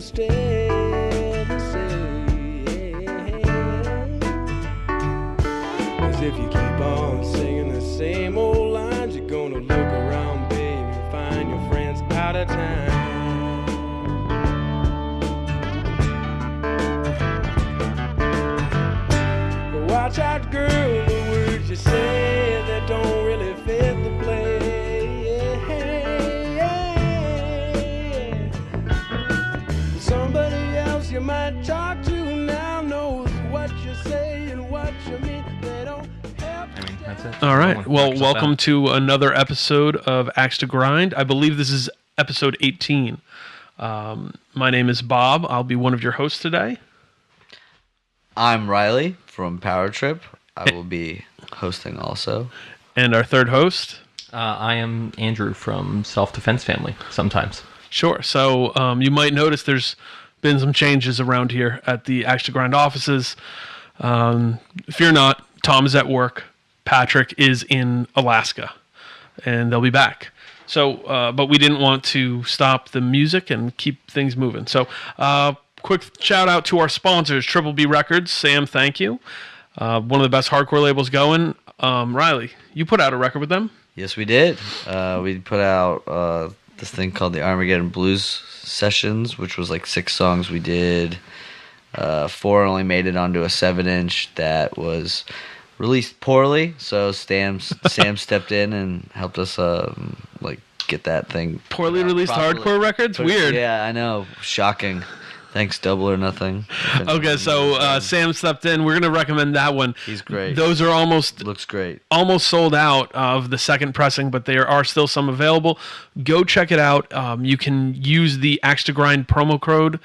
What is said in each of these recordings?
will stay the same. 'Cause if you keep on singing the same old lines, you're gonna look around, baby, and find your friends out of time. Watch out, girl, the words you say that don't really fit the play. Somebody else you might talk to now knows what you say and what you mean. They don't help. That's it. All right. Well, welcome to another episode of Axe to Grind. I believe this is episode 18. My name is Bob. I'll be one of your hosts today. I'm Riley from Power Trip. I will be hosting also. And our third host? I am Andrew from Self Defense Family, sometimes. Sure. So you might notice there's been some changes around here at the Axe to Grind offices. Fear not, Tom is at work. Patrick is in Alaska, and they'll be back. So, but we didn't want to stop the music and keep things moving. So, quick shout out to our sponsors, Triple B Records. Sam, thank you. One of the best hardcore labels going. Riley, you put out a record with them? Yes, we did. We put out this thing called the Armageddon Blues Sessions, which was like 6 songs we did. 4 only made it onto a 7-inch that was released poorly, so Sam stepped in and helped us get that thing Poorly released properly. hardcore records? Weird. Yeah, I know. Shocking. Thanks, Double or Nothing. Okay, so Sam stepped in. We're going to recommend that one. He's great. Those are Looks great. almost sold out of the second pressing, but there are still some available. Go check it out. You can use the Axe to Grind promo code,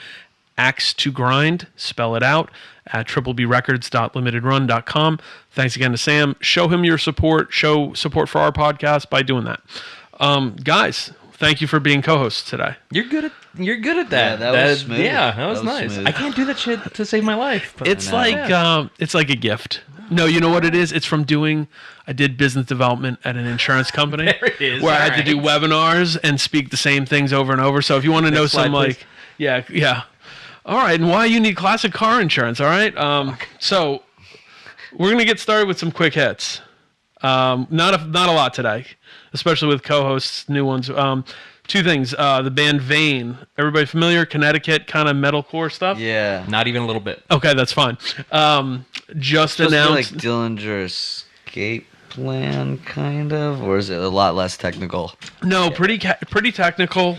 Axe to Grind, spell it out, at triplebrecords.limitedrun.com. Thanks again to Sam. Show him your support. Show support for our podcast by doing that. Guys, thank you for being co-hosts today. You're good at that. Yeah, that was smooth. Yeah, that was nice. smooth. I can't do that shit to save my life. But It's like a gift. No, you know what it is? It's from I did business development at an insurance company. There it is. Where I had to All do webinars and speak the same things over and over. So if you want to know slide, some please. yeah. All right, and why you need classic car insurance, all right? So we're going to get started with some quick hits. Not a lot today, especially with co-hosts, new ones. 2 things. The band Vane. Everybody familiar? Connecticut kind of metalcore stuff? Yeah. Not even a little bit. Okay, that's fine. Just Supposed to be announced... like Dillinger Escape Plan, kind of? Or is it a lot less technical? No, pretty technical.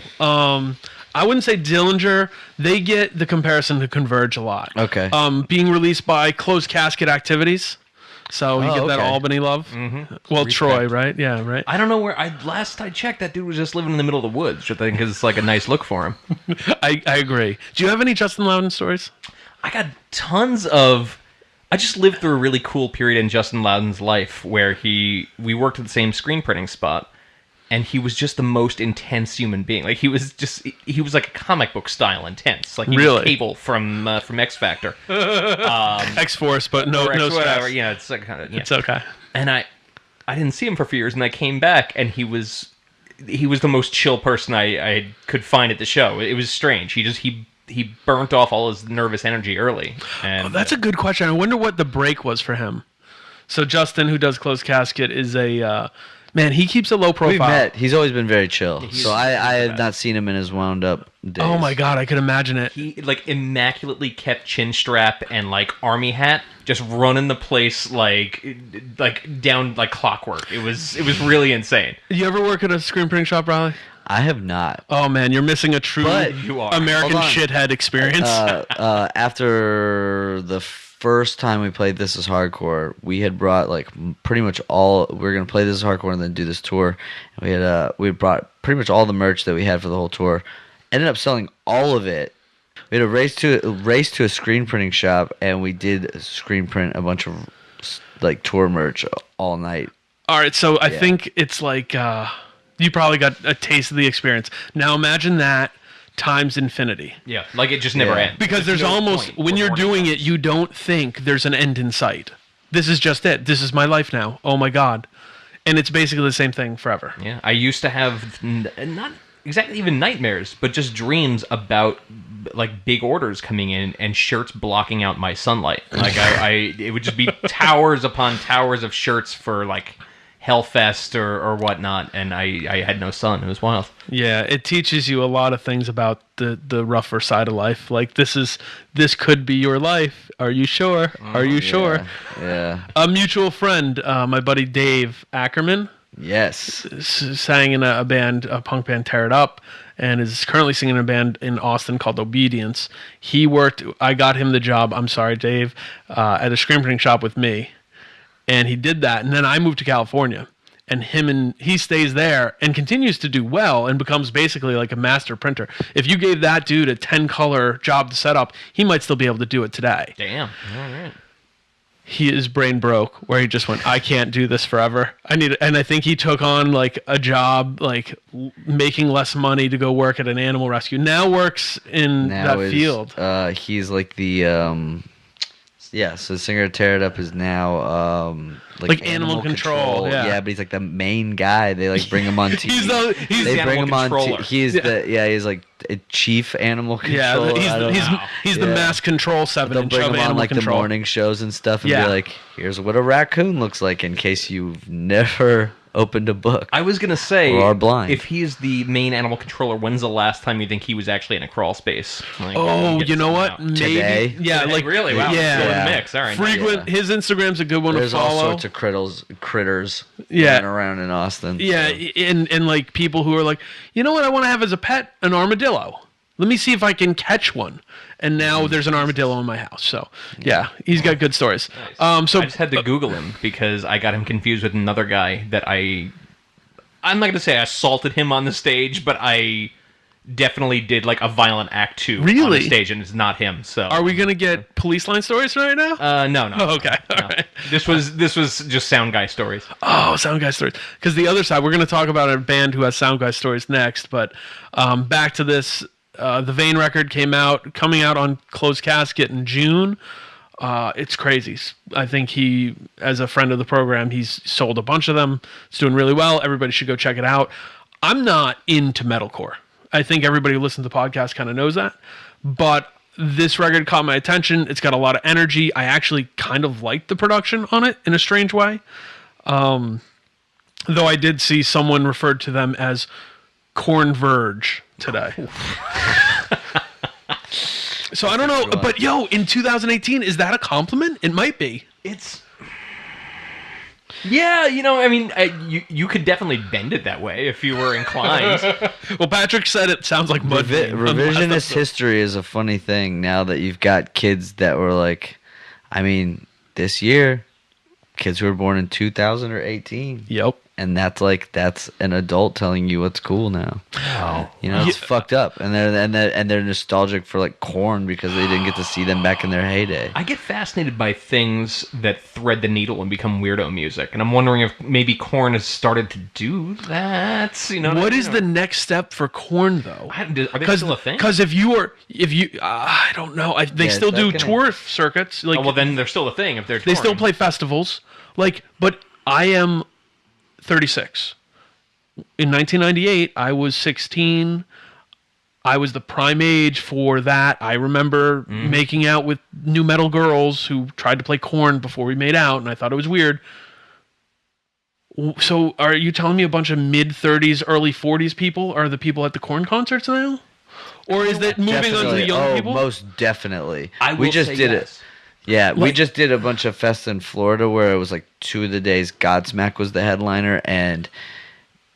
I wouldn't say Dillinger. They get the comparison to Converge a lot. Okay. Being released by Closed Casket Activities. So you get that okay. Albany love. Mm-hmm. Well, Respect. Troy, right? Yeah, right. I don't know where. Last I checked, that dude was just living in the middle of the woods, which I think is like a nice look for him. I agree. Do you have any Justin Loudon stories? I got tons of. I just lived through a really cool period in Justin Loudon's life where we worked at the same screen printing spot, and he was just the most intense human being. Like he was like a comic book style intense. Like he was Cable from X Factor, X-Force, but no whatever. stress. Yeah, it's like kind of It's okay. And I didn't see him for a few years, and I came back, and he was the most chill person I could find at the show. It was strange. He burnt off all his nervous energy early. And That's a good question. I wonder what the break was for him. So Justin, who does Closed Casket, is a man. He keeps a low profile. We met. He's always been very chill. So I have not seen him in his wound up days. Oh my God, I could imagine it. he like immaculately kept chin strap and like army hat, just running the place like down like clockwork. It was really insane. You ever work at a screen printing shop, Riley? I have not. Oh man, you're missing a true But- You are. American Hold on. shithead experience. After the first time we played This Is Hardcore, we had brought like pretty much all. We were gonna play This Is Hardcore and then do this tour. And we brought pretty much all the merch that we had for the whole tour. Ended up selling all of it. We had a race to a screen printing shop, and we did screen print a bunch of like tour merch all night. All right, so I think it's like you probably got a taste of the experience. Now imagine that times infinity. Yeah, like it just never Yeah. ends. Because there's no almost, point when you're before doing it, you don't think there's an end in sight. This is just it. This is my life now. Oh my God. And it's basically the same thing forever. Yeah, I used to have not exactly even nightmares, but just dreams about like big orders coming in and shirts blocking out my sunlight. Like it would just be towers upon towers of shirts for like Hellfest or whatnot, and I had no sun. It was wild. Yeah, it teaches you a lot of things about the rougher side of life. Like this could be your life. Are you sure? Are you sure? Yeah. A mutual friend, my buddy Dave Ackerman, Yes. sang in a band, a punk band, Tear It Up, and is currently singing in a band in Austin called Obedience. I got him the job, I'm sorry, Dave, at a screen printing shop with me. And he did that. And then I moved to California. And he stays there and continues to do well and becomes basically like a master printer. If you gave that dude a 10-color job to set up, he might still be able to do it today. Damn. All right. His brain broke where he just went, I can't do this forever. And I think he took on like a job, like making less money to go work at an animal rescue. Now works in that field. He's like the so the singer of Tear It Up is now like animal control. Yeah, but he's like the main guy. They like bring him on TV. he's the animal controller. He's like a chief animal controller. He's the mass control 7-inch bring of him on animal like control. the morning shows and stuff, and be like, "Here's what a raccoon looks like," in case you've never opened a book. I was gonna say, or are blind. If he's the main animal controller, when's the last time you think he was actually in a crawl space? Like, you know what? Maybe. Today? Yeah, Today? like really. Wow. Yeah. Still in the mix. All right. Frequent. His Instagram's a good one There's to follow. all sorts of critters running around in Austin. Yeah, and like people who are like, you know what I want to have as a pet? An armadillo. Let me see if I can catch one. And now there's an armadillo in my house. So yeah, he's got good stories. Nice. I just had to Google him because I got him confused with another guy that I'm not going to say I assaulted him on the stage, but I definitely did like a violent act too on the stage, and it's not him. So are we going to get police line stories right now? No. Oh, okay. All right. This was just sound guy stories. Oh, sound guy stories. Because the other side, we're going to talk about a band who has sound guy stories next. But back to this, the Vane record coming out on Closed Casket in June. It's crazy. I think he, as a friend of the program, he's sold a bunch of them. It's doing really well. Everybody should go check it out. I'm not into metalcore. I think everybody who listens to the podcast kind of knows that. But this record caught my attention. It's got a lot of energy. I actually kind of like the production on it in a strange way. Though I did see someone referred to them as Queensrÿche today. So I don't know, but in 2018, is that a compliment? It might be. Yeah, I mean, you could definitely bend it that way if you were inclined. Well, Patrick said it sounds like revisionist history is a funny thing now that you've got kids that were like, I mean, this year, kids who were born in 2000 or 18. Yep. And that's an adult telling you what's cool now. Oh, it's fucked up, and they're nostalgic for like Korn because they didn't get to see them back in their heyday. I get fascinated by things that thread the needle and become weirdo music, and I'm wondering if maybe Korn has started to do that. What is the next step for Korn though? Are they still a thing? Because if you, I don't know. They still do tour circuits. Like, well, then they're still a thing if they're. They still play festivals. But I am 36. In 1998, I was 16. I was the prime age for that. I remember making out with nu metal girls who tried to play Korn before we made out, and I thought it was weird. So are you telling me a bunch of mid-30s, early 40s people are the people at the Korn concerts now? Or is that moving on to the young people? Most definitely. We just did it. Yeah, we just did a bunch of fests in Florida where it was like 2 of the days Godsmack was the headliner, and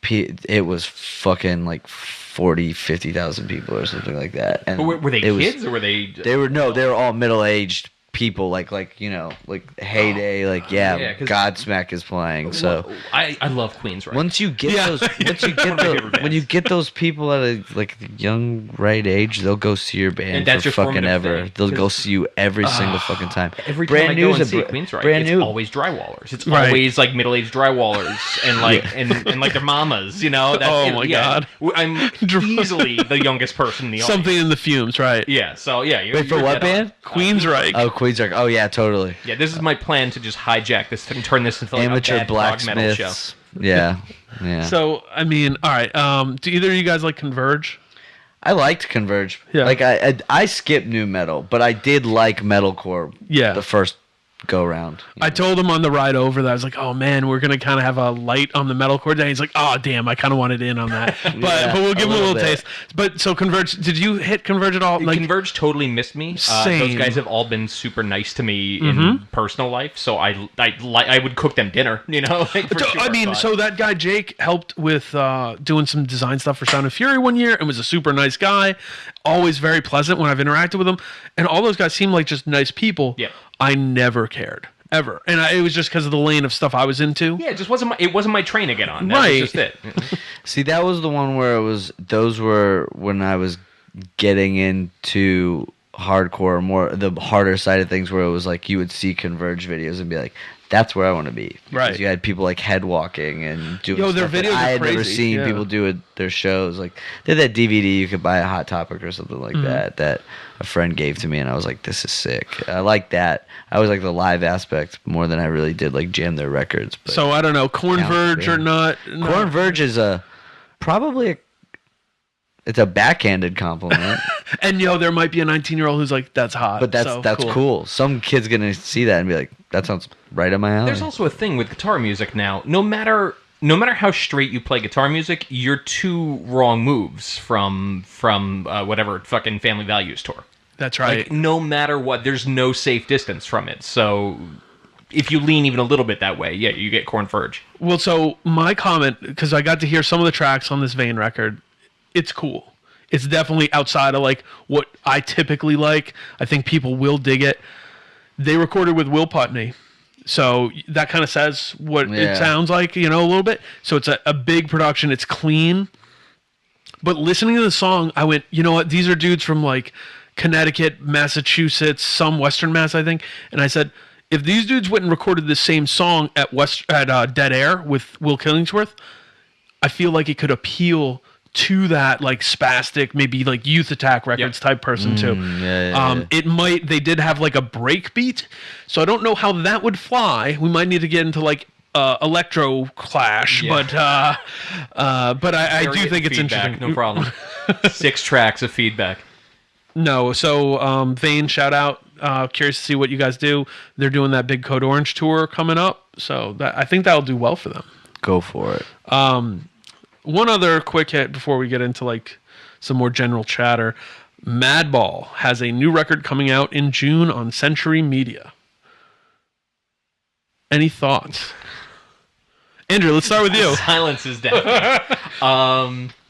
it was fucking like 50,000 people or something like that. And were they kids or were they? They were all middle-aged people, like heyday, Godsmack is playing. So I love Queensrÿche. Once you get those people at a young right age, they'll go see your band and that's for your fucking ever. Thing. They'll go see you every single fucking time. Every time I go and see Queensrÿche, it's always drywallers. It's always like middle-aged drywallers and and like their mamas. That's, God! I'm easily the youngest person in the audience. Something in the fumes, right? Yeah. So Wait, for what band? Queensrÿche. Oh, Queensrÿche. Oh yeah, totally. Yeah, this is my plan to just hijack this and turn this into like amateur a bad prog metal show. blacksmiths. Yeah. So I mean, all right. Do either of you guys like Converge? I liked Converge. Yeah. Like I skipped new metal, but I did like metalcore. Yeah. The first go round. I told him on the ride over that I was like, "Oh man, we're gonna kind of have a light on the metalcore day." He's like, "Oh damn, I kind of wanted in on that." But we'll give him a little taste. But so Converge, did you hit Converge at all? Like, Converge totally missed me. Same. Those guys have all been super nice to me in personal life, so I would cook them dinner. You know, like, for sure, I mean, but- so that guy Jake helped with doing some design stuff for Sound and Fury one year, and was a super nice guy. Always very pleasant when I've interacted with him, and all those guys seem like just nice people. Yeah. I never cared ever, and it was just because of the lane of stuff I was into. Yeah, it just wasn't my train to get on. That Right. was just it. See, that was the one where those were when I was getting into hardcore, more the harder side of things, where it was like you would see Converge videos and be like, that's where I want to be. Because Right. you had people like head walking and doing Yo, their stuff that videos I are had never crazy. seen Yeah. people do at their shows. Like they had that DVD you could buy at Hot Topic or something like Mm-hmm. that a friend gave to me, and I was like, this is sick. I like that. I was like the live aspect more than I really did like jam their records. But So I don't know, Cornverge or not. Cornverge is it's a backhanded compliment. And there might be a 19-year-old who's like, "That's hot." But that's So, cool. Some kid's gonna see that and be like, "That sounds right up my alley." There's also a thing with guitar music now. No matter how straight you play guitar music, you're two wrong moves from whatever fucking Family Values tour. That's right. Like, no matter what, there's no safe distance from it. So if you lean even a little bit that way, yeah, you get Cornverge. Well, so my comment, because I got to hear some of the tracks on this Vane record, it's cool. It's definitely outside of like what I typically like. I think people will dig it. They recorded with Will Putney, so that kind of says what it Yeah. sounds like, a little bit. So it's a big production. It's clean. But listening to the song, I went, you know what? These are dudes from like Connecticut, Massachusetts, some Western Mass, I think. And I said, if these dudes went and recorded the same song at Dead Air with Will Killingsworth, I feel like it could appeal to that like spastic, maybe like Youth Attack Records type person too. yeah. It might. They did have like a break beat, so I don't know how that would fly. We might need to get into like electro clash, Yeah. but I do think it's Feedback, interesting. No problem. 6 tracks of feedback. No, so Vane, shout out. Curious to see what you guys do. They're doing that big Code Orange tour coming up, so I think that'll do well for them. Go for it. One other quick hit before we get into like some more general chatter. Madball has a new record coming out in June on Century Media. Any thoughts? Andrew, let's start with you. Silence is deafening.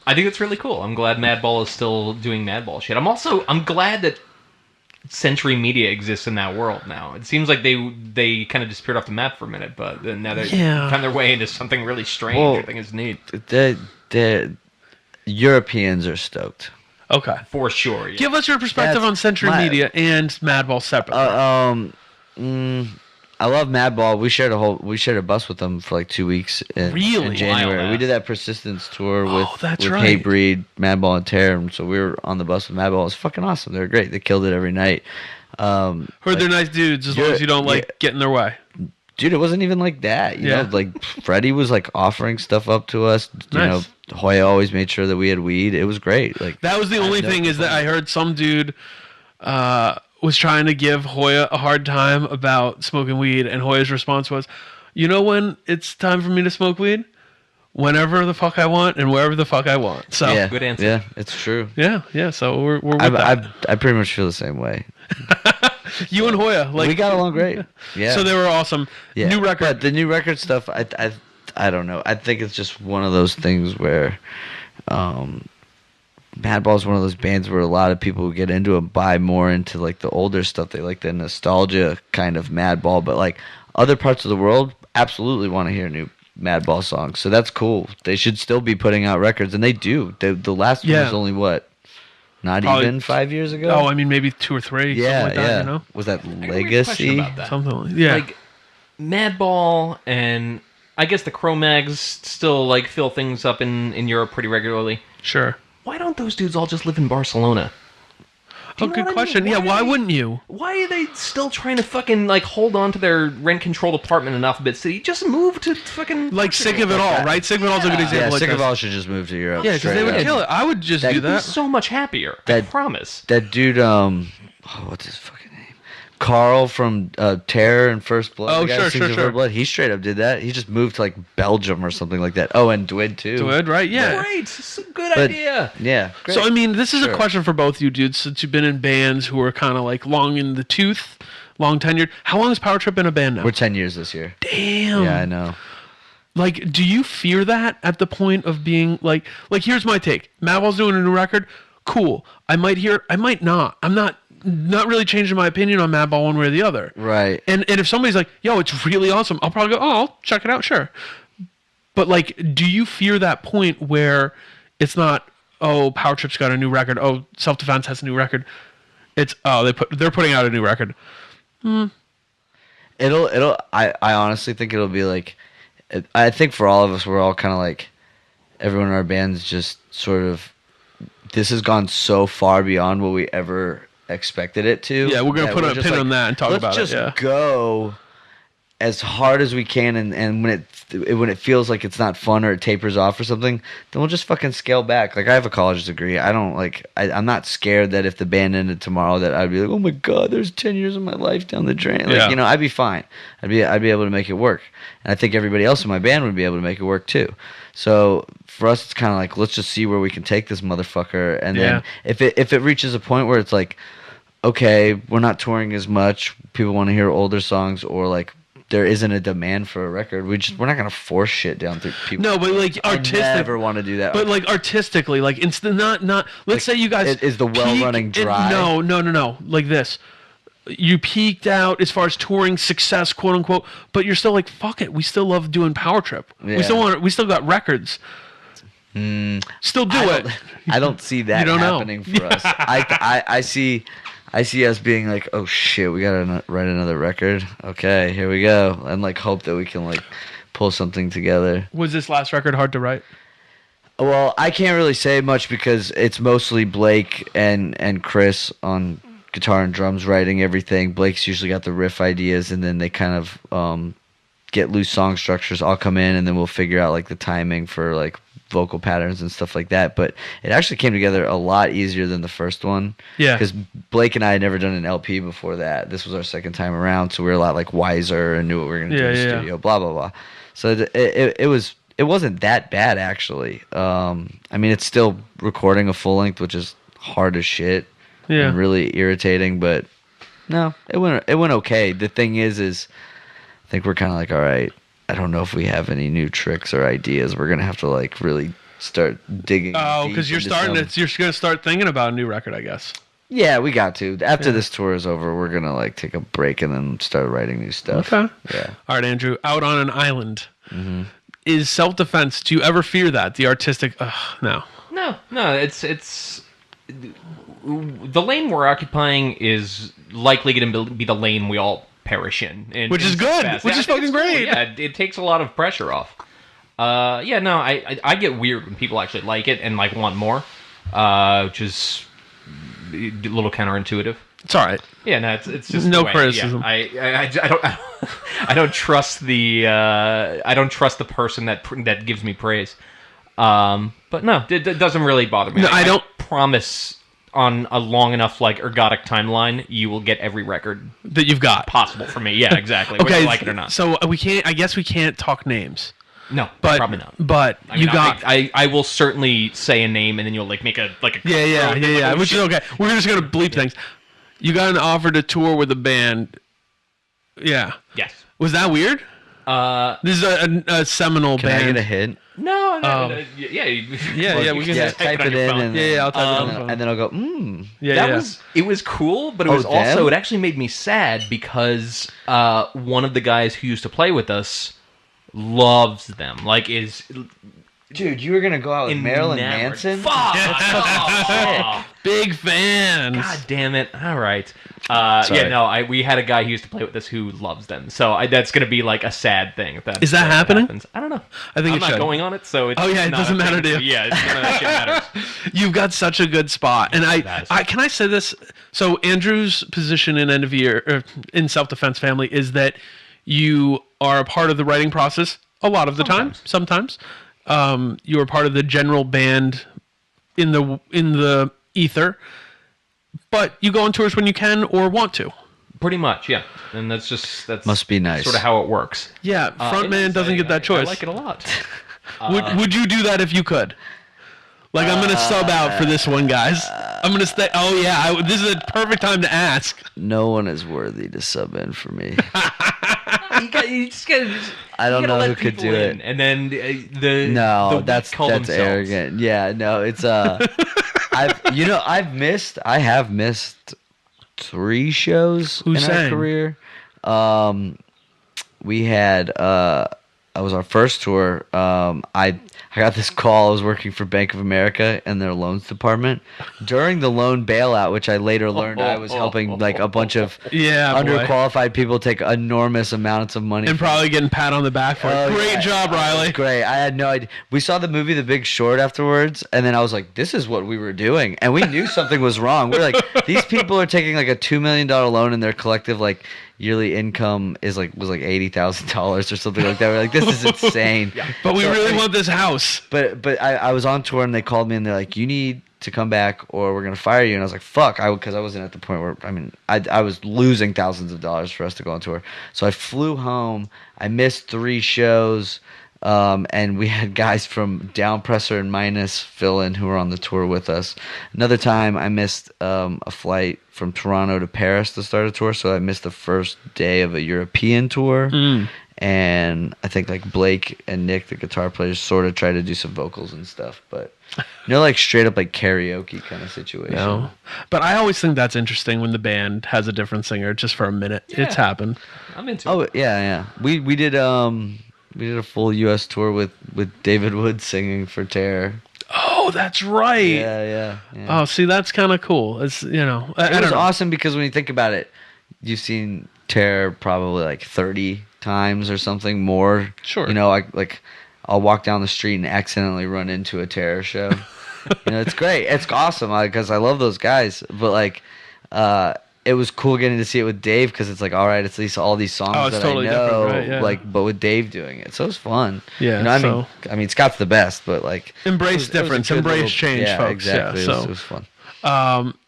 I think it's really cool. I'm glad Madball is still doing Madball shit. I'm glad that Century Media exists in that world now. It seems like they kind of disappeared off the map for a minute, but then now they found their way into something really strange. Well, I think it's neat. The Europeans are stoked. Okay. For sure. Yeah. Give us your perspective That's on Century my- Media and Madball separately. I love Madball. We shared a bus with them for like 2 weeks in Really? January. Wild We ass. did that Persistence tour with that's with right. Hatebreed, Madball, and Terror. And so we were on the bus with Madball. It was fucking awesome. They were great. They killed it every night. Heard they're nice dudes as long as you don't like get in their way. Dude, it wasn't even like that. You Yeah. know, like Freddie was like offering stuff up to us. You Nice. know, Hoya always made sure that we had weed. It was great. Like That was the only no thing is that I heard some dude was trying to give Hoya a hard time about smoking weed, and Hoya's response was, "You know when it's time for me to smoke weed? Whenever the fuck I want and wherever the fuck I want." So yeah, Good answer. Yeah, it's true. yeah. So we're with that. I pretty much feel the same way. You and Hoya, like We got along great. Yeah. So they were awesome. Yeah. New record. But the new record stuff, I don't know. I think it's just one of those things where Madball is one of those bands where a lot of people who get into it buy more into like the older stuff. They like the nostalgia kind of Madball, but like other parts of the world absolutely want to hear new Madball songs. So that's cool. They should still be putting out records, and they do. The last one was only what? Not Probably- even 5 years ago? Oh, I mean maybe 2 or 3. yeah, something like that, yeah. you know? Was that I got a weird question Legacy? about that. Something like yeah. Like Madball and I guess the Cro-Mags still like fill things up in Europe pretty regularly. Sure. Why don't those dudes all just live in Barcelona? Do you know good what I mean? question. Yeah, why are they- wouldn't you? Why are they still trying to fucking like hold on to their rent-controlled apartment in Alphabet City? Just move to fucking Like sick of it all, that. right? Sick of it all is a good Yeah. example. Yeah, like sick of this. all should just move to Europe. Yeah, because they straight would up. kill it. I would just do You'd be that. so much happier. I promise. That dude, what's his fucking name? Carl from Terror and First Blood. Oh, the guy sure, who sings sure, in sure. First Blood. He straight up did that. He just moved to like Belgium or something like that. Oh, and Dwid too. Dwid, right? Yeah. Great. It's a good But- idea. Yeah. Great. So I mean, this is Sure. a question for both you dudes, since you've been in bands who are kind of like long in the tooth, long tenured. How long has Power Trip been a band now? We're 10 years this year. Damn. Yeah, I know. Like, do you fear that at the point of being like here's my take. Madball's doing a new record. Cool. I might hear. I might not. I'm not really changing my opinion on Madball one way or the other. Right. And if somebody's like, yo, it's really awesome, I'll probably go, oh, I'll check it out, sure. But like, do you fear that point where it's not, oh, Power Trip's got a new record, oh, Self Defense has a new record. It's they're putting out a new record. I honestly think it'll be like, I think for all of us, we're all kind of like, everyone in our band's just sort of, this has gone so far beyond what we ever expected it to. Yeah, we're gonna that put we're a just pin on that and talk about it, Let's yeah. just go as hard as we can, and when it feels like it's not fun or it tapers off or something, then we'll just fucking scale back. Like, I have a college degree. I don't like. I'm not scared that if the band ended tomorrow, that I'd be like, oh my god, there's 10 years of my life down the drain. Like, Yeah. I'd be fine. I'd be able to make it work, and I think everybody else in my band would be able to make it work too. So for us, it's kind of like, let's just see where we can take this motherfucker, and then if it reaches a point where it's like, okay, we're not touring as much, people want to hear older songs, or like there isn't a demand for a record, we're not gonna force shit down through people. No, but like I artistic. never want to do that. But like artistically, like it's not. Let's say you guys is the well running peak- dry? No. Like this, you peaked out as far as touring success, quote unquote. But you're still like, fuck it. We still love doing Power Trip. Yeah. We still got records. Still do it. I don't see that You don't know. happening for us. I see us being like, oh shit, we gotta write another record. Okay, here we go, and like hope that we can like pull something together. Was this last record hard to write? Well, I can't really say much because it's mostly Blake and Chris on guitar and drums writing everything. Blake's usually got the riff ideas, and then they kind of get loose song structures. I'll come in, and then we'll figure out like the timing for like vocal patterns and stuff like that. But it actually came together a lot easier than the first one. Yeah. Because Blake and I had never done an LP before that. This was our second time around, so we were a lot like wiser and knew what we were going to do in the studio. Blah blah blah. So it wasn't that bad actually. I mean, it's still recording a full length, which is hard as shit. Yeah. And really irritating, but no, it went okay. The thing is I think we're kind of like, all right, I don't know if we have any new tricks or ideas. We're gonna have to like really start digging. Oh, deep because you're into starting. some- You're gonna start thinking about a new record, I guess. Yeah, we got to. After this tour is over, we're gonna like take a break and then start writing new stuff. Okay. Yeah. All right, Andrew. Out on an island. Is self-defense? Do you ever fear that the artistic? No. No. It's the lane we're occupying is likely going to be the lane we all perish in Which is good. success. Which Yeah, is I think fucking it's cool. great. Yeah, it takes a lot of pressure off. I get weird when people actually like it and like want more, which is a little counterintuitive. It's all right. Yeah, no, it's just No the way. criticism. Yeah, I don't trust the person that gives me praise. But no, it doesn't really bother me. No, I don't promise on a long enough like ergodic timeline you will get every record That you've got. possible for me. Yeah, exactly. Whether you like it or not. So we can't. I guess we can't talk names. No, But probably not. But I mean, you got. I will certainly say a name and then you'll like make a Yeah. Oh, Which is okay. We're just gonna bleep things. You got an offer to tour with a band. Yeah. Yes. Was that weird? This is a seminal Can band. I get a hint? No. Yeah, you we can can just type it on your in phone. and Yeah, I'll type it on the phone. and then I'll go. It was cool, but it was them? also, it actually made me sad because one of the guys who used to play with us loves them. Like, Dude, you were gonna go out with Marilyn enamored. Manson? Fuck! Big fans. God damn it! All right. We had a guy who used to play with us who loves them, so that's gonna be like a sad thing. If Is that happening? happens. I don't know. I think I'm it not should. going on it, so it's It not doesn't a matter thing. to you. Yeah, it's none of that shit matters. You've got such a good spot, and I can I say this? So Andrew's position in end of year in Self Defense Family is that you are a part of the writing process a lot of the time. Sometimes you are part of the general band in the ether, but you go on tours when you can or want to. Pretty much, yeah. And that's Must be nice. Sort of how it works. Yeah, frontman doesn't get that choice. I like it a lot. Would you do that if you could? Like, I'm gonna sub out for this one, guys. I'm gonna stay. Oh yeah, this is a perfect time to ask. No one is worthy to sub in for me. you just gotta. I don't know who could do it. And then that's arrogant. Yeah, no, it's I have missed 3 shows in our career. We had it was our first tour. I got this call. I was working for Bank of America in their loans department during the loan bailout, which I later learned I was helping like a bunch of underqualified people take enormous amounts of money and probably getting pat on the back for it. Great job, Riley. Great. I had no idea. We saw the movie The Big Short afterwards, and then I was like, "This is what we were doing," and we knew something was wrong. We're like, "These people are taking like a $2 million loan, and their collective like yearly income was like $80,000 or something like that." We're like, "This is insane." But we really want this house. But I was on tour and they called me and they're like, "You need to come back or we're gonna fire you." And I was like, "Fuck," because I wasn't at the point where I was losing thousands of dollars for us to go on tour. So I flew home. I missed 3 shows, and we had guys from Downpresser and Minus fill in who were on the tour with us. Another time I missed a flight from Toronto to Paris to start a tour, so I missed the first day of a European tour. And I think like Blake and Nick, the guitar players, sort of tried to do some vocals and stuff, but like straight up like karaoke kind of situation. No, but I always think that's interesting when the band has a different singer just for a minute. Yeah. It's happened. I'm into it. Oh yeah. We did a full U.S. tour with David Wood singing for Terror. Oh, that's right. Yeah. Oh, see, that's kind of cool. It's it was awesome because when you think about it, you've seen Terror probably like 30 times or something more. Sure. I'll walk down the street and accidentally run into a Terror show. It's great. It's awesome because I love those guys. But like, it was cool getting to see it with Dave because it's like, all right, it's at least all these songs that totally I know, right? Yeah. like, but with Dave doing it, so it was fun. Yeah. I mean, Scott's the best, but like, embrace difference, embrace change, folks. Exactly. Yeah, it was fun.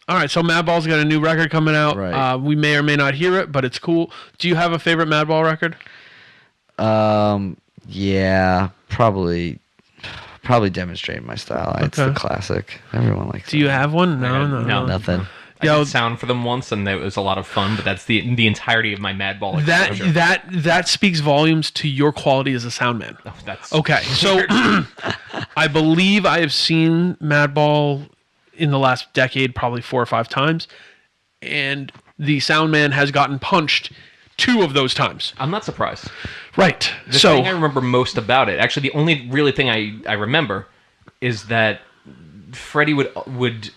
All right, so Madball's got a new record coming out. Right. We may or may not hear it, but it's cool. Do you have a favorite Madball record? Yeah, probably Demonstrate My Style. It's the classic. Everyone likes it. Do you have one? No. Nothing. I did sound for them once, and it was a lot of fun. But that's the entirety of my Madball exposure. That speaks volumes to your quality as a sound man. Oh, that's okay. So I believe I have seen Madball in the last decade probably 4 or 5 times, and the sound man has gotten punched 2 of those times. I'm not surprised. Right. The thing I remember most about it, actually, the only really thing I remember is that Freddie would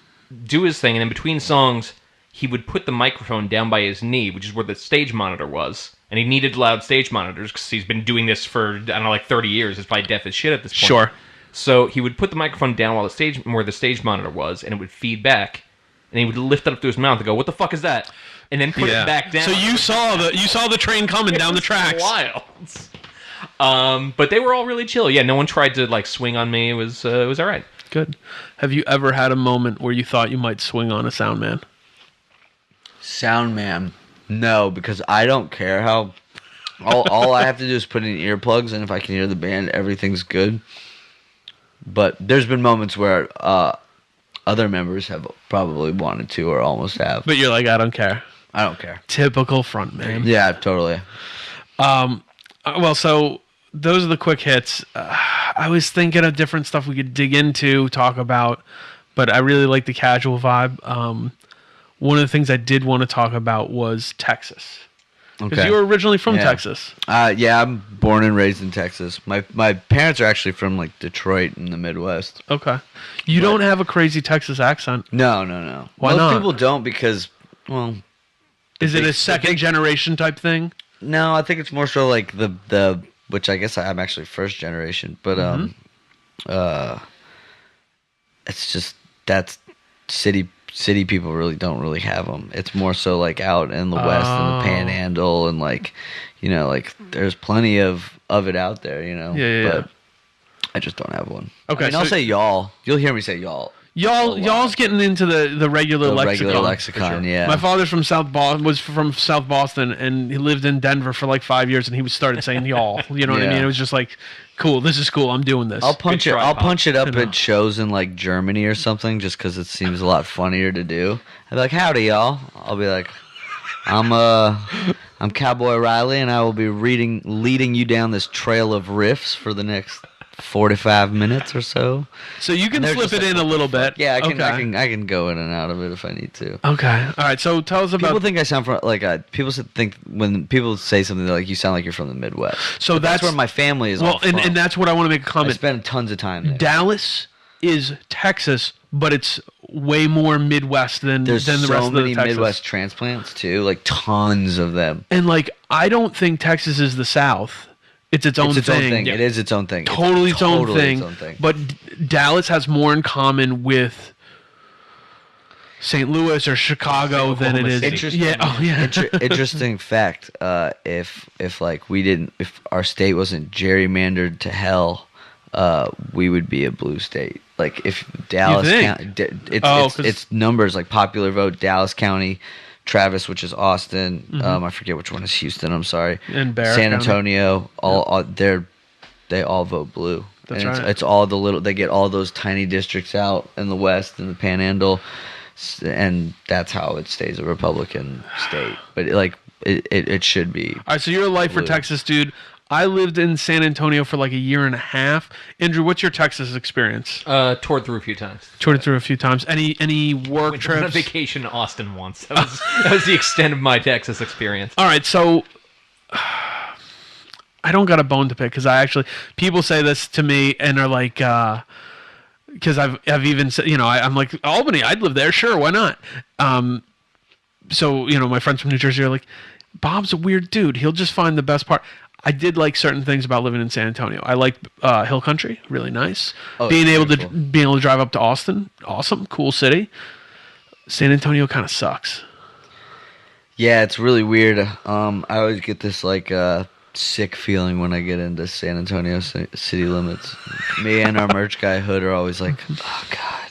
do his thing, and in between songs, he would put the microphone down by his knee, which is where the stage monitor was. And he needed loud stage monitors because he's been doing this for, I don't know, like 30 years. He's probably deaf as shit at this point. Sure. So he would put the microphone down where the stage monitor was, and it would feed back. And he would lift it up to his mouth and go, "What the fuck is that?" And then put it back down. So you saw the train coming down the tracks. Wild. But they were all really chill. Yeah, no one tried to like swing on me. It was all right. Good. Have you ever had a moment where you thought you might swing on a sound man? Sound man, no, because I don't care how. All I have to do is put in earplugs, and if I can hear the band, everything's good. But there's been moments where other members have probably wanted to or almost have. But you're like, I don't care. I don't care. Typical frontman. Yeah, totally. Well, so those are the quick hits. I was thinking of different stuff we could dig into, talk about, but I really like the casual vibe. One of the things I did want to talk about was Texas. Because Okay. you were originally from Yeah. Texas. Yeah, I'm born and raised in Texas. My parents are actually from like Detroit in the Midwest. Okay. You don't have a crazy Texas accent. No. Why Most not? people don't because, well, Is it a big- second generation type thing? no, I think it's more so like the which I guess I'm actually first generation, but it's just that's city people don't really have them. It's more so like out in the west and the Panhandle and like, like there's plenty of it out there, Yeah. But I just don't have one. Okay, I mean, I'll so- say y'all. You'll hear me say y'all. Y'all's getting into the regular The lexicon. regular lexicon, yeah. My father's from was from South Boston, and he lived in Denver for like 5 years, and he started saying y'all. You know what I Yeah. mean? It was just like, cool. This is cool. I'm doing this. I'll punch Good it. try, I'll Pop. punch it up You know. at shows in like Germany or something, just because it seems a lot funnier to do. I'll be like, "Howdy, y'all." I'll be like, "I'm Cowboy Riley, and I will be leading you down this trail of riffs for the next 45 minutes or so." So you can And they're slip just it like, in a little bit. Yeah, I can. Okay. I can go in and out of it if I need to. Okay. All right. So tell us about. People think I sound from like people think when people say something they're like, you sound like you're from the Midwest. So But that's where my family is. well, all from. and that's what I want to make a I comment. spend tons of time there. Dallas is Texas, but it's way more Midwest than There's the so rest of many the Texas. Midwest transplants too, like tons of them. And like, I don't think Texas is the South. It's its own It's its thing. own thing. Yeah. It is its own thing. It's Totally its own totally thing. its own thing. But Dallas has more in common with St. Louis or Chicago than it Oklahoma is. City. Interesting. Yeah. Oh yeah. Interesting fact. If like if our state wasn't gerrymandered to hell, we would be a blue state. Like if Dallas think? County, Oh, 'cause- it's numbers like popular vote. Dallas County, Travis, which is Austin. Mm-hmm. I forget which one is Houston. I'm sorry. And Bear San County. Antonio. They all vote blue. That's and right. It's all the little. They get all those tiny districts out in the west and the Panhandle, and that's how it stays a Republican state. But it should be. All right. So you're a life for Blue. Texas, dude. I lived in San Antonio for like a year and a half. Andrew, what's your Texas experience? Toured through a few times. Toured it through a few times. Any work Went on a trips? vacation to Austin once. That was the extent of my Texas experience. All right, so I don't got a bone to pick because people say this to me and are like, because I've even said, I'm like, Albany, I'd live there, sure, why not? So my friends from New Jersey are like, Bob's a weird dude. He'll just find the best part. I did like certain things about living in San Antonio. I liked Hill Country, really nice. Oh, being it's able beautiful. to drive up to Austin, awesome, cool city. San Antonio kind of sucks. Yeah, it's really weird. I always get this like sick feeling when I get into San Antonio city limits. Me and our merch guy Hood are always like, "Oh God,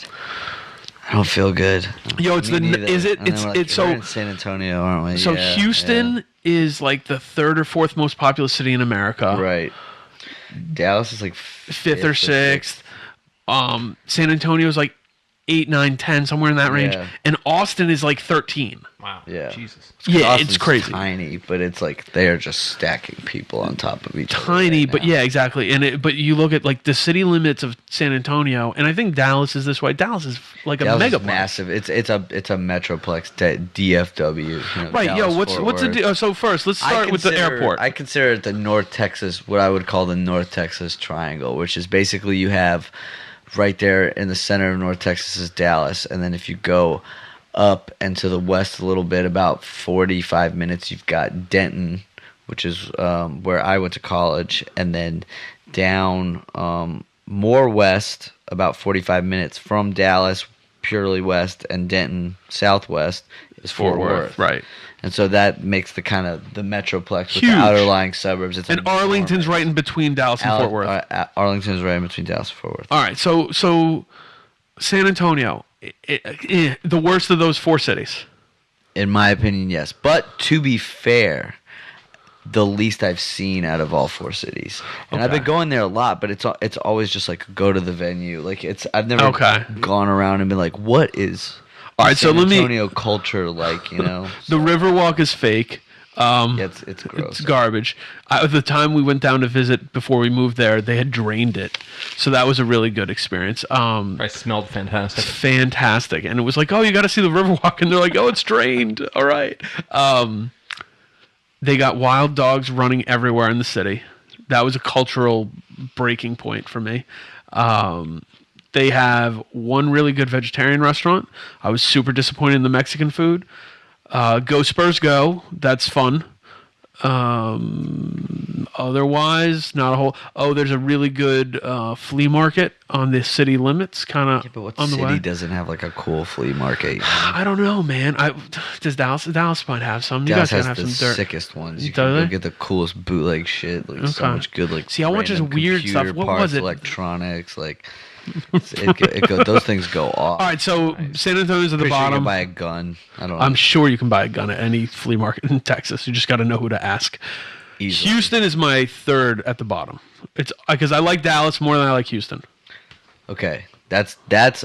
I don't feel good." Yo, it's Me the- neither. is it- And then it's- we're like, it's so- we're in San Antonio, aren't we? So Yeah, Houston is like the third or fourth most populous city in America. yeah. Right. Dallas is like Fifth or sixth. San Antonio is like 8, 9, 10, somewhere in that range. Yeah. And Austin is like 13. Wow. Yeah. Jesus. Yeah, Austin's it's crazy. tiny, but it's like they are just stacking people on top of each other. Tiny, right but now. yeah, exactly. But you look at like the city limits of San Antonio, and I think Dallas is this way. Dallas is like Dallas a is mega massive. It's a metroplex, DFW. Right, Dallas, what's Fort the Worth. deal? So first, let's start with the airport. I consider it the North Texas, what I would call the North Texas Triangle, which is basically you have right there in the center of North Texas is Dallas, and then if you go up and to the west a little bit, about 45 minutes, you've got Denton, which is where I went to college, and then down more west, about 45 minutes from Dallas, purely west, and Denton southwest is Fort Worth. Right. And so that makes the kind of the metroplex with Huge. the outerlying suburbs. It's And Arlington's right in between Dallas and Fort Worth. Arlington's right in between Dallas and Fort Worth. All right, so San Antonio, the worst of those four cities. In my opinion, yes. But to be fair, the least I've seen out of all four cities. And I've Okay. been going there a lot, but it's always just like go to the venue. Like I've never Okay. gone around and been like, what is All right, so San let me. Antonio culture like? The Riverwalk is fake. Yeah, it's gross. It's garbage. At the time we went down to visit before we moved there, they had drained it, so that was a really good experience. I smelled fantastic. Fantastic, and it was like, oh, you got to see the Riverwalk, and they're like, oh, it's drained. All right. They got wild dogs running everywhere in the city. That was a cultural breaking point for me. They have one really good vegetarian restaurant. I was super disappointed in the Mexican food. Go Spurs Go. That's fun. Otherwise, not a whole. Oh, there's a really good flea market on the city limits, kind of But what on the city way. doesn't have like a cool flea market? You know? I don't know, man. Does Dallas? Dallas might have some. You Dallas guys has gotta the have some dirt. sickest ones. You Does can go they? get the coolest bootleg shit. Like so Okay. much good. Like See, I want just random weird stuff. computer What parts, was it? Electronics, like those things go off. All right, so San Antonio's at the Pretty sure you bottom. can buy a gun. I don't know. I'm sure you can buy a gun at any flea market in Texas. You just got to know who to ask. Easily. Houston is my third at the bottom. It's because I like Dallas more than I like Houston. Okay, that's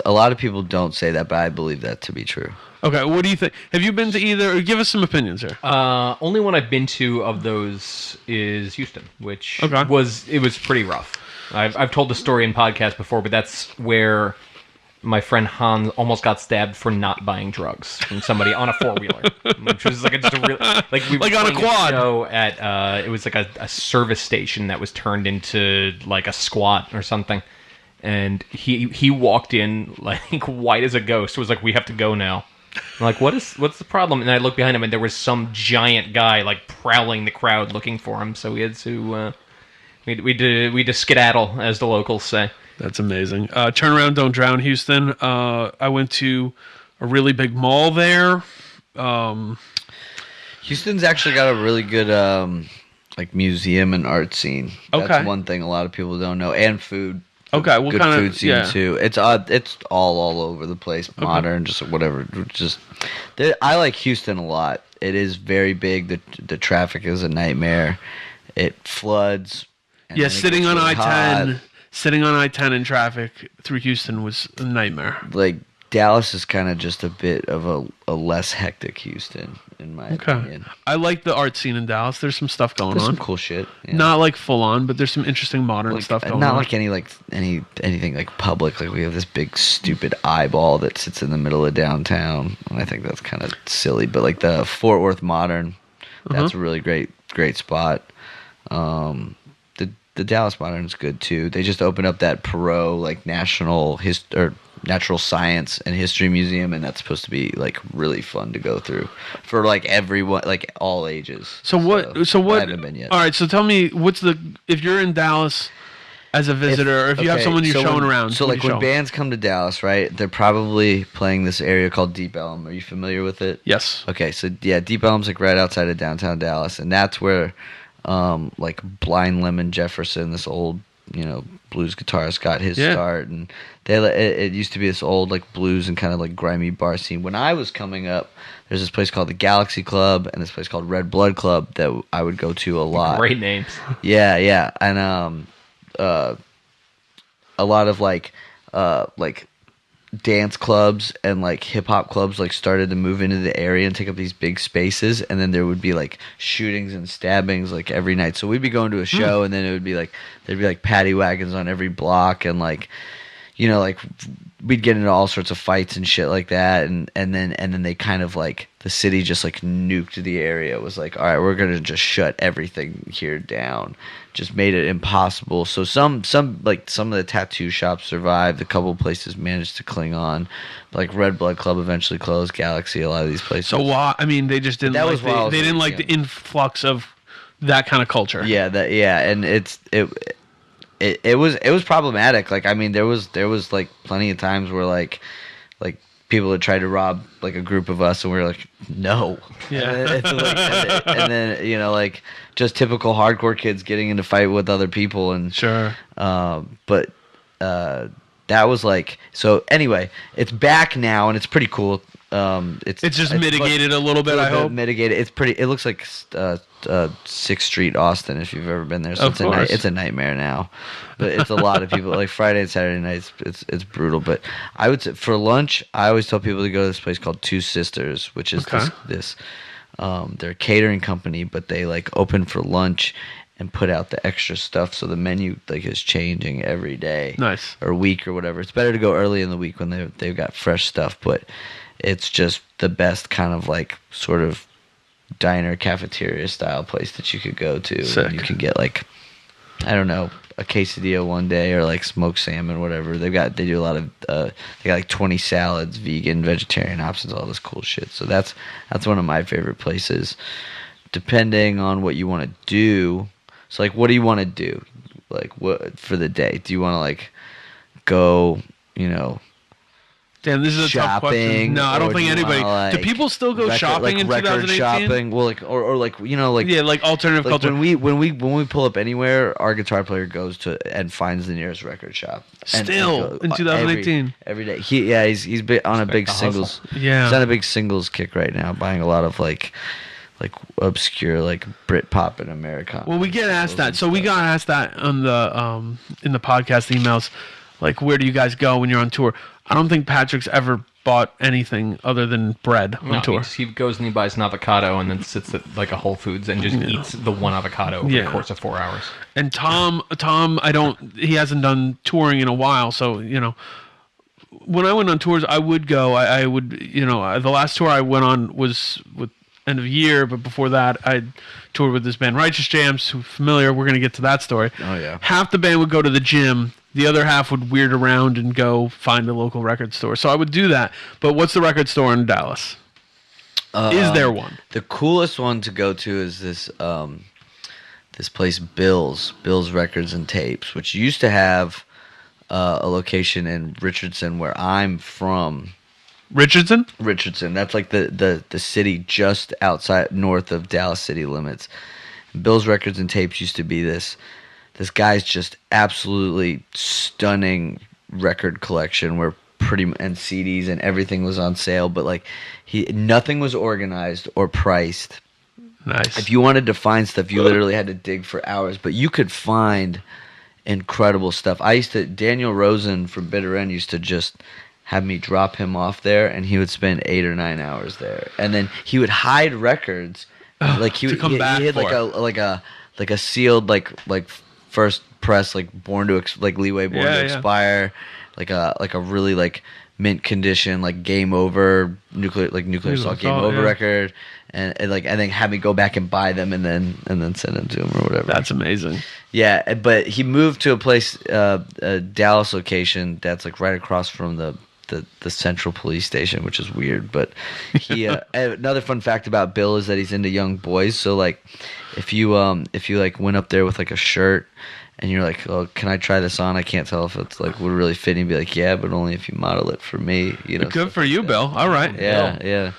a lot of people don't say that, but I believe that to be true. Okay, what do you think? Have you been to either? Or give us some opinions here. Only one I've been to of those is Houston, which Okay. was pretty rough. I've told the story in podcast before, but that's where my friend Hans almost got stabbed for not buying drugs from somebody on a 4-wheeler, which was like just a real like we were Like on a playing quad. show at it was like a service station that was turned into like a squat or something, and he walked in like white as a ghost. Was like, we have to go now. I'm like, what's the problem? And I looked behind him, and there was some giant guy like prowling the crowd looking for him. So we had to we had to skedaddle, as the locals say. That's amazing. Turn around, don't drown, Houston. I went to a really big mall there. Houston's actually got a really good like museum and art scene. That's Okay. one thing a lot of people don't know, and food. Okay, what good kind of- food scene yeah. too. It's all over the place, modern, just whatever. I like Houston a lot. It is very big. The traffic is a nightmare. It floods. and Yeah, then it sitting gets on really I-10, hot. sitting on I-10 in traffic through Houston was a nightmare. Like Dallas is kind of just a bit of a less hectic Houston, in my Okay, opinion. I like the art scene in Dallas. There's some stuff going There's on. some cool shit. Yeah. Not like full on, but there's some interesting modern Like, stuff going not on. like anything like public. Like we have this big stupid eyeball that sits in the middle of downtown, and I think that's kind of silly. But like the Fort Worth Modern, that's a really great spot. The Dallas Modern is good too. They just opened up that Perot like Natural Science and History Museum, and that's supposed to be like really fun to go through for like everyone, like all ages. So what? I haven't been yet. All right. So tell me, if you're in Dallas as a visitor, or if you have someone you're showing around? So what like do you when show 'em? bands come to Dallas, right? They're probably playing this area called Deep Elm. Are you familiar with it? Yes. Okay, so yeah, Deep Elm's like right outside of downtown Dallas, and that's where like Blind Lemon Jefferson, this old blues guitarist, got his start, and it used to be this old like blues and kind of like grimy bar scene. When I was coming up, there's this place called the Galaxy Club and this place called Red Blood Club that I would go to a lot. Great names. Yeah, and a lot of like dance clubs and like hip hop clubs like started to move into the area and take up these big spaces, and then there would be like shootings and stabbings like every night. So we'd be going to a show, and then it would be like there'd be like paddy wagons on every block, and like like we'd get into all sorts of fights and shit like that, and then they kind of like the city just like nuked the area. It was like, all right, we're gonna just shut everything here down. Just made it impossible. So some of the tattoo shops survived. A couple places managed to cling on. Like Red Blood Club eventually closed. Galaxy, a lot of these places. So why? I mean, they just didn't. That like was while I was they didn't young. like the influx of that kind of culture. Yeah, and it was problematic. Like I mean, there was like plenty of times where like people had tried to rob like a group of us, and we were like, no. Yeah. and then like just typical hardcore kids getting into fight with other people, and Sure. but that was like, so anyway, it's back now, and it's pretty cool. It's just mitigated a little bit, I hope. Mitigated. It's pretty. It looks like 6th Street, Austin, if you've ever been there. So Of course. it's a nightmare now. But it's a lot of people. Like Friday and Saturday nights, it's brutal. But I would say for lunch, I always tell people to go to this place called Two Sisters, which is Okay. this they're a catering company, but they like open for lunch and put out the extra stuff, so the menu like is changing every day. Nice. Or week or whatever. It's better to go early in the week when they've got fresh stuff, but it's just the best kind of like sort of diner cafeteria style place that you could go to. Sick. And you can get like, I don't know, a quesadilla one day or like smoked salmon, whatever. They do a lot of they got like 20 salads, vegan, vegetarian options, all this cool shit. So that's one of my favorite places. Depending on what you want to do. So like, what do you want to do? Like, what for the day? Do you want to like go, Damn, this is a tough question. shopping? No, I don't or think do you anybody. wanna, Do like, people still go shopping in record 2018? shopping? Well, like or like like Yeah, like alternative like culture. when we pull up anywhere, our guitar player goes to and finds the nearest record shop. Still, in 2018. every day. He's been on a big the hustle. singles. Yeah. He's on a big singles kick right now, buying a lot of like obscure like Britpop and Americana. Well, we get asked that. So we got asked that on the in the podcast emails, like, where do you guys go when you're on tour? I don't think Patrick's ever bought anything other than bread on No, tour. he goes and he buys an avocado and then sits at like a Whole Foods and just eats the one avocado over the course of 4 hours. And Tom, he hasn't done touring in a while, so when I went on tours, I would go. I would, the last tour I went on was with end of year, but before that, I toured with this band, Righteous Jams. Who familiar? We're gonna get to that story. Oh yeah. Half the band would go to the gym. The other half would weird around and go find a local record store. So I would do that. But what's the record store in Dallas? Is there one? The coolest one to go to is this this place, Bill's Records and Tapes, which used to have a location in Richardson, where I'm from. Richardson? That's like the city just outside north of Dallas city limits. Bill's Records and Tapes used to be this guy's just absolutely stunning record collection where and CDs and everything was on sale, but like nothing was organized or priced. Nice. If you wanted to find stuff, you literally had to dig for hours, but you could find incredible stuff. Daniel Rosen from Bitter End used to just have me drop him off there, and he would spend 8 or 9 hours there, and then he would hide records. Like he had like a sealed like first press, like Leeway Born to Expire, like a really like mint condition, like Game Over Nuclear Assault Game Over record, and then have me go back and buy them and then send them to him or whatever. That's amazing. Yeah, but he moved to a place, a Dallas location that's like right across from the central police station, which is weird. But he another fun fact about Bill is that he's into young boys. So like, if you like went up there with like a shirt and you're like, oh, can I try this on? I can't tell if it's like would really fit. He'd be like, yeah, but only if you model it for me. Good for you, Bill. All right. Yeah, Bill. yeah.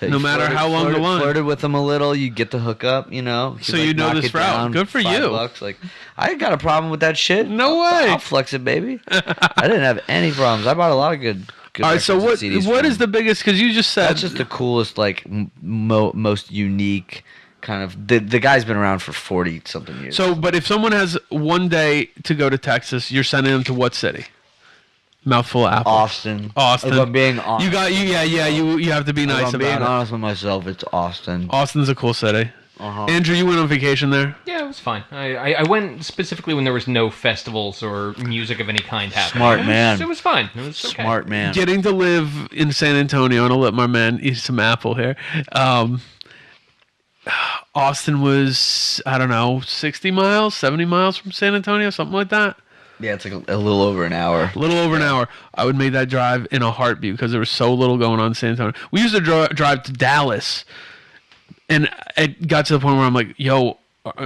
No matter how long the line. Flirted with him a little, you get the hookup, So you know this route. Good for you. $5. Like, I ain't got a problem with that shit. No way. I'll flex it, baby. I didn't have any problems. I bought a lot of good all right, so records and CDs what from is the biggest, because you just said... That's just the coolest, like, most unique kind of... The guy's been around for 40-something years. So, but if someone has one day to go to Texas, you're sending them to what city? Mouthful of apple. Austin. If I'm being honest. You have to be nice if I'm about being it. honest with myself, it's Austin. Austin's a cool city. Uh-huh. Andrew, you went on vacation there? Yeah, it was fine. I went specifically when there was no festivals or music of any kind happening. Smart man. It was fine. It was okay. Smart man. Getting to live in San Antonio, and I'll let my man eat some apple here. Austin was, I don't know, 60 miles, 70 miles from San Antonio, something like that. Yeah, it's like a little over an hour. A little over an hour. I would make that drive in a heartbeat because there was so little going on in San Antonio. We used to drive to Dallas, and it got to the point where I'm like, yo,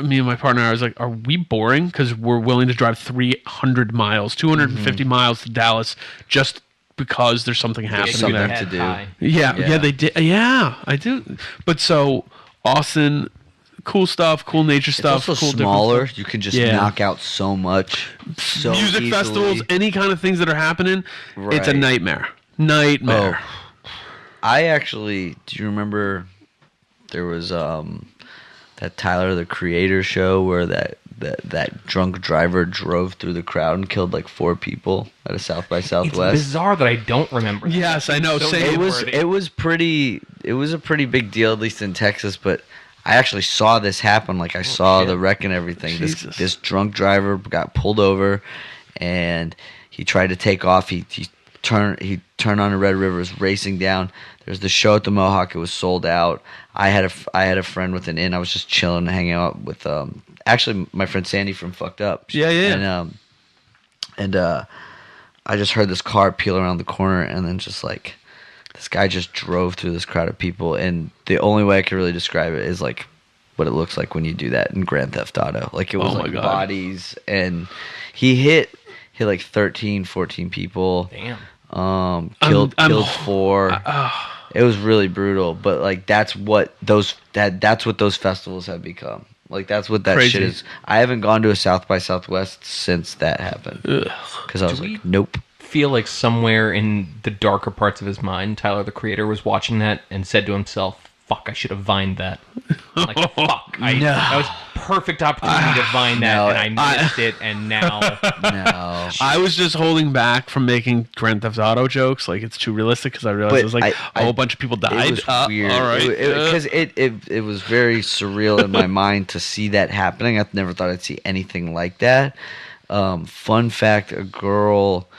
me and my partner, I was like, are we boring? Because we're willing to drive 300 miles, 250 miles to Dallas just because there's something happening something there. to do. Yeah, they did. Yeah, I do. But so, Austin... Cool stuff, cool nature stuff. It's also cool smaller. You can just knock out so much. So music easily. festivals, any kind of things that are happening, it's a Right. nightmare. Do you remember there was that Tyler the Creator show where that drunk driver drove through the crowd and killed like 4 people at a South by Southwest? It's bizarre that I don't remember that. Yes, I know. So Same. It was a pretty big deal, at least in Texas, but I actually saw this happen. Like I saw the wreck and everything. This drunk driver got pulled over, and he tried to take off. He turned on a Red River, was racing down. There's the show at the Mohawk. It was sold out. I had a friend with an inn. I was just chilling, hanging out with actually my friend Sandy from Fucked Up. Yeah. And I just heard this car peel around the corner, and then just like this guy just drove through this crowd of people. And the only way I could really describe it is like what it looks like when you do that in Grand Theft Auto. Like it was Oh my like God. bodies, and he hit like 13, 14 people. Damn. Killed 4. It was really brutal, but like that's what those festivals have become. Like that's what that Crazy. shit is. I haven't gone to a South by Southwest since that happened because I was Do we- like, nope. Feel like somewhere in the darker parts of his mind, Tyler the creator was watching that and said to himself, "Fuck, I should have vined that." Like, fuck, that was perfect opportunity to vine that, No, and I missed it, and now No. I was just holding back from making Grand Theft Auto jokes. Like it's too realistic because I realized But it was like I- a whole bunch of people died. It was weird. All right, Because it was very surreal in my mind to see that happening. I never thought I'd see anything like that. Fun fact, a girl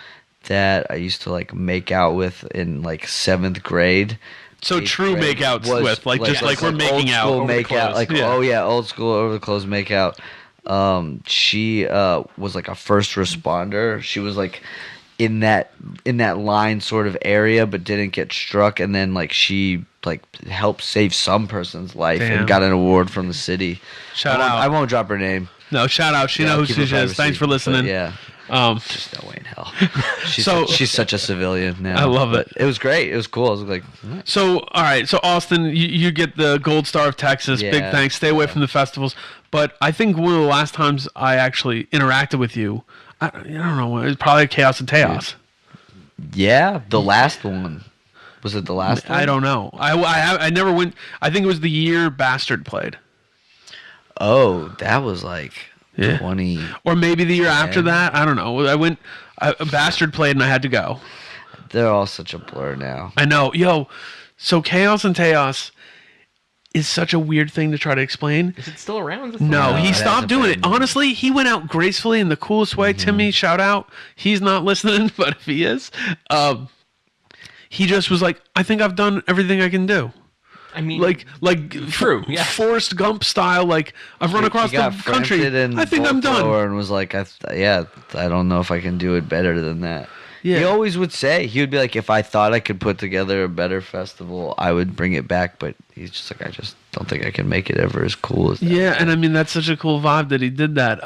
that I used to like make out with in like 7th grade. So eighth true grade makeouts was, with like just like we're old making out school over the makeout, clothes. like Yeah. oh yeah, old school over the clothes makeout. She was like a first responder. She was like in that line sort of area, but didn't get struck. And then like she like helped save some person's life Damn. and got an award from the city. Shout I out. won't drop her name. No, shout out. She Yeah, knows keep who her she is. privacy, Thanks for but listening. Yeah. Um, There's no way in hell. She's, So- she's such a civilian now. I love but it. It was great. It was cool. I was like, So, all right. So, Austin, you get the Gold Star of Texas. Big Yeah, thanks. Stay away yeah. from the festivals. But I think one of the last times I actually interacted with you, I don't know, it was probably Chaos and Teos. yeah, the last one. Was it the last one? I don't know. I never went. I think it was the year Bastard played. Oh, that was like Yeah. 20. Or maybe the year after Yeah. that. I don't know. Bastard played and I had to go. They're all such a blur now. I know. Yo, so Chaos and Teos is such a weird thing to try to explain. is it still around? Is it No, still he around? stopped hasn't doing it. been. Honestly, he went out gracefully in the coolest way. Timmy, shout out. He's not listening, but if he is, he just was like, I think I've done everything I can do. I mean, Like True, yeah. Forrest Gump style. Like I've run across He got the country. Frampton and I think I'm done. Volthrower and was like, I don't know if I can do it better than that. Yeah. He always would say, he would be like, if I thought I could put together a better festival, I would bring it back. But he's just like, I just don't think I can make it ever as cool as that. Yeah, and I mean that's such a cool vibe that he did that.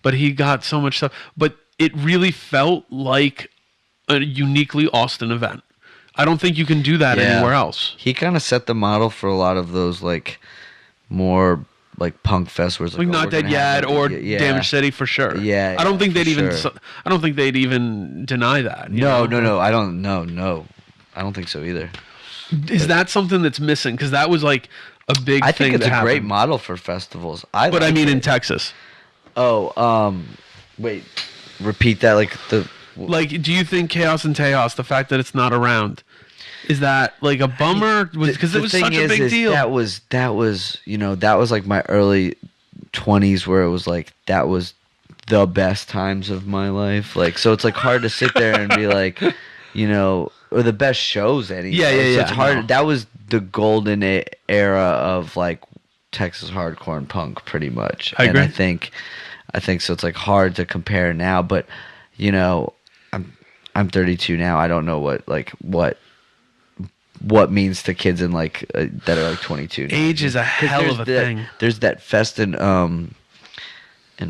But he got so much stuff. But it really felt like a uniquely Austin event. I don't think you can do that Yeah. anywhere else. He kind of set the model for a lot of those like more like punk fest where it's Like oh, Not we're Dead gonna have, Yet like, or yeah. Damage City for sure. Yeah, I don't think for they'd even. sure. I don't think they'd even deny that. you No, know? I don't. No, I don't think so either. Is that something that's missing? Because that was like a big I thing. think it's that a great happened. model for festivals. But I like mean, it. in Texas, Wait, repeat that. Like the like, do you think Chaos and Teos, the fact that it's not around, is that like a bummer? Because it the was thing such a big is deal. That was that was like my early 20s where it was like that was the best times of my life. Like so, it's like hard to sit there and be like, or the best shows. Anyway. Yeah, So it's no. hard. That was the golden era of like Texas hardcore and punk, pretty much. I agree. And I think so. It's like hard to compare now, but I'm 32 now. I don't know what means to kids in like that are like 22 now. Age is a 'Cause hell there's of a thing. There's that fest in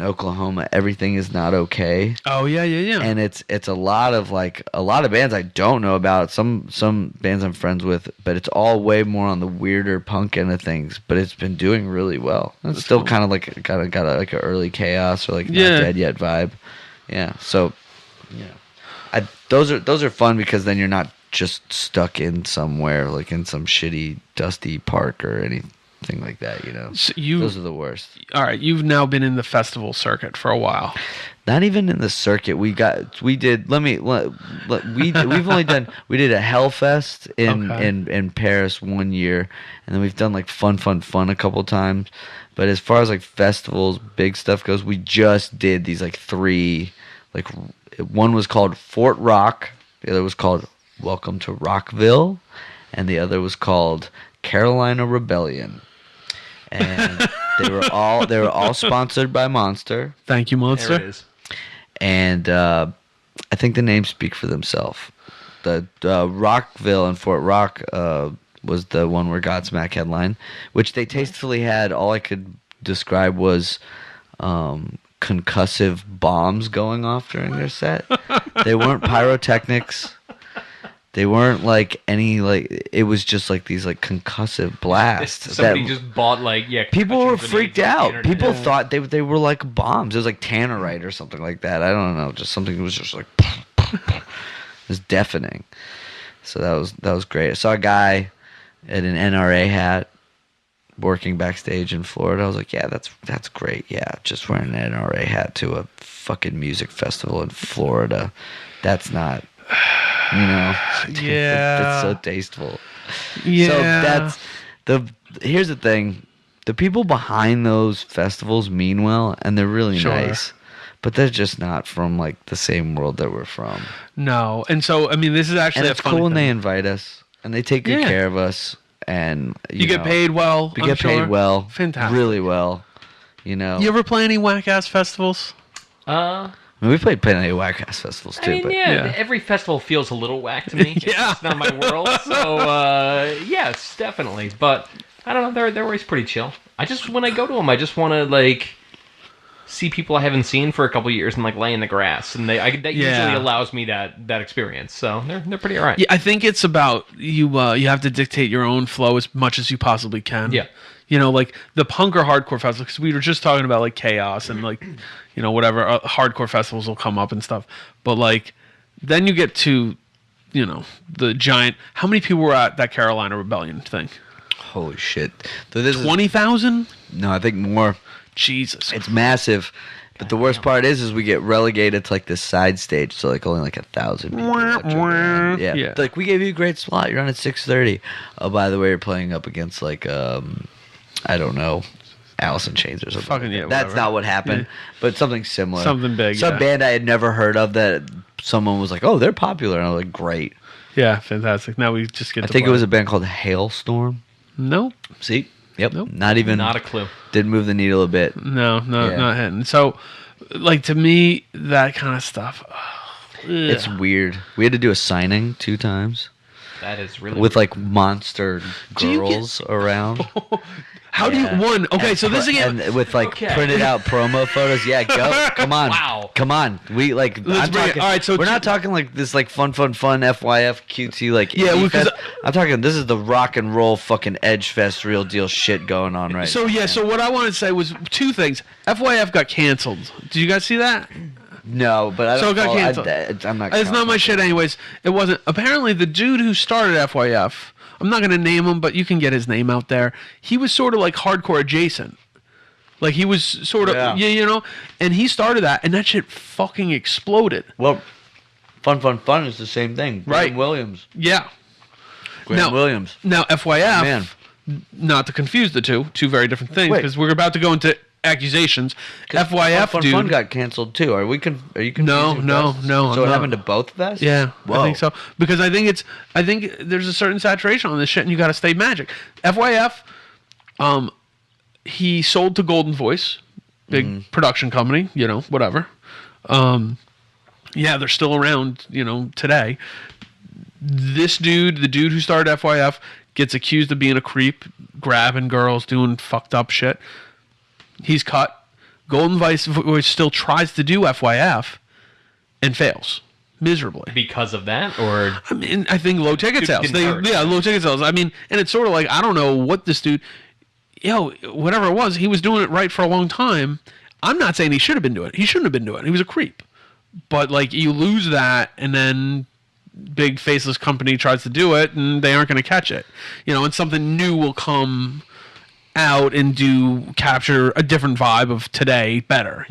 Oklahoma. Everything is not okay. Oh yeah. And it's a lot of bands I don't know about. Some bands I'm friends with, but it's all way more on the weirder punk end of things. But it's been doing really well. It's still cool. kind of like got an early Chaos or like Yeah. Not Dead Yet vibe. Yeah. So those are fun because then you're not just stuck in somewhere like in some shitty dusty park or anything like that. So Those are the worst. all right. You've now been in the festival circuit for a while. Not even in the circuit. We did a Hellfest in Paris one year, and then we've done like fun a couple times. But as far as like festivals, big stuff goes, we just did these like 3, like one was called Fort Rock The other was called Welcome to Rockville, and the other was called Carolina Rebellion. And they were all sponsored by Monster. Thank you, Monster. There it is. And I think the names speak for themselves. The Rockville and Fort Rock was the one where Godsmack headline, which they tastefully had. All I could describe was concussive bombs going off during their set. They weren't pyrotechnics. They weren't like any like. It was just like these like concussive blasts. Somebody just bought like People were concussion freaked grenades off the out. internet. People thought they were like bombs. It was like tannerite or something like that. I don't know. Just something that was just like it was deafening. So that was great. I saw a guy at an NRA hat working backstage in Florida. I was like, yeah, that's great. Yeah, just wearing an NRA hat to a fucking music festival in Florida. That's not, Yeah. That's so tasteful. Yeah. So here's the thing. The people behind those festivals mean well, and they're really Sure. nice. But they're just not from like the same world that we're from. No. And so, I mean, this is actually And a it's funny cool when thing. they invite us, and they take good Yeah. care of us, and You get paid well. We I'm get sure. paid well, Fantastic. really well. You ever play any whack ass festivals? I mean, we played plenty of whack ass festivals too. I mean, but Yeah. every festival feels a little whack to me. Yeah. It's not my world. So, yes, definitely. But I don't know. They're always pretty chill. When I go to them, I just want to, like, see people I haven't seen for a couple of years and, like, lay in the grass. And that usually allows me that experience. So they're pretty all right. Yeah, I think it's about you have to dictate your own flow as much as you possibly can. Yeah. Like the punk or hardcore festivals, because we were just talking about like Chaos and like, whatever hardcore festivals will come up and stuff. But like, then you get to, the giant. How many people were at that Carolina Rebellion thing? holy shit! So this is 20,000? no, I think more. Jesus. It's massive. But the worst part is we get relegated to like this side stage, so like only like 1,000 people. Yeah. Yeah. Like we gave you a great slot. You're on at 6:30. Oh, by the way, you're playing up against like I don't know, Alice in Chains or something. Fucking like yeah, that. That's whatever. not what happened, Yeah. but something similar. Something big, Some yeah. band I had never heard of that someone was like, "Oh, they're popular," and I was like, "Great." Yeah, fantastic. Now we just get I to think it play. was a band called Hailstorm. Nope. See? Yep. Nope. Not even. Not a clue. Didn't move the needle a bit. No, Yeah. not hitting. So, like, to me, that kind of stuff. It's weird. We had to do a signing 2 times That is really with like monster Do you get- girls around. How do you Yeah. one? Okay, And so this again. and with like Okay. printed out promo photos. Yeah, go. Come on. Wow. Come on. We like. Let's I'm bring it. talking, All right, so we're not talking like this like fun FYF QT like. Yeah, indie because- fest. I'm talking. This is the rock and roll fucking edge fest real deal shit going on right. So now, yeah, man. so what I wanted to say was 2 things. FYF got canceled. Did you guys see that? No, but I So don't. it got follow- canceled. I'm not. It's not my shit, anyways. It wasn't. Apparently, the dude who started FYF, I'm not gonna name him, but you can get his name out there. He was sort of like hardcore adjacent. Like he was sort of, Yeah. and he started that, and that shit fucking exploded. Well, fun is the same thing. Right. Graham Williams. Yeah. Graham Now- Williams. Now, FYF, Man. not to confuse the two very different things, Wait. because we're about to go into accusations. FYF, Fun dude. got canceled too. Are you confusing? No, vests? no, So I'm it not. happened to both vests? Yeah, Whoa. I think so. Because I think there's a certain saturation on this shit, and you got to stay magic. FYF, he sold to Golden Voice, big production company, whatever. Yeah, they're still around, today. This dude, the dude who started FYF, gets accused of being a creep, grabbing girls, doing fucked up shit. He's cut. Golden Voice still tries to do FYF and fails miserably. because of that, or I mean, I think low ticket sales. didn't hurt. Low ticket sales. I mean, and it's sort of like, I don't know what this dude, whatever it was, he was doing it right for a long time. I'm not saying he should have been doing it. He shouldn't have been doing it. He was a creep. But like, you lose that, and then big faceless company tries to do it, and they aren't going to catch it. And something new will come out and capture a different vibe of today better.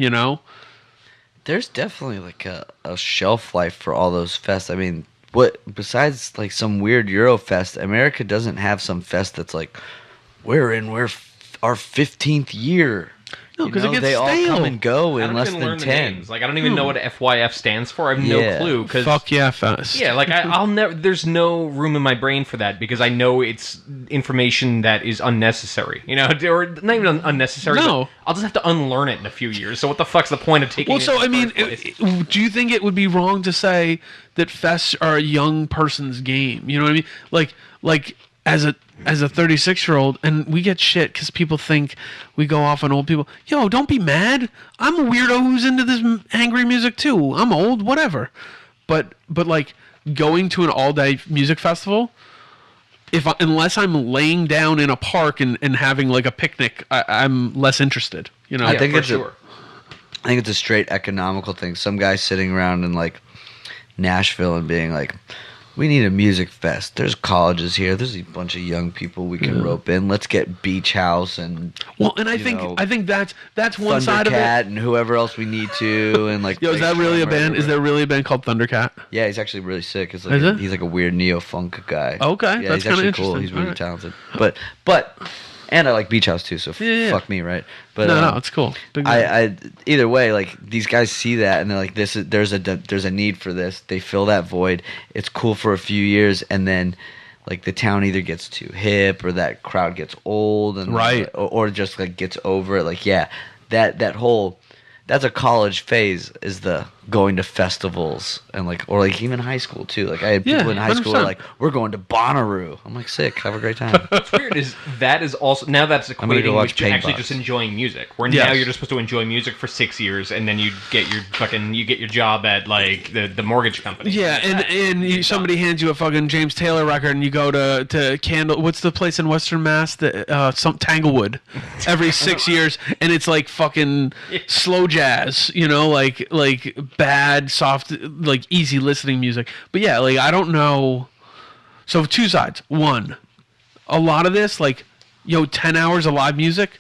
There's definitely like a shelf life for all those fests. I mean, what besides like some weird Eurofest, America doesn't have some fest that's like, we're in our 15th year. No, because it gets they all stale. come and go I in don't less even than learn the 10. names. Like, I don't even know what FYF stands for. I have Yeah. no clue. Cause, Fuck yeah, fest. yeah, like I'll never. There's no room in my brain for that because I know it's information that is unnecessary. You know, or not even unnecessary. No. But I'll just have to unlearn it in a few years. So what the fuck's the point of taking? Well, it so in I the mean, first place? do you think it would be wrong to say that fests are a young person's game? You know what I mean? Like as a 36-year-old, and we get shit because people think we go off on old people. Yo, don't be mad. I'm a weirdo who's into this angry music too. I'm old, whatever. But like going to an all-day music festival, unless I'm laying down in a park and having like a picnic, I'm less interested. You know, I think for it's sure. I think it's a straight economical thing. Some guy sitting around in like Nashville and being like, we need a music fest. There's colleges here. There's a bunch of young people we can rope in. Let's get Beach House and I think that's one side of it. Thundercat and whoever else we need to and like. Yo, is that really a band? Is there really a band called Thundercat? Yeah, he's actually really sick. It's like Is it? He's like a weird neo funk guy. Okay, yeah, that's he's actually kinda cool. interesting. He's really Alright. talented. But and I like Beach House too. So Yeah. fuck me, right? But No, it's cool. Big band. I either way, like these guys see that and they're like, there's a need for this. They fill that void. It's cool for a few years, and then like the town either gets too hip or that crowd gets old, and Right. or just like gets over it. Like that whole. That's a college phase, is the going to festivals and like, or like even high school too. Like I had people in high school who were 100%. like, we're going to Bonnaroo. I'm like, sick, have a great time. What's weird is that is also now that's I'm gonna go equating watch with actually Paintbox. just enjoying music. Where Yes. now you're just supposed to enjoy music for 6 years, and then you get your job at like the mortgage company. Yeah, somebody hands you a fucking James Taylor record, and you go to Candle. What's the place in Western Mass? Some Tanglewood. Every 6 years, and it's like fucking slow jazz. You know, like bad, soft, like easy listening music. But yeah, like I don't know. So two sides. One, a lot of this, like, 10 hours of live music.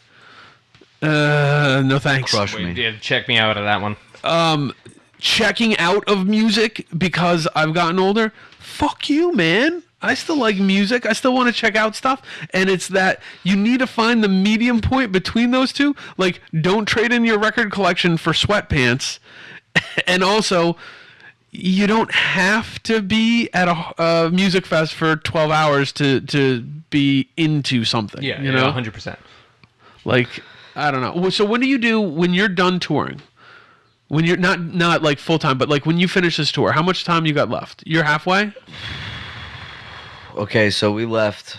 No thanks. Crush Wait, me. yeah, check me out at that one. Checking out of music because I've gotten older. Fuck you, man. I still like music. I still want to check out stuff. And it's that you need to find the medium point between those two. Like, don't trade in your record collection for sweatpants. And also, you don't have to be at a music fest for 12 hours to be into something. Yeah, you know? 100%. Like, I don't know. So what do you do when you're done touring? When you're not like full time, but like when you finish this tour, how much time you got left? You're halfway? Okay, so we left.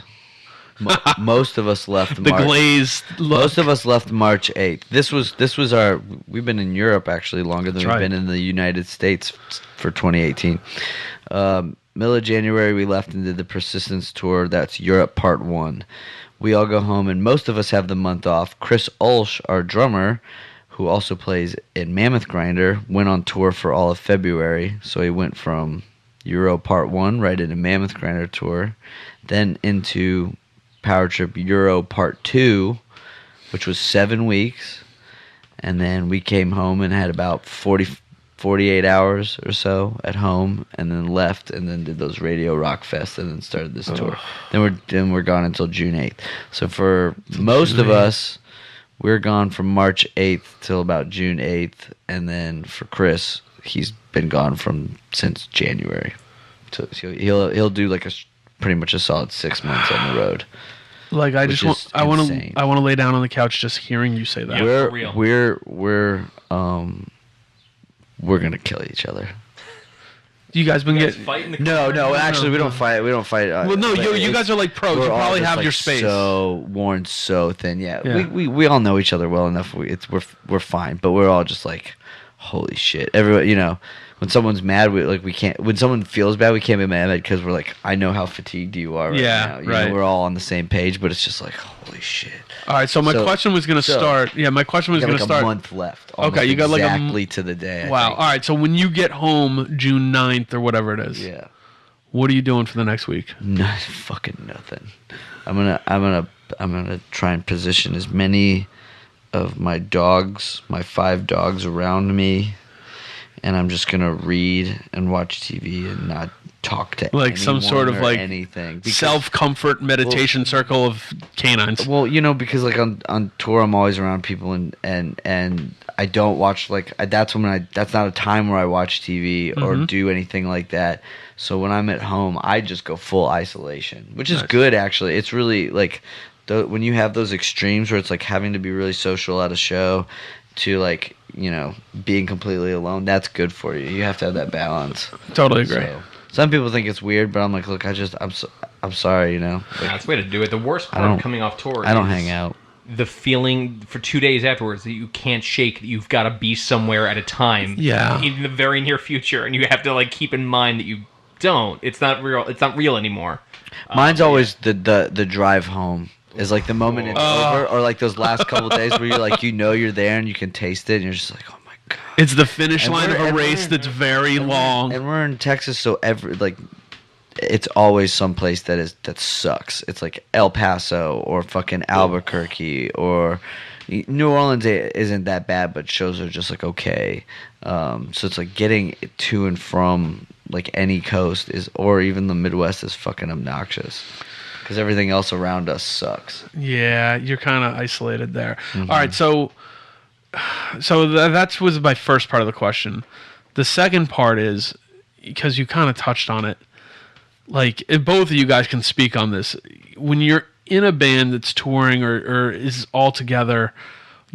Most of us left. The glazed look. Most of us left March 8th. This was our. We've been in Europe actually longer than That's we've right. been in the United States for 2018. Middle of January, we left and did the Persistence tour. That's Europe Part 1. We all go home, and most of us have the month off. Chris Ulsh, our drummer, who also plays in Mammoth Grinder, went on tour for all of February. So he went from Euro Part 1 right into Mammoth Grinder tour, then into Power Trip Euro Part 2, which was 7 weeks. And then we came home and had about 48 hours or so at home, and then left, and then did those Radio Rock Fest, and then started this tour. Then we're gone until June 8th. So for most of us, we're gone from March 8th till about June 8th, and then for Chris, he's been gone since January. So he'll do like pretty much a solid 6 months on the road. Like I Which just want is I want insane. to lay down on the couch just hearing you say that. Yeah. for real. We're gonna kill each other. You guys been You guys getting fight in the No, corner? actually, we don't fight. We don't fight. Well, no, you it's- guys are like pros. You we're all probably just, have like, your space. So worn so thin. Yeah, Yeah. We all know each other well enough. We're fine, but we're all just like, holy shit. Everyone, when someone's mad, we can't. When someone feels bad, we can't be mad because we're like, I know how fatigued you are right Yeah, now. right. We're all on the same page, but it's just like, holy shit. All right, so my question was going to start. Yeah, my question was We got going to like start. a month left. Almost Okay, you got like a exactly to the day. I Wow. think. All right, so when you get home June 9th or whatever it is, Yeah. what are you doing for the next week? No, fucking nothing. I'm gonna try and position as many of my 5 dogs around me, and I'm just gonna read and watch TV and not talk to Like some anyone sort of or like anything. Because- self-comfort meditation circle of canines. Well, because like on tour, I'm always around people, and I don't watch that's not a time where I watch TV or do anything like that. So when I'm at home, I just go full isolation, which is good actually. It's really like when you have those extremes where it's like having to be really social at a show to like being completely alone. That's good for you. You have to have that balance. Totally agree. So, some people think it's weird, but I'm like, look, I'm sorry, Like, That's the way to do it. The worst part of coming off tour I don't is hang out. the feeling for 2 days afterwards that you can't shake, that you've got to be somewhere at a time in the very near future, and you have to like keep in mind that you don't. It's not real anymore. Mine's always the drive home. Is like the moment it's over, or like those last couple days where you're like, you're there and you can taste it, and you're just like, oh my god. It's the finish line of a we're- race that's very long. And we're in Texas, so it's always someplace that sucks. It's like El Paso or fucking Albuquerque or New Orleans isn't that bad, but shows are just like okay. So it's like getting to and from like any coast or even the Midwest is fucking obnoxious. Because everything else around us sucks. Yeah, you're kind of isolated there. All right, so that was my first part of the question. The second part is, because you kind of touched on it, like if both of you guys can speak on this. When you're in a band that's touring or is all together,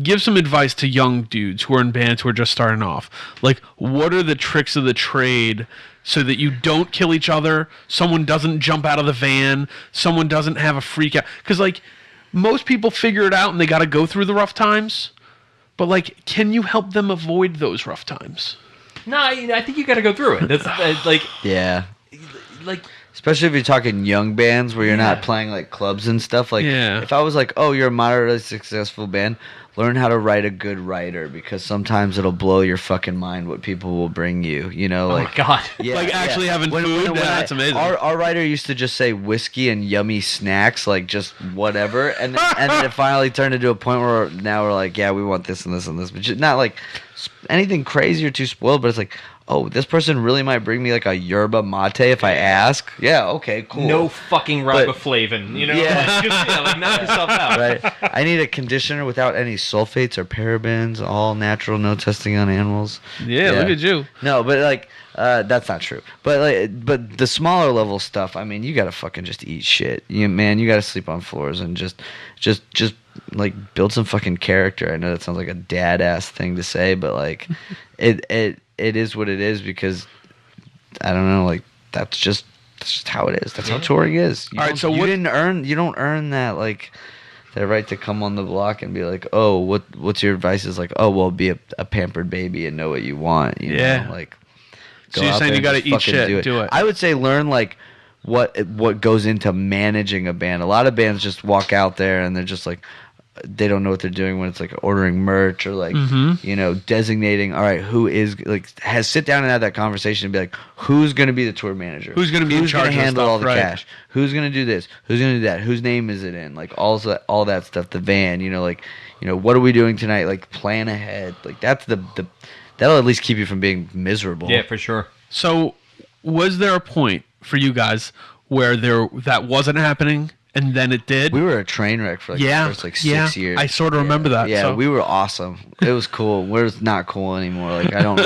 give some advice to young dudes who are in bands who are just starting off. Like, what are the tricks of the trade so that you don't kill each other, someone doesn't jump out of the van, someone doesn't have a freak out? Because, like, most people figure it out and they got to go through the rough times. But, like, can you help them avoid those rough times? No, I think you got to go through it. That's like... Yeah. Like... Especially if you're talking young bands where you're not playing like clubs and stuff. Like, if I was like, oh, you're a moderately successful band, learn how to write a good writer, because sometimes it'll blow your fucking mind what people will bring you. Like, oh my god, like actually having food. That's amazing. Our writer used to just say whiskey and yummy snacks, like just whatever, and then it finally turned into a point where now we're like, yeah, we want this and this and this, but just not like anything crazy or too spoiled. But it's like, oh, this person really might bring me like a yerba mate if I ask. Yeah, okay, cool. No fucking riboflavin, Yeah. Like knock yourself out. Right. I need a conditioner without any sulfates or parabens, all natural, no testing on animals. Yeah, look at you. No, but like that's not true. But the smaller level stuff, I mean, you gotta fucking just eat shit. You gotta sleep on floors and just like build some fucking character. I know that sounds like a dad ass thing to say, but like it is what it is, because I don't know, like that's just how it is. That's how touring is. You don't earn that like that right to come on the block and be like, oh, what's your advice? Is like, oh, well, be a pampered baby and know what you want. You know? Like, so you're saying you got to eat shit, do it. I would say learn like what goes into managing a band. A lot of bands just walk out there and they're just like, they don't know what they're doing when it's like ordering merch or like designating, all right, who is like sit down and have that conversation and be like, who's going to be the tour manager, who's going to be in charge, gonna handle of stuff, all the right? cash, who's going to do this, who's going to do that, whose name is it in, like all that stuff, the van, what are we doing tonight, like plan ahead, like that's that'll at least keep you from being miserable. Yeah, for sure. So was there a point for you guys where that wasn't happening and then it did? We were a train wreck for the first 6 years. I sort of remember that. Yeah, so. We were awesome. It was cool. We're not cool anymore. Like I don't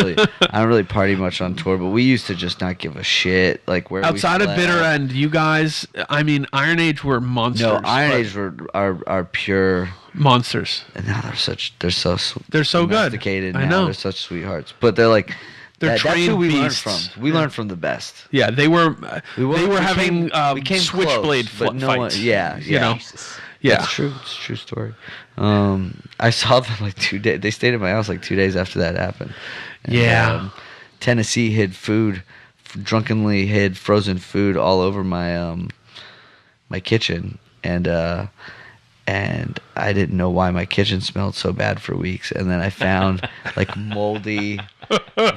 really party much on tour, but we used to just not give a shit. Like where outside of Bitter End, you guys, I mean, Iron Age were monsters. No, Iron Age are pure monsters. And now they're so good. Domesticated. I know. They're such sweethearts, but they're like. They're trained that's who we beasts. learned from. We learned from the best. Yeah, they were having switchblade fights. Yeah. Jesus. Yeah. That's true. It's a true story. I saw them like 2 days. They stayed at my house like 2 days after that happened. And, Tennessee drunkenly hid frozen food all over my my kitchen, and I didn't know why my kitchen smelled so bad for weeks. And then I found like moldy,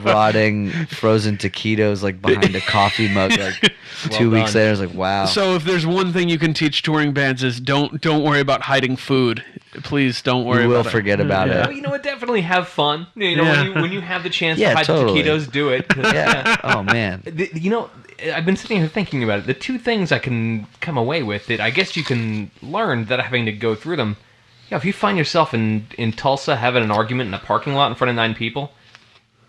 rotting, frozen taquitos like behind a coffee mug. Like 2 weeks later, I was like, wow. So if there's one thing you can teach touring bands is don't worry about hiding food. Please don't worry. We will about forget about it. Well, you know what? Definitely have fun. When you have the chance to hide totally. the taquitos, do it. Yeah. Oh man. I've been sitting here thinking about it. The two things I can come away with that I guess you can learn without having to go through them. Yeah, if you find yourself in Tulsa having an argument in a parking lot in front of 9 people,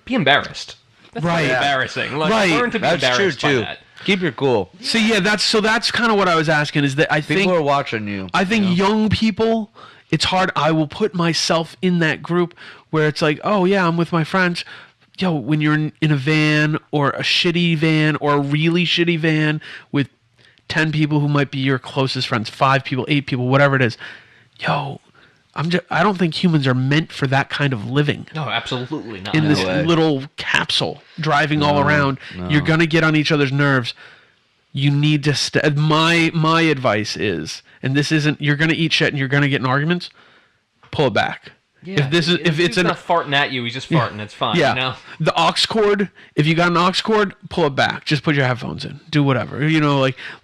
be embarrassed. That's Right. really embarrassing. Like, Right. learn to be That's true embarrassed by too. that. Keep your cool. So yeah, that's kind of what I was asking. Is that I People think are watching you. I think young people, it's hard. I will put myself in that group where it's like, oh yeah, I'm with my friends. Yo, when you're in a van or a shitty van or a really shitty van with 10 people who might be your closest friends, 5 people, 8 people, whatever it is. Yo, I don't think humans are meant for that kind of living. No, absolutely not. In this way. little capsule driving all around, you're gonna get on each other's nerves. You need to my advice is, and this isn't, you're gonna eat shit and you're gonna get in arguments, pull it back. Yeah, if it's not farting at you, he's just farting. It's fine. yeah, You know? the aux cord, if you got an aux cord, pull it back. Just put your headphones in. Do whatever.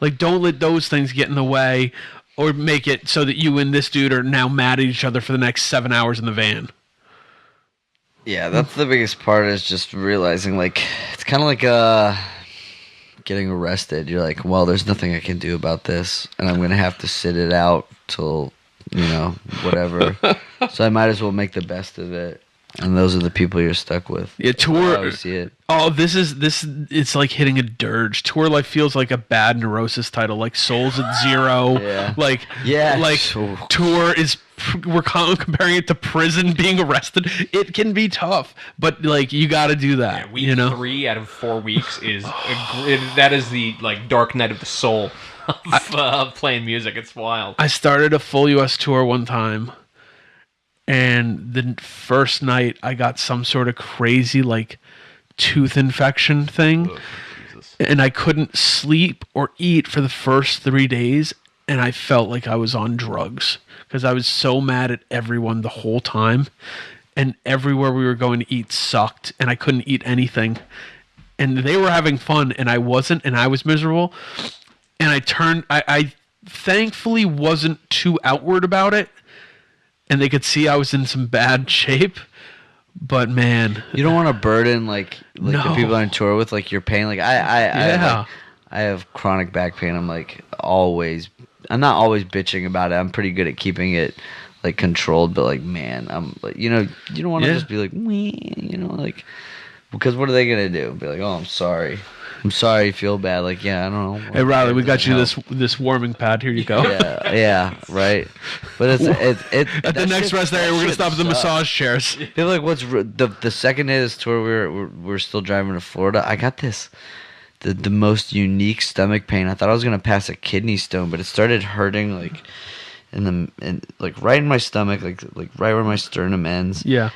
Like don't let those things get in the way or make it so that you and this dude are now mad at each other for the next 7 hours in the van. Yeah, that's the biggest part, is just realizing, like, it's kind of like getting arrested. You're like, well, there's nothing I can do about this, and I'm going to have to sit it out till, whatever. So I might as well make the best of it. And those are the people you're stuck with. Yeah, That's how I always see it. Oh, it's like hitting a dirge. Tour life feels like a bad Neurosis title, like Souls at Zero. Yeah. Like Tour is, we're comparing it to prison, being arrested. It can be tough, but like you got to do that. Yeah, week 3 out of 4 weeks is that is the like dark night of the soul of playing music. It's wild. I started a full U.S. tour one time. And the first night, I got some sort of crazy, like, tooth infection thing. Oh, Jesus. And I couldn't sleep or eat for the first 3 days. And I felt like I was on drugs. Because I was so mad at everyone the whole time. And everywhere we were going to eat sucked. And I couldn't eat anything. And they were having fun, and I wasn't. And I was miserable. And I thankfully wasn't too outward about it. And they could see I was in some bad shape, but man, You don't want to burden like No. the people on tour with like your pain. Like I have chronic back pain. I'm not always bitching about it. I'm pretty good at keeping it like controlled, but like, man, I'm like, you don't want to just be like, like, because what are they gonna do? Be like, oh, I'm sorry, you feel bad. Like, yeah, I don't know. Hey Riley, we got you this warming pad. Here you go. Yeah, right. But it's At the next rest area, we're gonna stop at the massage chairs. Feel like the second day of this tour, we're still driving to Florida. I got the most unique stomach pain. I thought I was gonna pass a kidney stone, but it started hurting like like right in my stomach, like right where my sternum ends. Yeah.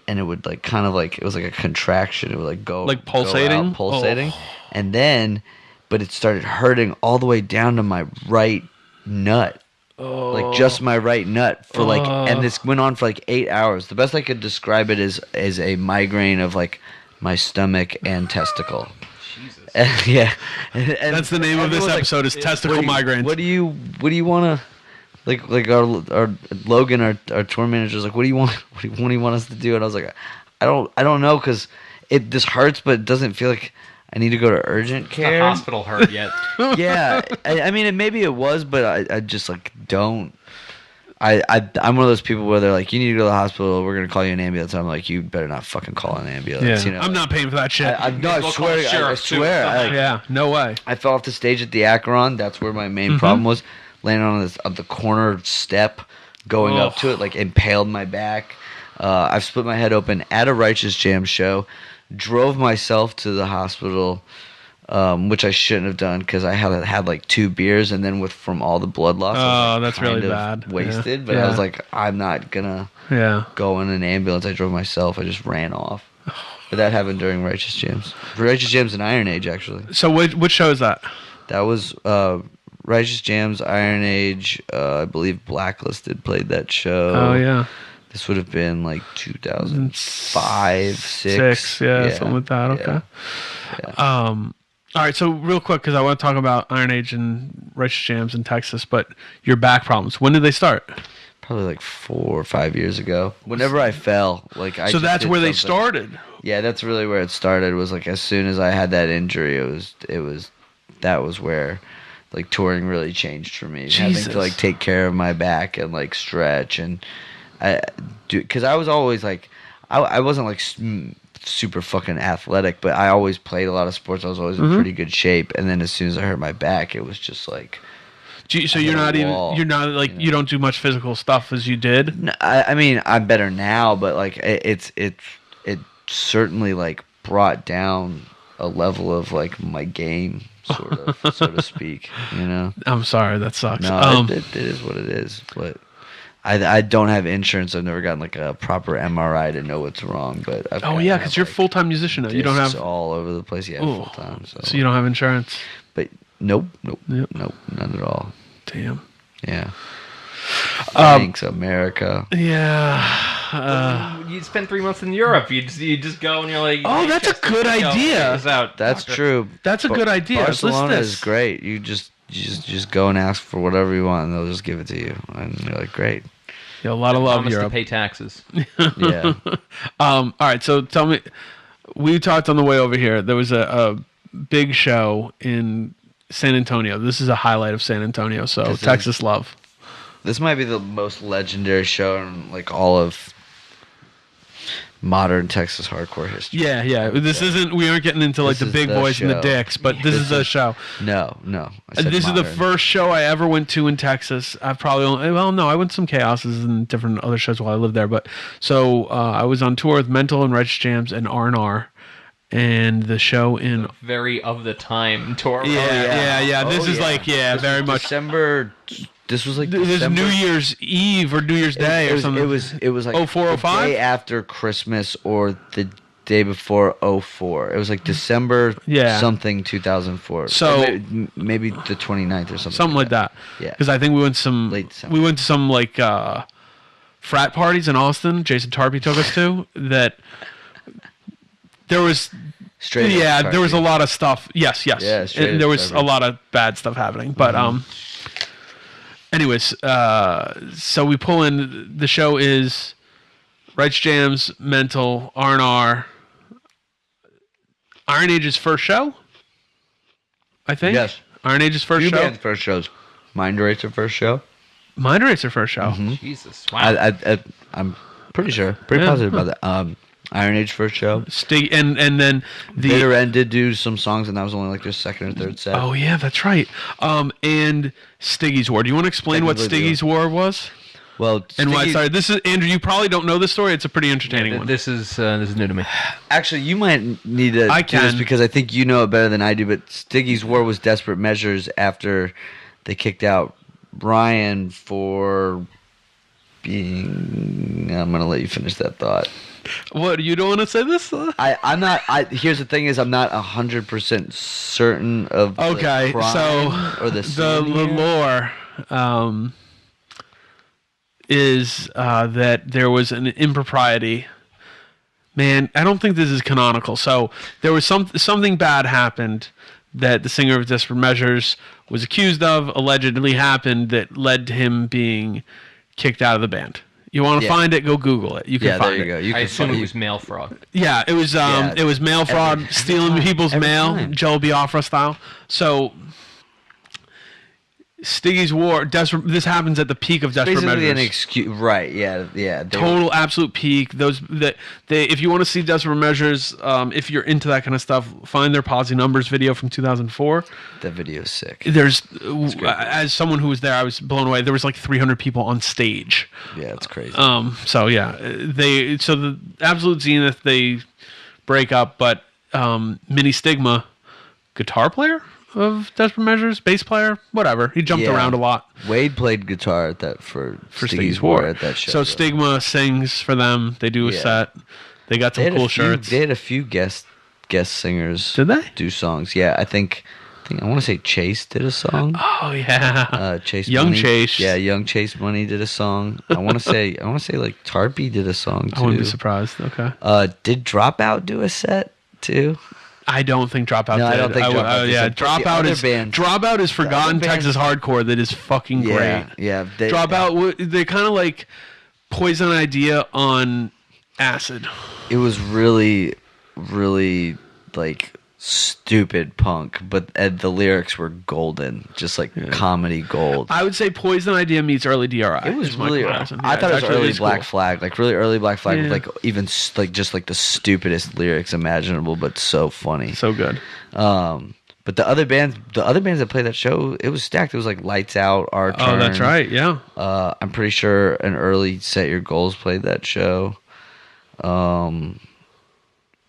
And it would like kind of like, it was like a contraction. It would like go Like pulsating? go out, pulsating, and then, but it started hurting all the way down to my right nut. Like just my right nut for like, and this went on for like 8 hours. The best I could describe it is a migraine of like my stomach and testicle. Jesus. Yeah, That's the name of this everyone's episode is testicle migraines. What do you want to? Like our Logan, our tour manager's like, what do you want us to do? And I was like, I don't know, because this hurts, but it doesn't feel like I need to go to urgent care. The hospital hurt yet. Yeah, I mean, maybe it was, but I just like don't. I'm one of those people where they're like, you need to go to the hospital. We're gonna call you an ambulance. And I'm like, you better not fucking call an ambulance. Yeah. I'm not paying for that shit. I swear. Yeah, no way. I fell off the stage at the Acheron. That's where my main problem was. Landing on the corner step, going up to it, like impaled my back. I've split my head open at a Righteous Jam show. Drove myself to the hospital, which I shouldn't have done because I had like 2 beers, and then from all the blood loss, I was, like, that's really kind of bad. wasted. Yeah. But I was like, I'm not gonna go in an ambulance. I drove myself. I just ran off. But that happened during Righteous Jams. Righteous Jams and Iron Age, actually. So which show is that? That was Righteous Jams, Iron Age. I believe Blacklisted played that show. Oh yeah. This would have been like 2005, 6. Yeah, something like that. Okay. Yeah. All right. So real quick, because I want to talk about Iron Age and Righteous Jams in Texas, but your back problems. When did they start? probably like 4 or 5 years ago. Whenever I fell, like I So just that's did where they something. started. Yeah, that's really where it started. Was like as soon as I had that injury, that was where like touring really changed for me. Having Jesus. to like take care of my back and like stretch and I do because I was always like I wasn't like super fucking athletic, but I always played a lot of sports. I was always in pretty good shape, and then as soon as I hurt my back, it was just like. So I you're hit a not even wall, you're not like you know? you don't do much physical stuff as you did. No, I mean, I'm better now, but like it certainly like brought down a level of like my game, sort of, so to speak. You know? I'm sorry, that sucks. No, it is what it is. But I don't have insurance. I've never gotten like a proper MRI to know what's wrong. But oh yeah, because you're a full time musician now. You don't have all over the place. Yeah, Ooh, full time. so you don't have insurance. But nope, Yep. none at all. Damn. Yeah. Thanks, America. Yeah. You spend 3 months in Europe. You just go and you're like, Oh, "Hey, that's a Chester, good you know, idea. check this out, That's doctor." true. That's a good idea. Let's list Barcelona this. is great. You just go and ask for whatever you want, and they'll just give it to you. And you're like, great. Yeah, a lot of love Promise to Europe. pay taxes. Yeah. All right, so tell me, we talked on the way over here. There was a big show in San Antonio. This is a highlight of San Antonio. So This is- Texas love. This might be the most legendary show in like all of modern Texas hardcore history. Yeah. This isn't. We aren't getting into like This the is big the boys and the show. dicks, but this is the show. No. I said This is the modern. first show I ever went to in Texas. I've probably only, well, no, I went to some Chaoses and different other shows while I lived there. But so I was on tour with Mental and Rich Jams and R&R, and the show in Very of the time tour. yeah. This Oh, is yeah. like This very was much. December. This was like This is December. New Year's Eve or New Year's Day or something. It was like 04, 05? the day after Christmas or the day before 04. It was like December Yeah. something 2004. So- Or maybe the 29th or something. Something like that. Yeah. Because I think we went to some. Late December. We went to some like frat parties in Austin. Jason Tarpey took us to that. There was. Straight Yeah, up there was a party. lot of stuff. Yes. Yeah, straight And there up was a Tarpey. lot of bad stuff happening. But anyways, so we pull in. The show is Rights Jams, Mental, R&R. Iron Age's first show, I think. Yes. Iron Age's first Few show. bands' first shows. Mind Racer first show. Mind Racer first show. Jesus. Wow. I'm pretty sure, pretty Yeah. positive about that. Iron Age first show. Stig and then the Bitter End did do some songs, and that was only like their second or third set. oh yeah, that's right. And Stiggy's War. Do you want to explain what Technically, Stiggy's War was Well, and why? Stiggy- Sorry, this is Andrew. You probably don't know this story. It's a pretty entertaining one. This is new to me. Actually, you might need to I do this can. because I think you know it better than I do. But Stiggy's War was Desperate Measures after they kicked out Ryan for being. I'm gonna let you finish that thought. What, you don't want to say this? I'm not. Here's the thing: is I'm not 100% certain of Okay, the crime so or the the sin here. lore is that there was an impropriety. Man, I don't think this is canonical. So there was something bad happened that the singer of Desperate Measures was accused of, allegedly happened, that led to him being kicked out of the band. You want to Yeah. find it? Go Google it. You can Yeah, find there you it. go. You I can assume find it was mail fraud. Yeah, it was mail fraud, every stealing time, people's every mail, time. Joe Biafra style. So Stiggy's War, this happens at the peak of Desperate basically Measures. an excuse, right? Yeah. They were- Total absolute peak. If you want to see Desperate Measures, if you're into that kind of stuff, find their Posse Numbers video from 2004. That video is sick. There's as someone who was there, I was blown away. There was like 300 people on stage. Yeah, it's crazy. So yeah, so the absolute zenith, they break up, but Mini Stigma, guitar player of Desperate Measures, bass player, whatever. He jumped Yeah. around a lot Wade played guitar at that for Stiggy's War at that show. So Stigma sings for them. They do a Yeah. set. They got some cool shirts. They had a few guest singers. Did they? do songs? Yeah, I think I want to say Chase did a song. Oh yeah, Chase Young Money. Chase. Yeah, Young Chase Money did a song. I want to say like Tarpey did a song too. I wouldn't be surprised. Okay. Did Dropout do a set too? I don't think Dropout No, did. I don't think Dropout did. Yeah, But the other Dropout is forgotten bands- Texas hardcore that is fucking great. Yeah. Dropout, they kind of like Poison Idea on acid. It was really, really like stupid punk, but the lyrics were golden, just like comedy gold. I would say Poison Idea meets early DRI. It was is my really. comparison. I thought it was actually early is Black cool. Flag, like really early Black Flag, with Yeah. like even like just like the stupidest lyrics imaginable, but so funny. So good. But the other bands that played that show, it was stacked. It was like Lights Out, Our Turn. Oh, that's right. Yeah. I'm pretty sure an early Set Your Goals played that show.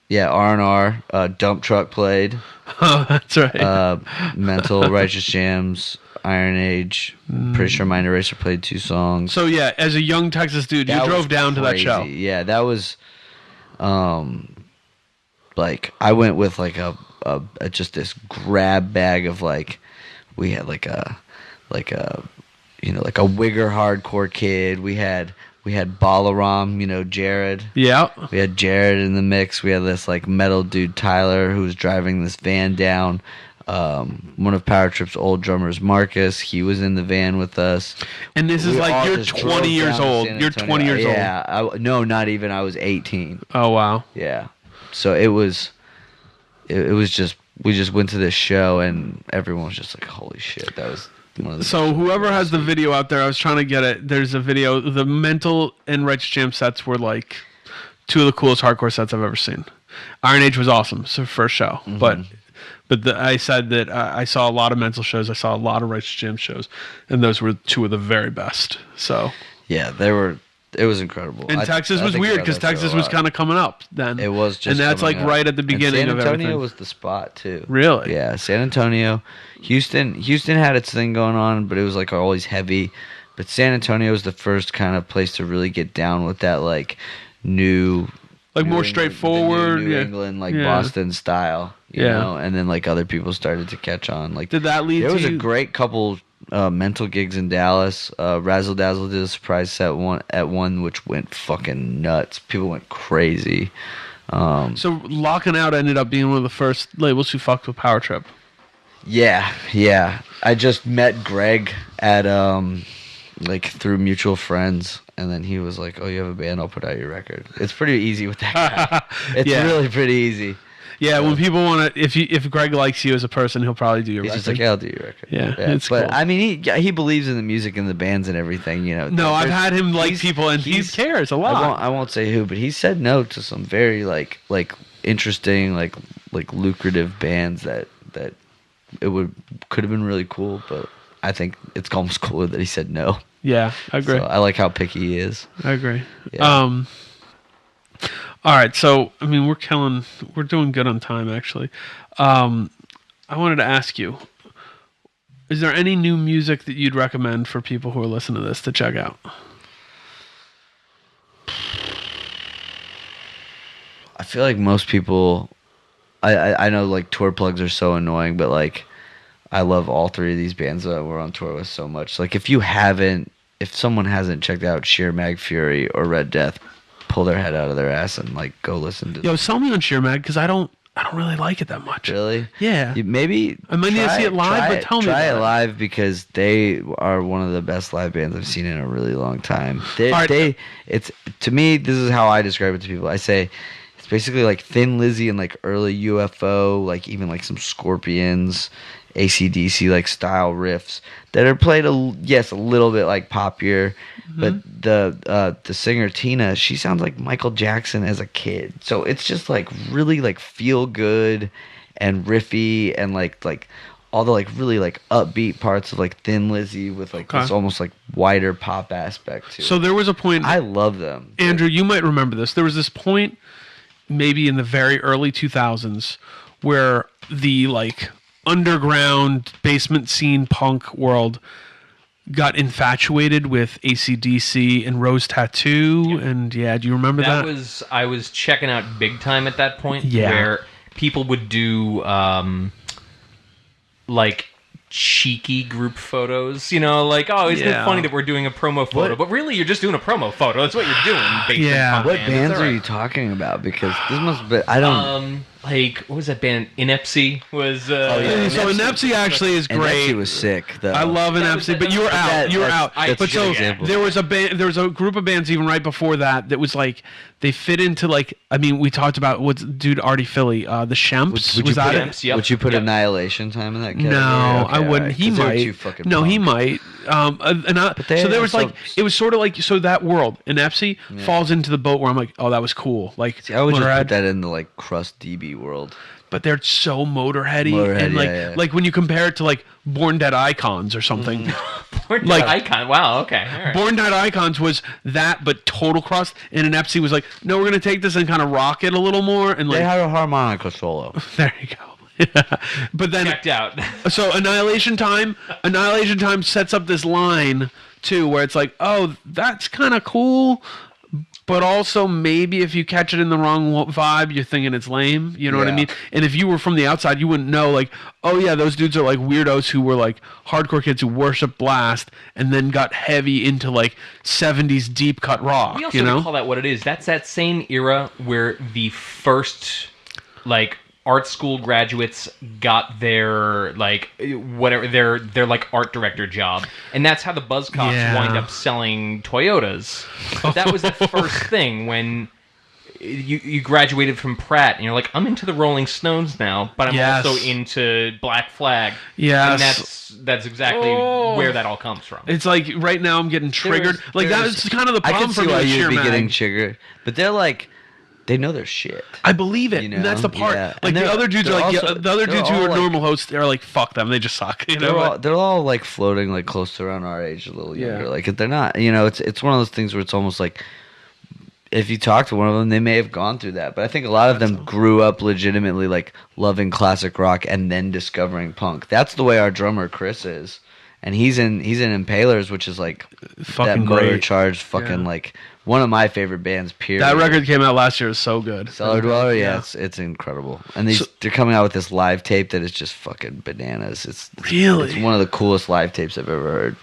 Yeah, R&R, Dump Truck played. Oh, that's right. Mental, Righteous Jams, Iron Age. Pretty sure Mind Eraser played 2 songs. So yeah, as a young Texas dude, you That drove was down to that crazy. show. Yeah, that was, like I went with like a just this grab bag of like, we had like a Wigger hardcore kid. We had Balaram, Jared. Yeah. We had Jared in the mix. We had this like metal dude Tyler who was driving this van down. One of Power Trip's old drummers, Marcus, he was in the van with us. And this is We like all you're just 20 drove years down to old. San You're Antonio. 20 years old. Yeah, no, not even. I was 18. Oh wow. Yeah, so it was just, we just went to this show and everyone was just like, holy shit, that was one of the. So whoever has the video out there, I was trying to get it. There's a video. The Mental and Righteous Jam sets were like 2 of the coolest hardcore sets I've ever seen. Iron Age was awesome. It's the first show, but I said that I saw a lot of Mental shows. I saw a lot of Righteous Jam shows, and those were 2 of the very best. So Yeah, it was incredible. and Texas was weird because Texas was kind of coming up then. It was just, and that's like coming up. right at the beginning and of San Antonio everything. was the spot too. Really? Yeah, San Antonio, Houston had its thing going on, but it was like always heavy. But San Antonio was the first kind of place to really get down with that like new, Like New more England- straightforward, the New yeah. England like Yeah. Boston style, you Yeah. know. And then like other people started to catch on. Like Did that lead there to was a you? great couple Mental gigs in Dallas. Razzle Dazzle did a surprise set at one, which went fucking nuts. People went crazy. So Locking Out ended up being one of the first labels who fucked with Power Trip. Yeah. I just met Greg at like through mutual friends, and then he was like, "Oh, you have a band? I'll put out your record." It's pretty easy with that guy. It's Yeah. really pretty easy. Yeah, when people want to, if Greg likes you as a person, he'll probably do your He's record. just like, "Yeah, I'll do your record." Yeah, it's but cool. I mean, he believes in the music and the bands and everything. You know. No, I've There's- had him like he's- people, and he he's- cares a lot. I won't say who, but he said no to some very like interesting like lucrative bands that it could have been really cool, but I think it's almost cooler that he said no. Yeah, I agree. So I like how picky he is. I agree. Yeah. All right, so I mean, we're doing good on time actually. I wanted to ask you, is there any new music that you'd recommend for people who are listening to this to check out? I feel like most people, I know like tour plugs are so annoying, but like I love all 3 of these bands that we're on tour with so much. Like if someone hasn't checked out Sheer Mag Fury or Red Death, pull their head out of their ass and like go listen to. Yo, sell me on Sheer Mag because I don't really like it that much. Really? Yeah. Maybe I might need to see it live, but tell me try about it it. live because they are one of the best live bands I've seen in a really long time. All right. It's to me, this is how I describe it to people. I say it's basically like Thin Lizzy and like early UFO, like even like some Scorpions, AC/DC like style riffs that are played a little bit like poppier, but the singer Tina, she sounds like Michael Jackson as a kid. So it's just like really like feel good and riffy and like all the like really like upbeat parts of like Thin Lizzy with like Okay. this almost like wider pop aspect to So it. there was a point. I love them. Andrew, you might remember this. There was this point, maybe in the very early 2000s, where the like underground basement scene punk world got infatuated with AC/DC and Rose Tattoo, and do you remember that? I was checking out big time at that point. Yeah. Where people would do like cheeky group photos, like, oh, isn't Yeah. it funny that we're doing a promo photo? What? But really, you're just doing a promo photo. That's what you're doing. Basement Yeah. punk What band. bands It's are all you right. talking about? Because this must be, I don't. like, what was that band? Inepsy was. yeah. So Inepsy actually is And great. Inepsy was sick, though. I love Inepsy, but you were out. You were out. that's But a so good example. there was a band. There was a group of bands even right before that was like they fit into like. I mean, we talked about what's dude Artie Philly, the Shemps. Would Was you that put it? Yep. Would you put Yep. Annihilation Time in that category? No, Okay, I wouldn't. alright, He 'cause they're might. too fucking No, he punk. might. they So there was also- like it was sort of like so that world Inepsy falls into the boat where I'm like, oh, that was cool. Like See, I would just Motorhead. put that in the like crust DB world. But they're so Motorheady, Motorhead, and like yeah. like when you compare it to like Born Dead Icons or something. Like like- Icon. Wow. Okay. All right. Born Dead Icons was that, but total crust. And Inepsy was like, no, we're gonna take this and kind of rock it a little more, and They like had a harmonica solo. there you go. But then Checked out. so Annihilation Time sets up this line too, where it's like, oh, that's kind of cool, but also maybe if you catch it in the wrong vibe, you're thinking it's lame. You know what I Yeah. mean? And if you were from the outside, you wouldn't know. Like, oh yeah, those dudes are like weirdos who were like hardcore kids who worship blast and then got heavy into like 70s deep cut rock. We also You know? call that what it is. That's that same era where the first, like, art school graduates got their like whatever their like art director job, and that's how the Buzzcocks Yeah. wind up selling Toyotas. But that was the first thing when you graduated from Pratt, and you're like, I'm into the Rolling Stones now, but I'm Yes. also into Black Flag. Yes. And that's exactly Oh. where that all comes from. It's like right now I'm getting triggered. Like that's kind of the I problem can for see me why with you'd Sheer be Mag. getting triggered, but they're like, they know their shit. I believe it, You and that's the know? part. Yeah. Like And the they're- other dudes are they're like, also- the other they're dudes who all are like- normal hosts, they're like, fuck them, they just suck. You know, They're all like floating like close to around our age, a little Yeah. younger. Like they're not, you know, it's one of those things where it's almost like if you talk to one of them, they may have gone through that. But I think a lot of them grew up legitimately like loving classic rock and then discovering punk. That's the way our drummer Chris is, and he's in Impalers, which is like Fucking that motor great. charged fucking Yeah. like one of my favorite bands. Period. that record came out last year. Is so good. Cellar Dweller, yeah, it's incredible, and they're coming out with this live tape that is just fucking bananas. It's Really? it's one of the coolest live tapes I've ever heard.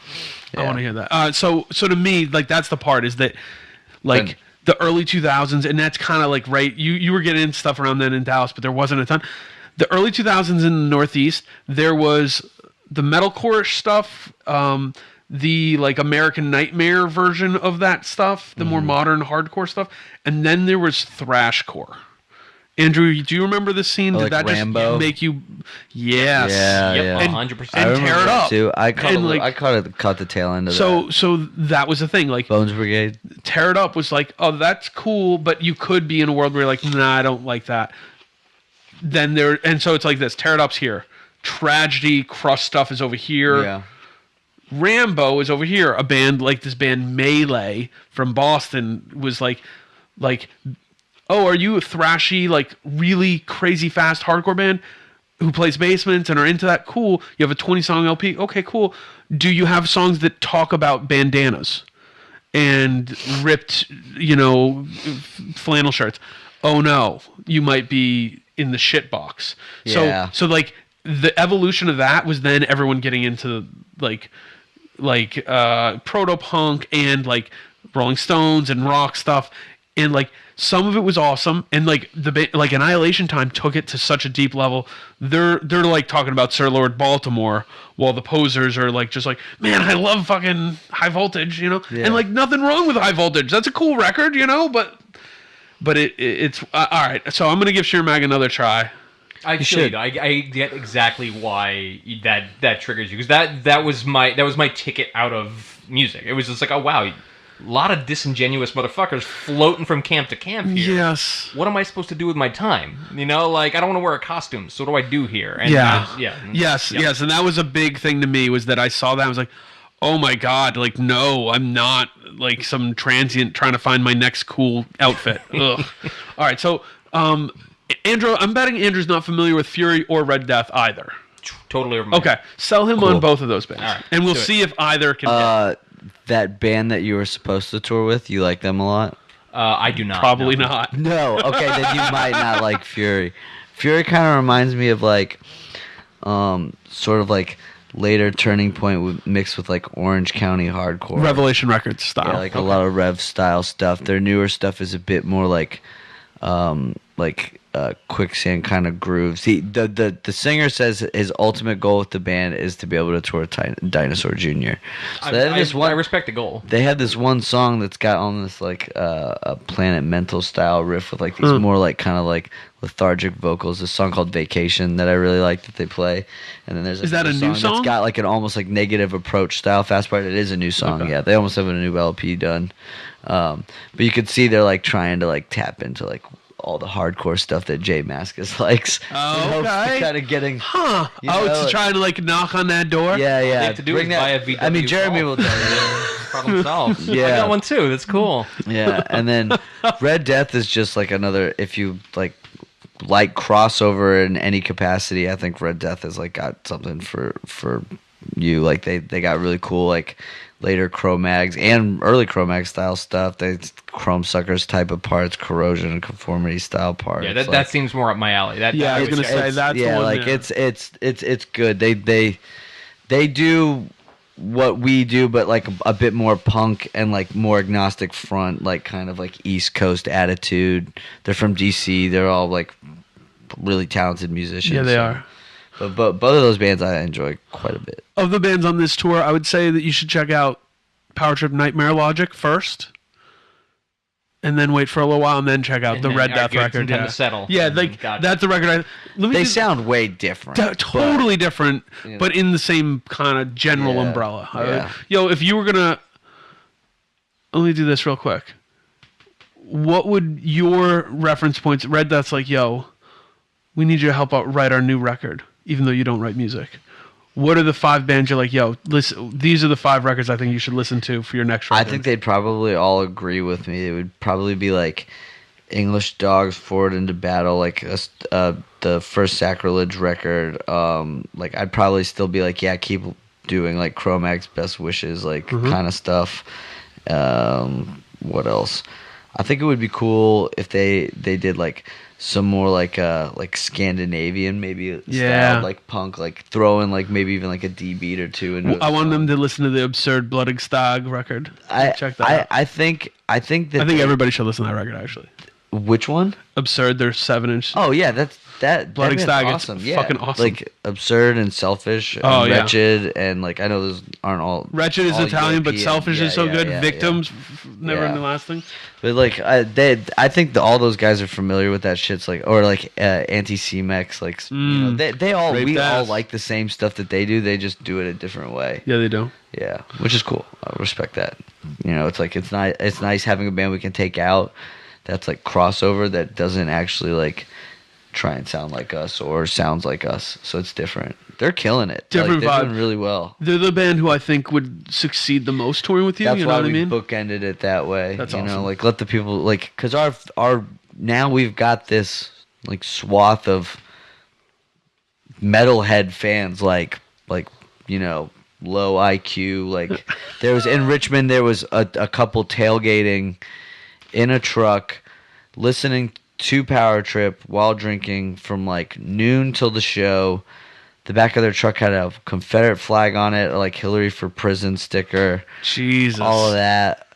I want to hear that. So to me, like that's the part is that, like the early 2000s, and that's kind of like right. You were getting stuff around then in Dallas, but there wasn't a ton. The early 2000s in the Northeast, there was the metalcore stuff, the like American Nightmare version of that stuff, the more modern hardcore stuff, and then there was thrashcore. Andrew, do you remember this scene? Did like that Rambo? just make you? Yes. Yeah, Yep, yeah. And- 100%. I and remember tear it that up. too. I caught And, like- caught the tail end of that. So that was the thing. Like Bones Brigade. Tear It Up was like, oh, that's cool, but you could be in a world where you're like, nah, I don't like that. Then there, and so it's like this. Tear It Up's here. Tragedy, crust stuff is over here. Yeah. Rambo is over here. A band like this band Melee from Boston was like, oh, are you a thrashy, like really crazy fast hardcore band who plays basements and are into that? Cool. You have a 20-song LP. Okay, cool. Do you have songs that talk about bandanas and ripped, flannel shirts? Oh no, you might be in the shit box. Yeah. So like the evolution of that was then everyone getting into like proto punk and like Rolling Stones and rock stuff, and like some of it was awesome, and like like Annihilation Time took it to such a deep level. They're like talking about Sir Lord Baltimore, while the posers are like just like, man, I love fucking High Voltage, Yeah. and like nothing wrong with High Voltage. That's a cool record, but it's all right. So I'm gonna give Sheer Mag another try. I feel should. you. I get exactly why that triggers you, because that was my ticket out of music. It was just like, oh wow, a lot of disingenuous motherfuckers floating from camp to camp here. Yes. What am I supposed to do with my time? Like I don't want to wear a costume, so what do I do here? And Yeah. Yep. Yes, and that was a big thing to me, was that I saw that, I was like, oh my god, like no, I'm not like some transient trying to find my next cool outfit. Ugh. All right, so Andrew, I'm betting Andrew's not familiar with Fury or Red Death either. Totally over my Okay, sell him on both of those bands, All right, and we'll let's do see if either can hit. That band that you were supposed to tour with, you like them a lot? I do not. Probably no. not. No. Okay, then you might not like Fury. Fury kind of reminds me of like, sort of like later Turning Point mixed with like Orange County hardcore. Revelation Records style. Yeah, like a lot of Rev style stuff. Their newer stuff is a bit more like, quicksand kind of grooves. The singer says his ultimate goal with the band is to be able to tour Dinosaur Jr. So I respect the goal. They have this one song that's got almost like a Planet Mental style riff with like these more like kind of like lethargic vocals. This song called Vacation that I really like that they play. And then there's Is that a new song? that's got like an almost like negative approach style fast part. It is a new song. Okay. Yeah, they almost have a new LP done. But you could see they're like trying to like tap into like all the hardcore stuff that Jay Mascis likes. Oh, okay. Kind of getting. To try to like knock on that door. Yeah, All yeah. they have to do is buy a VW. I mean, Jeremy Golf. will tell you. Problem solved. Yeah. I got one too. That's cool. Yeah, and then Red Death is just like another. If you like crossover in any capacity, I think Red Death has like got something for you. Like they got really cool like later Cro-Mags and early Cro-Mag style stuff. They Chrome Suckers type of parts, corrosion and conformity style parts. Yeah, that seems more up my alley. I was gonna say that's yeah, the one, like yeah. it's good. They do what we do, but like a bit more punk and like more agnostic front, like kind of like East Coast attitude. They're from DC. They're all like really talented musicians. Yeah, they are. But both of those bands I enjoy quite a bit. Of the bands on this tour, I would say that you should check out Power Trip Nightmare Logic first, and then wait for a little while, and then check out And the then Red our Death goods record. and then to settle. Yeah, And like got it. that's the record. They sound way different. Totally different, know. but in the same kind of general Yeah, umbrella. yeah. If you were gonna, let me do this real quick. What would your reference points? Red Death's like, yo, we need you to help out write our new record, even though you don't write music. What are the 5 bands you're like, yo, listen, these are the 5 records I think you should listen to for your next record? I think they'd probably all agree with me. It would probably be like English Dogs, Forward into Battle, like the first Sacrilege record. Like I'd probably still be like, yeah, keep doing like Cro-Mag's Best Wishes, like kind of stuff. What else? I think it would be cool if they did like some more like Scandinavian maybe style, like punk, like throw in like maybe even like a D beat or two. Into I want them to listen to the Absurd Bloedig Stag record. Check that out. I think Everybody should listen to that record, actually. Which one? Absurd, they're 7-inch. Oh yeah, that Bloedig band's Stag, it's awesome. Yeah, fucking awesome. Like Absurd and Selfish and Oh, yeah. Wretched and like I know those aren't all. Wretched is all Italian, but European. Selfish is so good. Yeah. Victims, never Yeah. in the last thing. But like I think all those guys are familiar with that shit. It's like or like Anti-C-Mex, like you know, they all Raped we all ass. like the same stuff that they do. They just do it a different way. Yeah, they do. Yeah, which is cool. I respect that. You know, it's like it's nice having a band we can take out that's like crossover that doesn't actually like try and sound like us or sounds like us. So it's different. They're killing it. Different they're vibe. doing really well. They're the band who I think would succeed the most touring with you. That's You know why what I we mean? bookended it that way. That's you know, awesome. like let the people like because our now we've got this like swath of metalhead fans like you know low IQ like there was in Richmond there was a couple tailgating in a truck listening to Power Trip while drinking from like noon till the show. The back of their truck had a Confederate flag on it, like Hillary for Prison sticker, Jesus. all of that.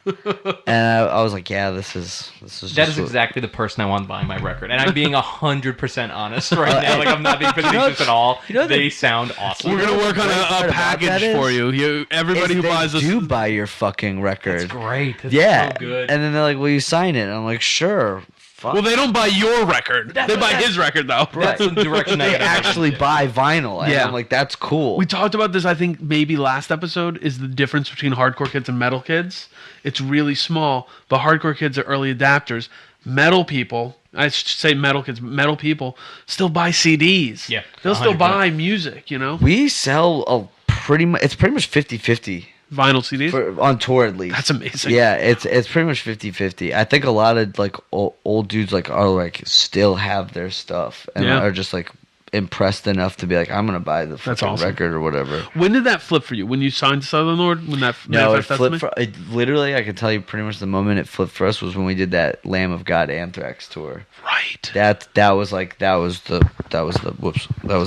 And I was like, yeah, this is That is exactly the person I want buying my record, and I'm being 100% honest right now. Like I'm not being facetious at all. They sound awesome. We're gonna work on part a about package that for you. Everybody who buys this. do buy your fucking record. That's great. That's Yeah, so good. and then they're like, "Will you sign it?" And I'm like, "Sure." Fuck. Well, they don't buy your record. They buy his record, though. That's the direction I They gotta go. actually buy vinyl. And Yeah. I'm like, "That's cool." We talked about this, I think, maybe last episode, is the difference between hardcore kids and metal kids. It's really small, but hardcore kids are early adapters. Metal people, I should say metal kids, metal people still buy CDs. Yeah, They'll still 100%. buy music, you know? We sell it's pretty much 50-50 Vinyl CDs. on tour at least. That's amazing. Yeah, it's pretty much 50-50. I think a lot of like old dudes like are like still have their stuff and Yeah. are just like impressed enough to be like, I'm gonna buy the fucking awesome. record or whatever. When did that flip for you? When you signed to Southern Lord? When that No, it Manifest flipped. Destiny? Literally, I can tell you pretty much the moment it flipped for us was when we did that Lamb of God Anthrax tour. Right. That was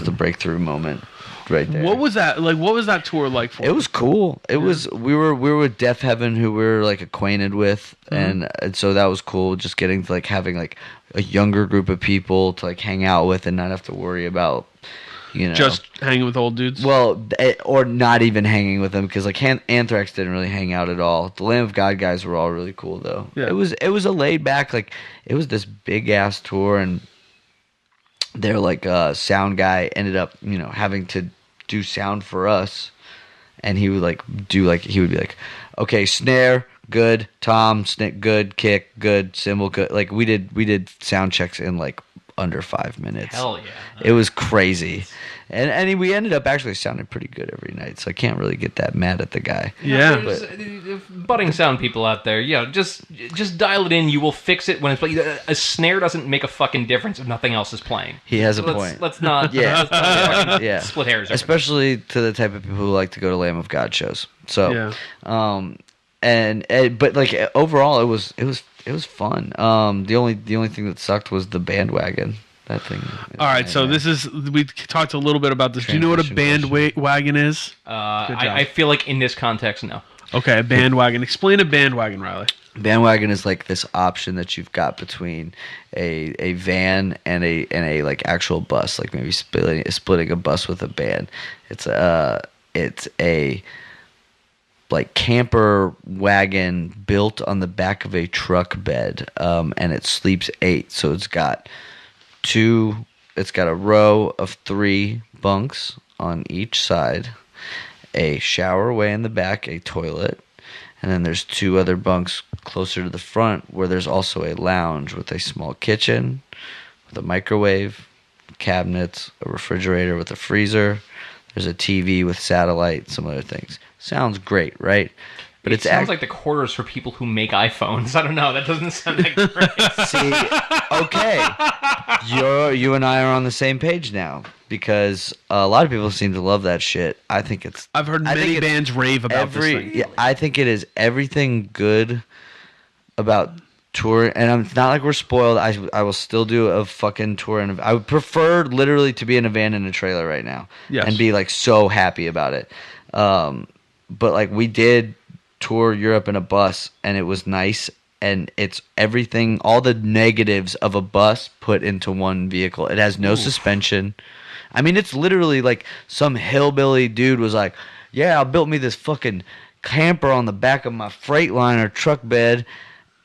the breakthrough moment right there. What was that like? What was that tour like for? It was cool. It was we were with Death Heaven, who we were like acquainted with, Mm-hmm. and so that was cool. Just getting to like having like a younger group of people to like hang out with and not have to worry about, Just hanging with old dudes. well, or not even hanging with them, because like Anthrax didn't really hang out at all. The Lamb of God guys were all really cool though. Yeah. It was a laid back, like it was this big ass tour, and their like sound guy ended up having to do sound for us, and he would he would be like, okay, snare good, tom good, kick good, cymbal good. Like we did sound checks in like under 5 minutes. Hell yeah. It was crazy. And we ended up actually sounding pretty good every night, so I can't really get that mad at the guy. Yeah. There's budding sound people out there, just dial it in. You will fix it when it's playing. A snare doesn't make a fucking difference if nothing else is playing. He has a point. Let's not. Yeah. let's not fucking Yeah. split hairs. over Especially to the type of people who like to go to Lamb of God shows. So, Yeah. but like overall, it was fun. The only thing that sucked was the bandwagon. That thing. All right, so we talked a little bit about this. Do you know what a bandwagon is? I feel like in this context, no. Okay, a bandwagon. Explain a bandwagon, Riley. Bandwagon is like this option that you've got between a van and a like actual bus, like maybe splitting a bus with a van. It's a like camper wagon built on the back of a truck bed, and it sleeps 8. So it's got a row of 3 bunks on each side, a shower way in the back, a toilet, and then there's 2 other bunks closer to the front where there's also a lounge with a small kitchen, with a microwave, cabinets, a refrigerator with a freezer. There's a TV with satellite, some other things. Sounds great, right? But it sounds like the quarters for people who make iPhones. I don't know. That doesn't sound like great. See, okay, you and I are on the same page now, because a lot of people seem to love that shit. I've heard many bands rave about this thing. Yeah, I think it is everything good about tour, and it's not like we're spoiled. I will still do a fucking tour, and I would prefer literally to be in a van in a trailer right now, and be like so happy about it. But like we did tour Europe in a bus, and it was nice, and it's everything, all the negatives of a bus put into one vehicle. It has no suspension. I mean, it's literally like some hillbilly dude was like, yeah, I built me this fucking camper on the back of my Freightliner truck bed,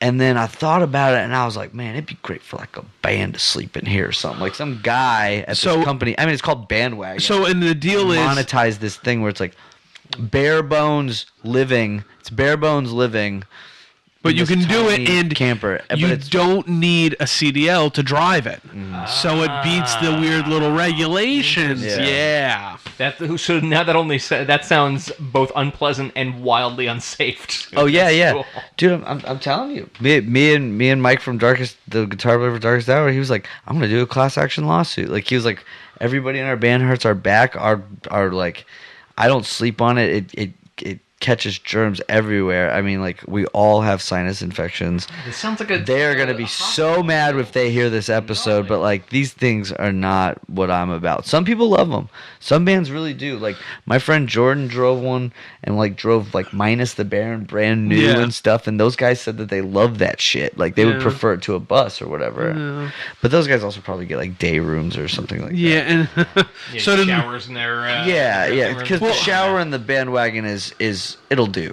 and then I thought about it, and I was like, man, it'd be great for like a band to sleep in here or something. Like some guy at this company, I mean, it's called Bandwagon. So, and the deal is monetize this thing where it's like bare bones living. It's bare bones living. But you can do it, and camper. You don't need a CDL to drive it. So it beats the weird little regulations. Yeah. So now that sounds both unpleasant and wildly unsafe. Oh yeah. Cool. Dude, I'm telling you. Me and Mike from the guitar player for Darkest Hour, he was like, I'm gonna do a class action lawsuit. Like he was like, everybody in our band hurts our back. Our like, I don't sleep on it. It catches germs everywhere. I mean, like, we all have sinus infections. It sounds like they're going to be so mad if they hear this episode, but, like, these things are not what I'm about. Some people love them. Some bands really do. Like, my friend Jordan drove one and, like, drove, like, Minus the Baron brand new and stuff, and those guys said that they love that shit. Like, they would prefer it to a bus or whatever. Yeah. But those guys also probably get, like, day rooms or something like that. Yeah, and so showers in their because the shower in the Bandwagon is it'll do,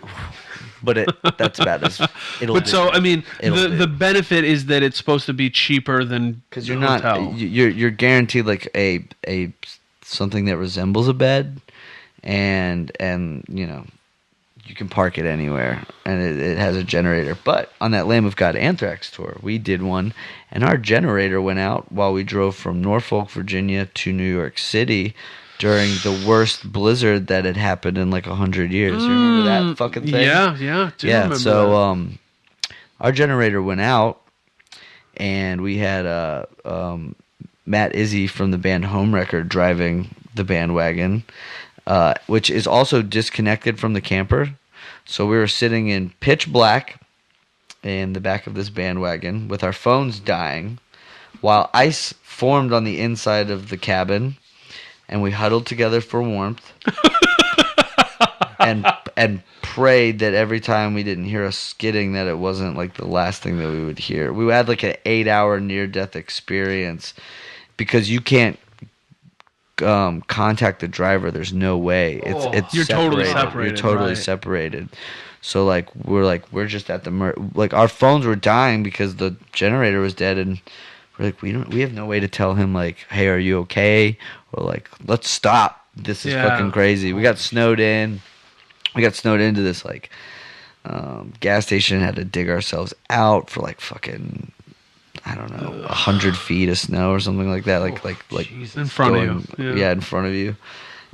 but that's about as it'll. But do. So I mean, the benefit is that it's supposed to be cheaper than because you're guaranteed like a something that resembles a bed, and you can park it anywhere, and it has a generator. But on that Lamb of God Anthrax tour, we did one, and our generator went out while we drove from Norfolk, Virginia to New York City during the worst blizzard that had happened in like 100 years. You remember that fucking thing? Yeah. Remember so that. Our generator went out, and we had Matt Izzy from the band Home Record driving the Bandwagon, which is also disconnected from the camper. So we were sitting in pitch black in the back of this Bandwagon with our phones dying while ice formed on the inside of the cabin, and we huddled together for warmth. and prayed that every time we didn't hear us skidding that it wasn't like the last thing that we would hear. We had like an 8-hour near-death experience because you can't contact the driver. There's no way. It's You're totally separated. separated, You're totally right. separated. So we're just at the our phones were dying because the generator was dead, and we're like we have no way to tell him like, hey, are you okay? Or like, let's stop. This is fucking crazy. We got snowed in. We got snowed into this like gas station. Had to dig ourselves out for like fucking, I don't know, 100 feet of snow or something like that. Like in front of you. Yeah, in front of you.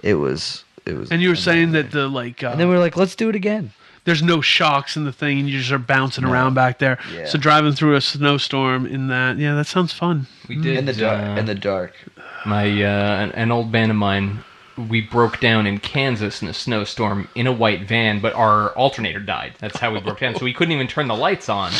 It was. And you were saying that the like. And then we were like, let's do it again. There's no shocks in the thing, and you just are bouncing around back there. Yeah. So driving through a snowstorm in that, that sounds fun. We did In the dark. My an old band of mine, we broke down in Kansas in a snowstorm in a white van, but our alternator died. That's how we broke down. So we couldn't even turn the lights on,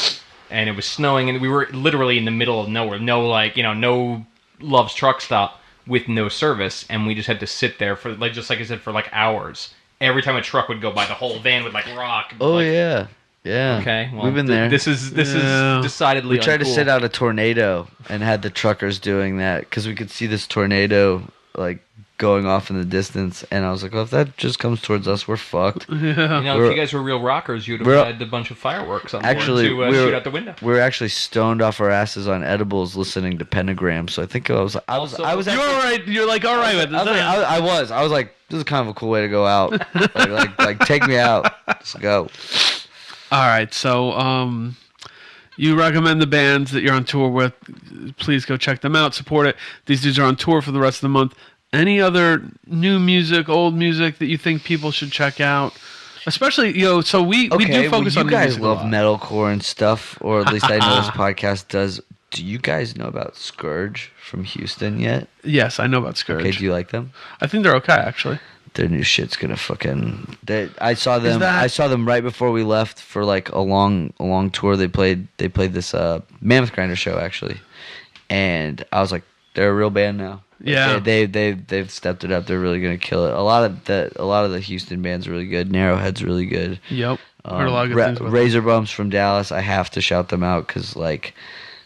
and it was snowing, and we were literally in the middle of nowhere. No, like, no Love's truck stop with no service, and we just had to sit there for like, just like I said, for like hours. Every time a truck would go by, the whole van would like rock. Oh like, yeah. Okay, well, we've been there. This is decidedly. We tried to uncool. sit out a tornado and had the truckers doing that because we could see this tornado like going off in the distance, and I was like, well, if that just comes towards us, we're fucked. If you guys were real rockers, you'd have had a bunch of fireworks on actually, board to shoot out the window. We were actually stoned off our asses on edibles, listening to pentagrams. So I think I was. You're all right. You're like, all right with this. I was like, this is kind of a cool way to go out. like take me out. Let's go. All right, so you recommend the bands that you're on tour with. Please go check them out, support it. These dudes are on tour for the rest of the month. Any other new music, old music that you think people should check out? Especially, so we do focus on you new guys music a love lot. metalcore and stuff, or at least I know this podcast does. Do you guys know about Scourge from Houston yet? Yes, I know about Scourge. Okay, do you like them? I think they're okay, actually. Their new shit's gonna fucking. I saw them right before we left for like a long tour. They played this Mammoth Grinder show actually, and I was like, they're a real band now. Yeah, they've stepped it up. They're really gonna kill it. A lot of the Houston bands are really good. Narrowhead's really good. Yep, heard a lot of good things about Razor Bumps from Dallas. I have to shout them out because like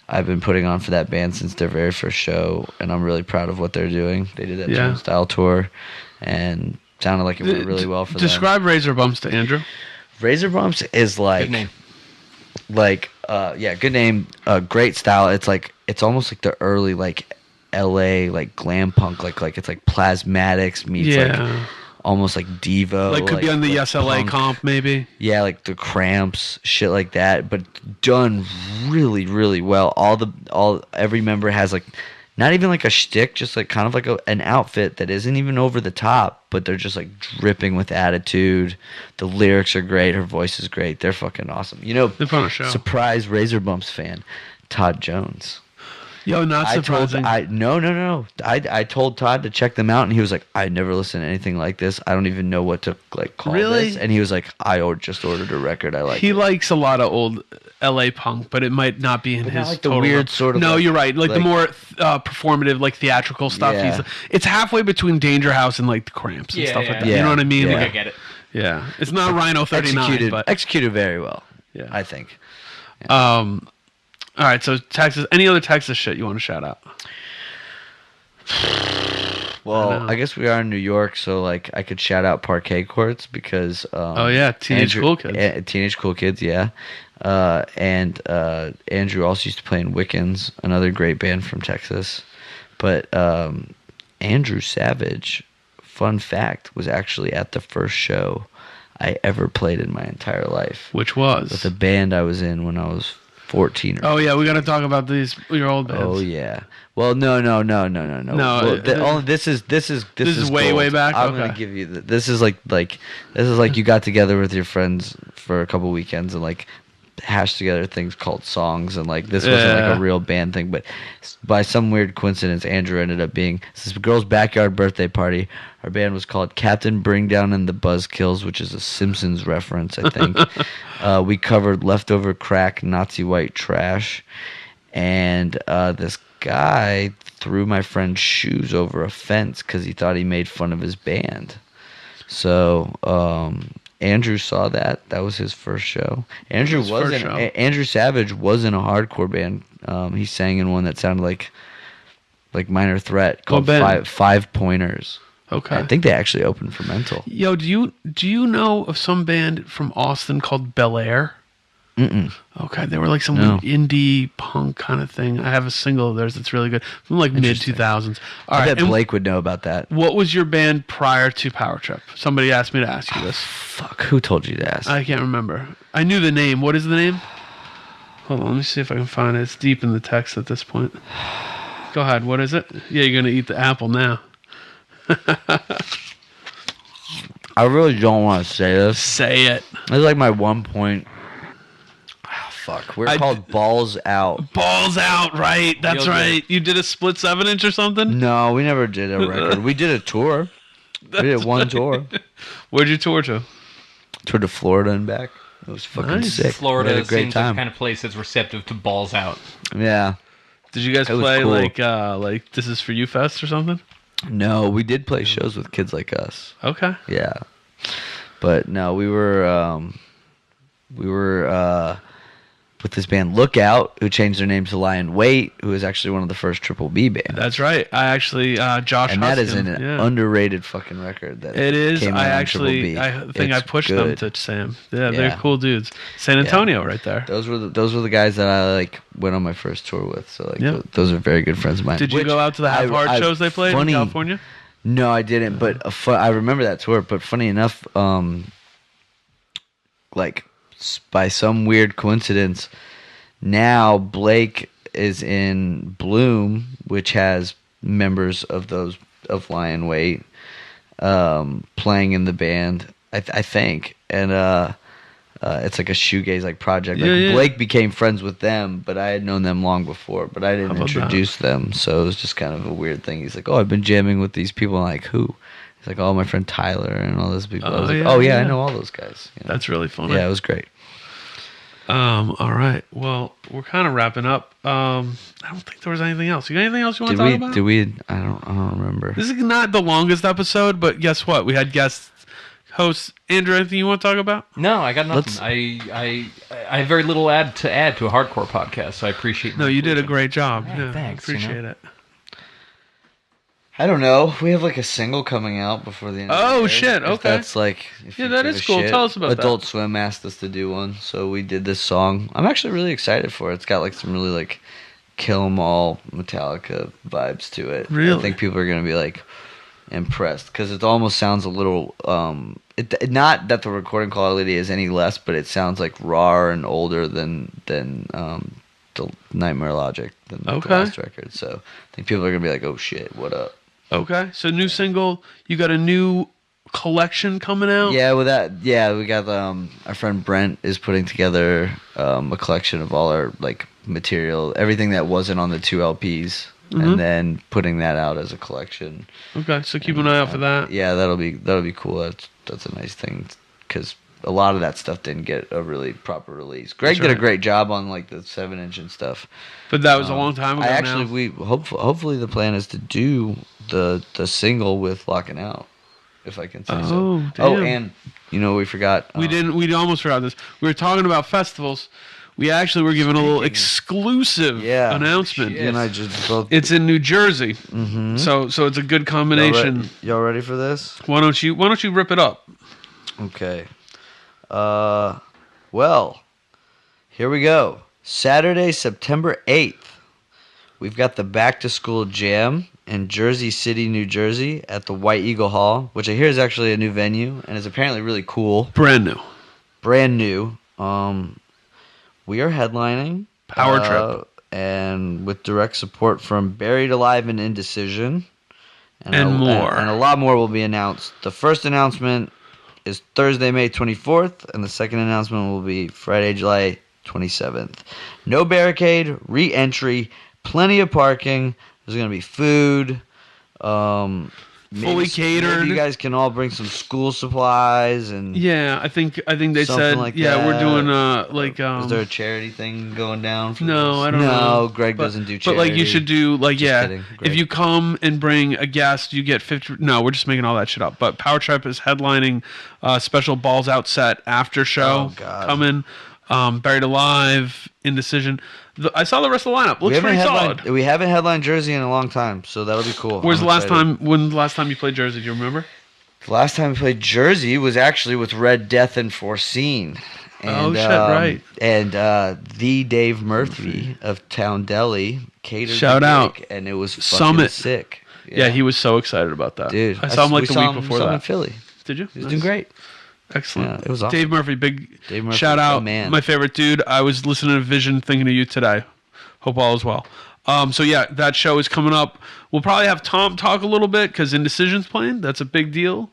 I've been putting on for that band since their very first show, and I'm really proud of what they're doing. They did that Tune Style tour, and sounded like it went really well for them. Describe Razor Bumps to Andrew. Razor Bumps is like Good name. Like good name, great style. It's almost like the early like LA like glam punk, like it's like Plasmatics meets like almost like Devo. Like could be on the Yes LA punk. comp maybe. Yeah, like the Cramps, shit like that, but done really, really well. Every member has like not even like a shtick, just like kind of like an outfit that isn't even over the top, but they're just like dripping with attitude. The lyrics are great, her voice is great. They're fucking awesome. They put on a show. Surprise Razor Bumps fan, Todd Jones. Yo, not surprising. No. I told Todd to check them out, and he was like, I never listened to anything like this. I don't even know what to like call this. And he was like, I just ordered a record. I like. He likes a lot of old LA punk, but it might not be in his like the total weird sort of. No, like, you're right. Like the more performative, like theatrical stuff. Yeah. It's halfway between Danger House and like the Cramps and stuff like that. You know what I mean? Yeah. Like, I get it. Yeah, it's not Rhino 39, but executed very well. Yeah. I think. All right, so Texas. Any other Texas shit you want to shout out? Well, I guess we are in New York, so like I could shout out Parquet Courts because. Teenage Cool Kids. Teenage Cool Kids, yeah. And Andrew also used to play in Wiccans, another great band from Texas. But Andrew Savage, fun fact, was actually at the first show I ever played in my entire life. Which was? With a band I was in when I was 14. Oh yeah, we got to talk about your old bands. Oh yeah. Well, no. No, Well, this is way gold. way back. I'm gonna give you this is like you got together with your friends for a couple weekends and like hashed together things called songs, and like this wasn't like a real band thing, but by some weird coincidence, Andrew ended up being this girl's backyard birthday party. Our band was called Captain Bring Down and the Buzzkills, which is a Simpsons reference, I think. We covered Leftover Crack, Nazi White Trash, and this guy threw my friend's shoes over a fence because he thought he made fun of his band. So Andrew saw that. That was his first show. Andrew Savage was in a hardcore band. He sang in one that sounded like Minor Threat called Five Pointers. Okay. I think they actually opened for Mental. Yo, do you know of some band from Austin called Bel Air? Mm-mm. Okay, they were like some indie punk kind of thing. I have a single of theirs that's really good from like mid 2000s. I bet Blake would know about that. What was your band prior to Power Trip? Somebody asked me to ask you this. Fuck, who told you to ask? I can't remember. I knew the name. What is the name? Hold on, let me see if I can find it. It's deep in the text at this point. Go ahead. What is it? Yeah, you're gonna eat the apple now. I really don't want to say this. Say it. It's like my 1 point. Fuck. We're called Balls Out. Balls Out, right. That's right. You did a split 7-inch or something? No, we never did a record. We did a tour. We did one tour. Where'd you tour to? Toured to Florida and back. It was fucking sick. Florida we had a great seems time. like the kind of place that's receptive to balls out. Yeah. Did you guys play cool. like This Is For You Fest or something? No, we did play shows with kids like us. Okay. Yeah. But no, we were with this band Lookout, who changed their name to Lion Wait, who is actually one of the first Triple B bands. That's right. I actually Josh and Huskin, that is an underrated fucking record. That it is. Came I out on actually, Triple B. I think It's I pushed good. them to Sam. Yeah, they're cool dudes. San Antonio, right there. Those were the guys that I like went on my first tour with. So like those are very good friends of mine. Did you go out to the Have Heart shows they played in California? No, I didn't. But I remember that tour. But funny enough, like by some weird coincidence, now Blake is in Bloom, which has members of Lion Weight playing in the band. I think, and it's like a shoegaze like project. Like Blake became friends with them, but I had known them long before, but I didn't introduce them, so it was just kind of a weird thing. He's like, "Oh, I've been jamming with these people." I'm like, "Who?" He's like, "Oh, my friend Tyler and all those people." I was like, "Oh yeah, I know all those guys." You know? That's really funny. Yeah, it was great. All right. Well, we're kind of wrapping up. I don't think there was anything else. You got anything else you want to talk about? Did we? I don't remember. This is not the longest episode, but guess what? We had guests. Host Andrew, anything you want to talk about? No, I got nothing. I have very little to add to a hardcore podcast, so I appreciate. No, you did a great job. Yeah, thanks. Appreciate it. I don't know. We have like a single coming out before the end. Of the year. Shit! Okay. That's like. That is cool. Tell us about that. Adult Swim asked us to do one, so we did this song. I'm actually really excited for it. It's got like some really like Kill 'Em All Metallica vibes to it. Really? I think people are gonna be like impressed because it almost sounds a little not that the recording quality is any less, but it sounds like rawer and older than the Nightmare Logic than the last record. So I think people are gonna be like, "Oh shit, what up?" Okay, so new single. You got a new collection coming out. Yeah, with that, we got our friend Brent is putting together a collection of all our like material, everything that wasn't on the 2 LPs. And then putting that out as a collection. Okay, so keep an eye out for that. Yeah, that'll be cool. That's a nice thing because a lot of that stuff didn't get a really proper release. Greg did a great job on like the 7-inch and stuff. But that was a long time ago. We hopefully the plan is to do the single with Locking Out, if I can say so. Damn. Oh, and you know we forgot. We almost forgot this. We were talking about festivals. We actually were given a little exclusive announcement. You and I just both. It's in New Jersey, so it's a good combination. Y'all ready for this? Why don't you rip it up? Okay. Well, here we go. Saturday, September 8th. We've got the Back to School Jam in Jersey City, New Jersey, at the White Eagle Hall, which I hear is actually a new venue and is apparently really cool. Brand new. We are headlining Power Trip, and with direct support from Buried Alive and Indecision, and more. And a lot more will be announced. The first announcement is Thursday, May 24th, and the second announcement will be Friday, July 27th. No barricade, re-entry, plenty of parking. There's going to be food. fully catered. Maybe you guys can all bring some school supplies and Yeah, I think they something said like yeah, that. we're doing Is there a charity thing going down? For no, this? I don't know. No, Greg doesn't do charity. But like you should do like Just yeah. kidding, Greg. If you come and bring a guest, you get 50. No, we're just making all that shit up. But Power Trip is headlining special Balls Out set after show Oh, God. coming. Buried Alive, Indecision. I saw the rest of the lineup. Looks pretty solid. We haven't headlined Jersey in a long time, so that'll be cool. When's I'm the last excited. time? When the last time you played Jersey? Do you remember? The last time we played Jersey was actually with Red Death and Foreseen. And, Shit, right. And the Dave Murphy of Town Deli catered Shout the out. gig, and it was fucking Summit. sick. Yeah, he was so excited about that. Dude, I saw him like the week before in that. Philly. Did you? He was doing great. Excellent. Yeah, it was awesome. Dave Murphy, big Dave Murphy, shout the out. man. My favorite dude. I was listening to Vision, thinking of you today. Hope all is well. So yeah, that show is coming up. We'll probably have Tom talk a little bit because Indecision's playing. That's a big deal.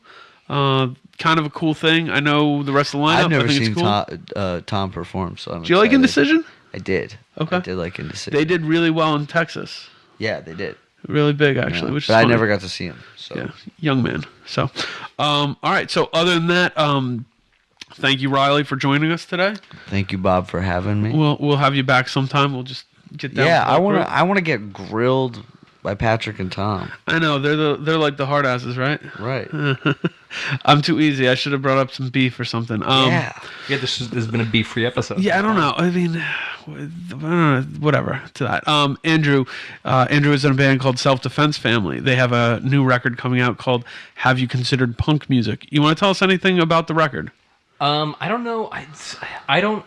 Kind of a cool thing. I know the rest of the lineup. I've never I think seen it's cool. Tom perform, so I'm Do you like excited. Indecision? I did. Okay. I did like Indecision. They did really well in Texas. Yeah, they did. Really big, actually, Yeah. which is But I funny. never got to see him. So Yeah, young man. So, all right. So, other than that, thank you, Riley, for joining us today. thank you, Bob, for having me. We'll have you back sometime. We'll just get down. Yeah, with that group. I want to get grilled by Patrick and Tom. I know they're like the hard asses, right? Right. I'm too easy. I should have brought up some beef or something. Yeah. Yeah, this has been a beef-free episode. Yeah, I don't know. I mean, whatever to that. Andrew is in a band called Self Defense Family. They have a new record coming out called "Have You Considered Punk Music?" You want to tell us anything about the record? I don't know. I don't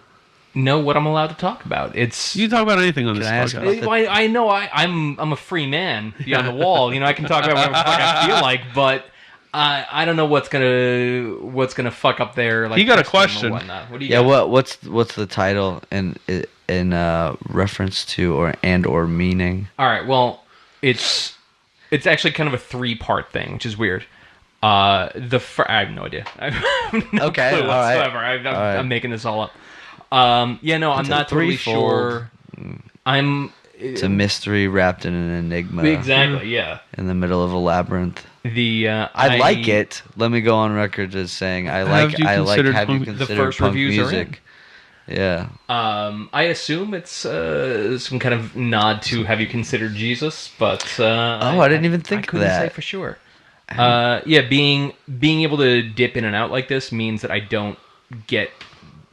know what I'm allowed to talk about. It's You can talk about anything on this I ask podcast. about I know I'm a free man beyond the wall. You know, I can talk about whatever the fuck I feel like, but I don't know what's gonna fuck up there. Like He got a texting or question. whatnot. What do you Yeah. got? What's the title in reference to or meaning? All right. Well, it's actually kind of a 3-part thing, which is weird. I have no idea. I have no Okay, clue all right. whatsoever. All right. I'm making this all up. Yeah, no, I'm It's a not totally threefold. sure. It's a mystery wrapped in an enigma Exactly. Yeah. in the middle of a labyrinth. I like it. Let me go on record as saying I Have like you Have you considered punk- considered the first punk reviews are in. music? Yeah. I assume it's some kind of nod to Have You Considered Jesus? But I didn't even think I of couldn't that. say for sure. Yeah, being able to dip in and out like this means that I don't get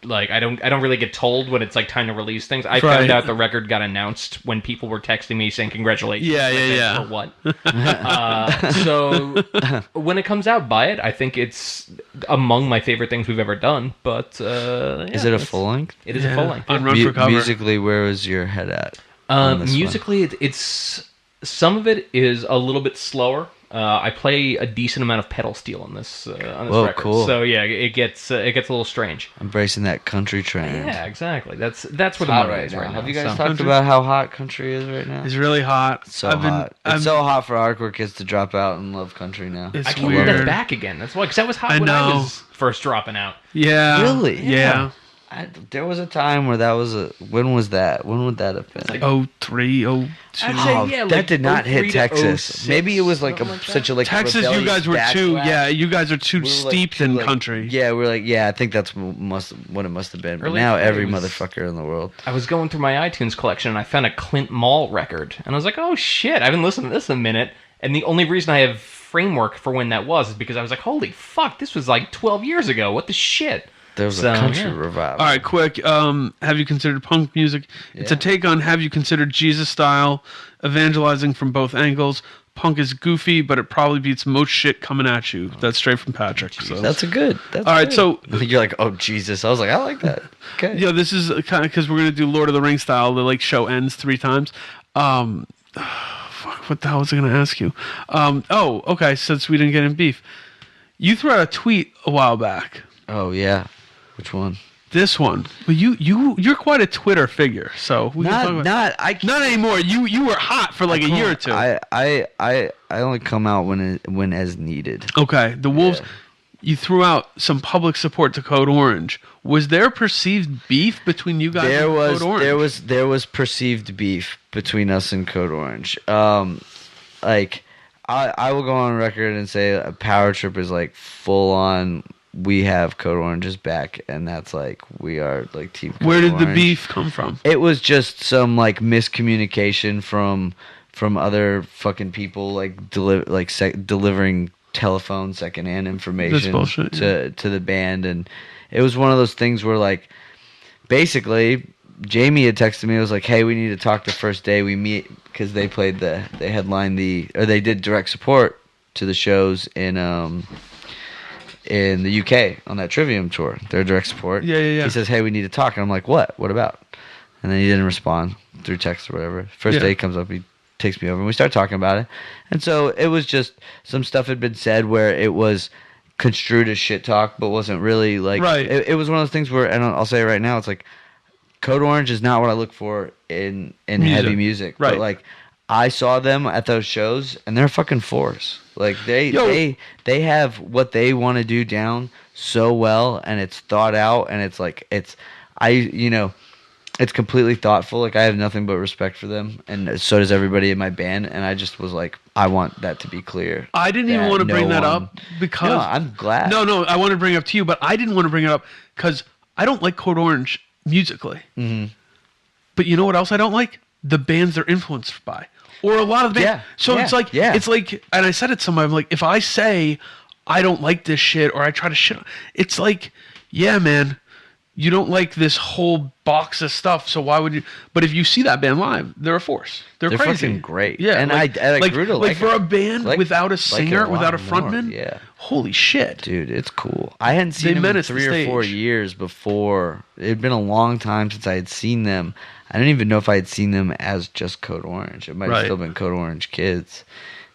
I don't really get told when it's like time to release things. I Right. found out the record got announced when people were texting me saying congratulations. Yeah, Like, yeah. For what? So when it comes out, buy it. I think it's among my favorite things we've ever done. But Is it a full length? It is a full length. On Run for Cover. Musically, where was your head at? on this one? Musically, it's some of it is a little bit slower. I play a decent amount of pedal steel on this Whoa, record, cool. so yeah, it gets a little strange. Embracing that country trend. Yeah, exactly. That's where the Hot money right is now. right now. Have you guys so. talked about how hot country is right now? It's really hot. So hot. It's so hot for hardcore kids to drop out and love country now. It's I can't weird. believe that's back again. That's why, because that was hot I when know. I was first dropping out. Yeah. Really? Yeah. There was a time where that was when was that? When would that have been? Oh 03, 02. I'd say, Oh, yeah, that like did not 03 hit to Texas. 06, Maybe it was like something like such a like Texas, you rebellious guys were too. backlash. Yeah, you guys are too We were, like, steeped too, in like- country. Yeah, we're like, yeah, I think that's what it must have been. But Early now on, every it was- motherfucker in the world. I was going through my iTunes collection and I found a Clint Mall record. And I was like, oh shit, I haven't listened to this in a minute. And the only reason I have framework for when that was is because I was like, holy fuck, this was like 12 years ago. What the shit? There was So, a country yeah. revival. All right, quick. Have you considered punk music? It's a Yeah. take on Have You Considered Jesus style, evangelizing from both angles. Punk is goofy, but it probably beats most shit coming at you. That's straight from Patrick. So. That's a good. That's All right, good. so- you're like, oh Jesus! I was like, I like that. Okay. Yeah, this is kind of because we're gonna do Lord of the Rings style. The like show ends 3 times. Fuck, what the hell was I gonna ask you? Oh, okay. Since we didn't get in beef, you threw out a tweet a while back. Oh yeah. Which one? This one. Well, you're quite a Twitter figure. So we can talk about- not anymore. You were hot for like a year or two. I only come out when as needed. Okay, the Wolves. Yeah. You threw out some public support to Code Orange. Was there perceived beef between you guys and Code Orange? There was perceived beef between us and Code Orange. Like I will go on record and say a Power Trip is like full on. We have Code Orange's back, and that's like we are like Team Code Where did the Orange. beef come from? It was just some like miscommunication from other fucking people like delivering telephone secondhand information bullshit, to the band, and it was one of those things where like basically Jamie had texted me. It was like, hey, we need to talk the first day we meet, because they headlined they did direct support to the shows in the UK on that Trivium tour. Their direct support. Yeah. He says, hey, we need to talk. And I'm like, what about? And then he didn't respond through text or whatever. First day he comes up, he takes me over, and we start talking about it. And so it was just some stuff had been said where it was construed as shit talk, but wasn't really like. Right. It was one of those things where, and I'll say it right now, it's like Code Orange is not what I look for in heavy music. Right. But like I saw them at those shows, and they're a fucking force. Like they have what they want to do down so well, and it's thought out, and it's like it's completely thoughtful. Like I have nothing but respect for them, and so does everybody in my band. And I just was like, I want that to be clear. I didn't even want to bring that up because no, I'm glad. No, I wanted to bring it up to you, but I didn't want to bring it up because I don't like Code Orange musically. Mm-hmm. But you know what else I don't like? The bands they're influenced by. Or a lot of the bands. It's like, and I said it to somebody, I'm like, if I say I don't like this shit or I try to shit on, it's like, yeah, man, you don't like this whole box of stuff, so why would you? But if you see that band live, they're a force. They're crazy. Fucking great. Yeah, and I grew to like for a band without a singer, without a frontman. More, yeah. Holy shit, dude, it's cool. I hadn't seen them in 3 or 4 years before. It had been a long time since I had seen them. I don't even know if I had seen them as just Code Orange. It might have still been Code Orange Kids.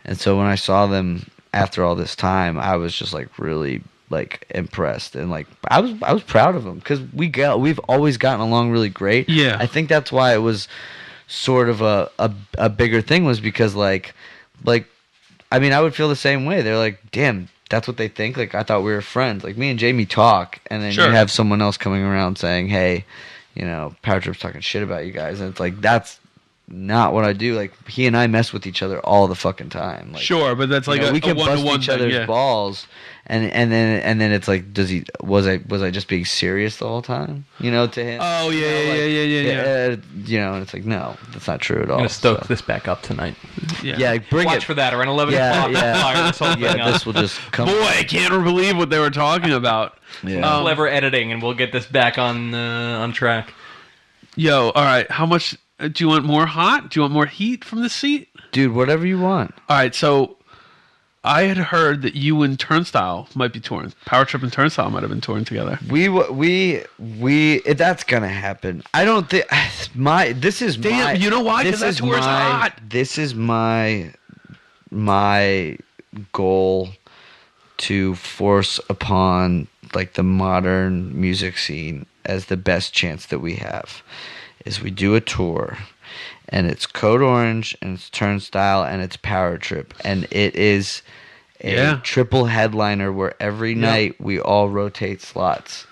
And so when I saw them after all this time, I was just like really like impressed, and like I was proud of them, because we've always gotten along really great. Yeah, I think that's why it was sort of a bigger thing, was because like I mean, I would feel the same way. They're like, damn, that's what they think. Like I thought we were friends. Like me and Jamie talk, and then you have someone else coming around saying, hey, Power Trip's talking shit about you guys, and it's like that's not what I do. Like he and I mess with each other all the fucking time. Like, sure, but that's like we can bust one-to-one each other's thing, balls, and then it's like, was I just being serious the whole time? To him. Oh yeah. And it's like, no, that's not true at all. I'm gonna stoke this back up tonight. Yeah, Watch for that around 11 o'clock. Fire this whole thing up. This will just come. Boy, I can't believe what they were talking about. Yeah. Clever editing, and we'll get this back on track. Yo, all right. How much do you want? More hot? Do you want more heat from the seat? Dude, whatever you want. All right. So I had heard that you and Turnstile might be touring. Power Trip and Turnstile might have been touring together. We that's gonna happen. I don't think this is damn. My, you know why? Because that tour is hot. This is my goal to force upon like the modern music scene as the best chance that we have, is we do a tour, and it's Code Orange, and it's Turnstile, and it's Power Trip, and it is a triple headliner where every night we all rotate slots,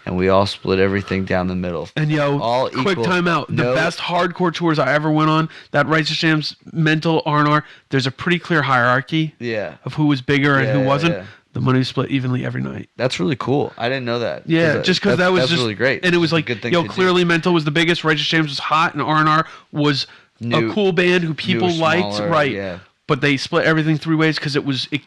and we all split everything down the middle. And all quick equal. time out. The best hardcore tours I ever went on, that Righteous Jam's Mental R&R, there's a pretty clear hierarchy of who was bigger and who wasn't. Yeah. The money was split evenly every night. That's really cool. I didn't know that. Yeah, just because that was that's just really great. And it was like, good thing clearly Mental was the biggest. Righteous James was hot, and R&R was a cool band who people liked, smaller, right? Yeah. But they split everything 3 ways because it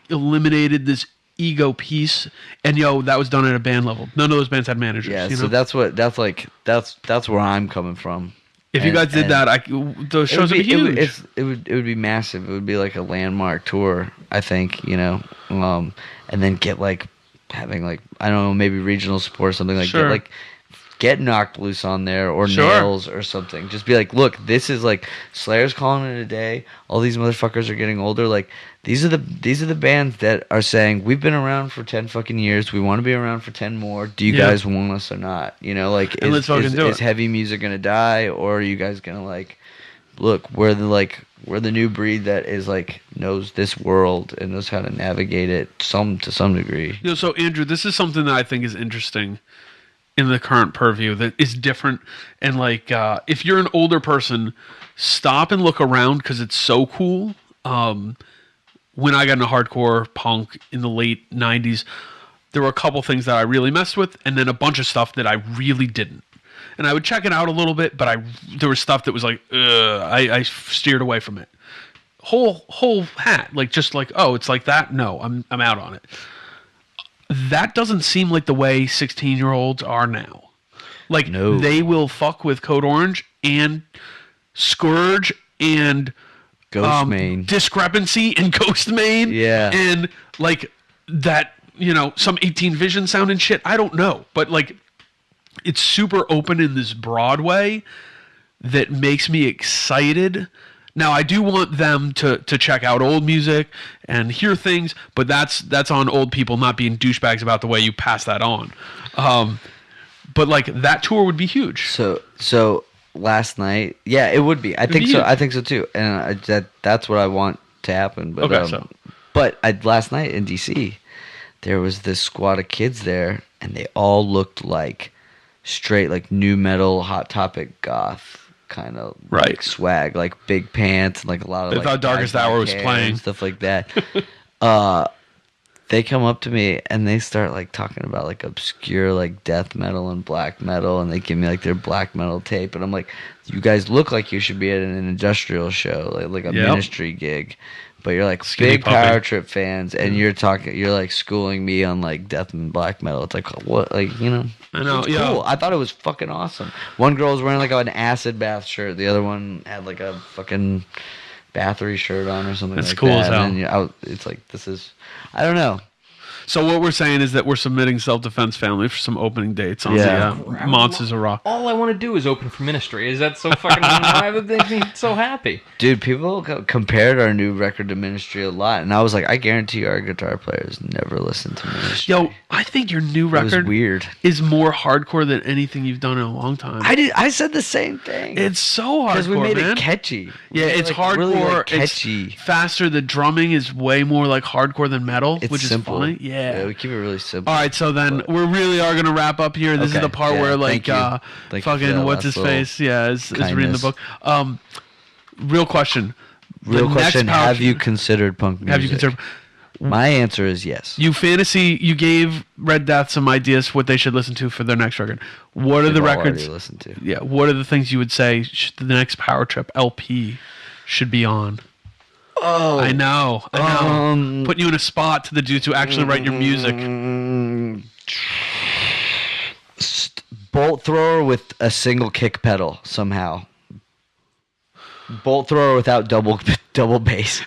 eliminated this ego piece, and that was done at a band level. None of those bands had managers. Yeah, so that's where I'm coming from. If you guys did that, those shows would be huge. It would be massive. It would be like a landmark tour, I think. And then get like having like, I don't know, maybe regional support or something, like get Knocked Loose on there, or Nails or something. Just be like, look, this is like Slayer's calling it a day. All these motherfuckers are getting older. Like these are the bands that are saying, we've been around for 10 fucking years. We want to be around for 10 more. Do you guys want us or not? Is heavy music gonna die, or are you guys gonna like, look, we're the new breed that is like knows this world and knows how to navigate it to some degree. So Andrew, this is something that I think is interesting in the current purview that is different. And like, if you're an older person, stop and look around because it's so cool. when I got into hardcore punk in the late 90s, there were a couple things that I really messed with, and then a bunch of stuff that I really didn't. And I would check it out a little bit, but there was stuff that was like, I steered away from it. Whole hat, like just like, oh, it's like that. No, I'm out on it. That doesn't seem like the way 16-year-olds are now. Like they will fuck with Code Orange and Scourge and Ghost Main, Discrepancy and Ghost Main, and like that. Some 18 Vision sound and shit. I don't know, but like it's super open in this broad way that makes me excited. Now, I do want them to check out old music and hear things, but that's on old people not being douchebags about the way you pass that on. But like that tour would be huge. So last night, yeah, it would be. I think so. I think so too, and that's what I want to happen. But last night in DC, there was this squad of kids there, and they all looked like straight like new metal, Hot Topic goth. Kind of like swag, like big pants, and like a lot of. They thought Darkest Hour was playing, stuff like that. They come up to me and they start like talking about like obscure like death metal and black metal, and they give me like their black metal tape, and I'm like, you guys look like you should be at an industrial show, like a Ministry gig. But you're like Skinny big puppy. Power Trip fans, and you're like schooling me on like death and black metal. It's like what, like I know, it's cool. I thought it was fucking awesome. One girl was wearing like an acid bath shirt. The other one had like a fucking Bathory shirt on or something. That's like cool that. as hell. And then, it's like this is, I don't know. So what we're saying is that we're submitting Self-Defense Family for some opening dates on the Monsters of Rock. All I want to do is open for Ministry. Is that so fucking? Why would they be so happy? Dude, people compared our new record to Ministry a lot, and I was like, I guarantee our guitar players never listened to Ministry. Yo, I think your new record weird. Is more hardcore than anything you've done in a long time. I said the same thing. It's so hardcore, because we made man. it catchy. Yeah, it's hardcore. Really, like, catchy. It's faster. The drumming is way more like hardcore than metal, which simple. is funny. Yeah, we keep it really simple. All right, so then we really are gonna wrap up here. This is the part where like fucking what's his face? Yeah, is reading the book. Real question. Have you considered punk music? Have you considered? My answer is yes. You gave Red Death some ideas what they should listen to for their next record. What are the records? Listened to. Yeah. What are the things you would say the next Power Trip LP should be on? Oh, I know. Putting you in a spot to the dudes who actually write your music. Bolt thrower with a single kick pedal somehow. Bolt thrower without double bass.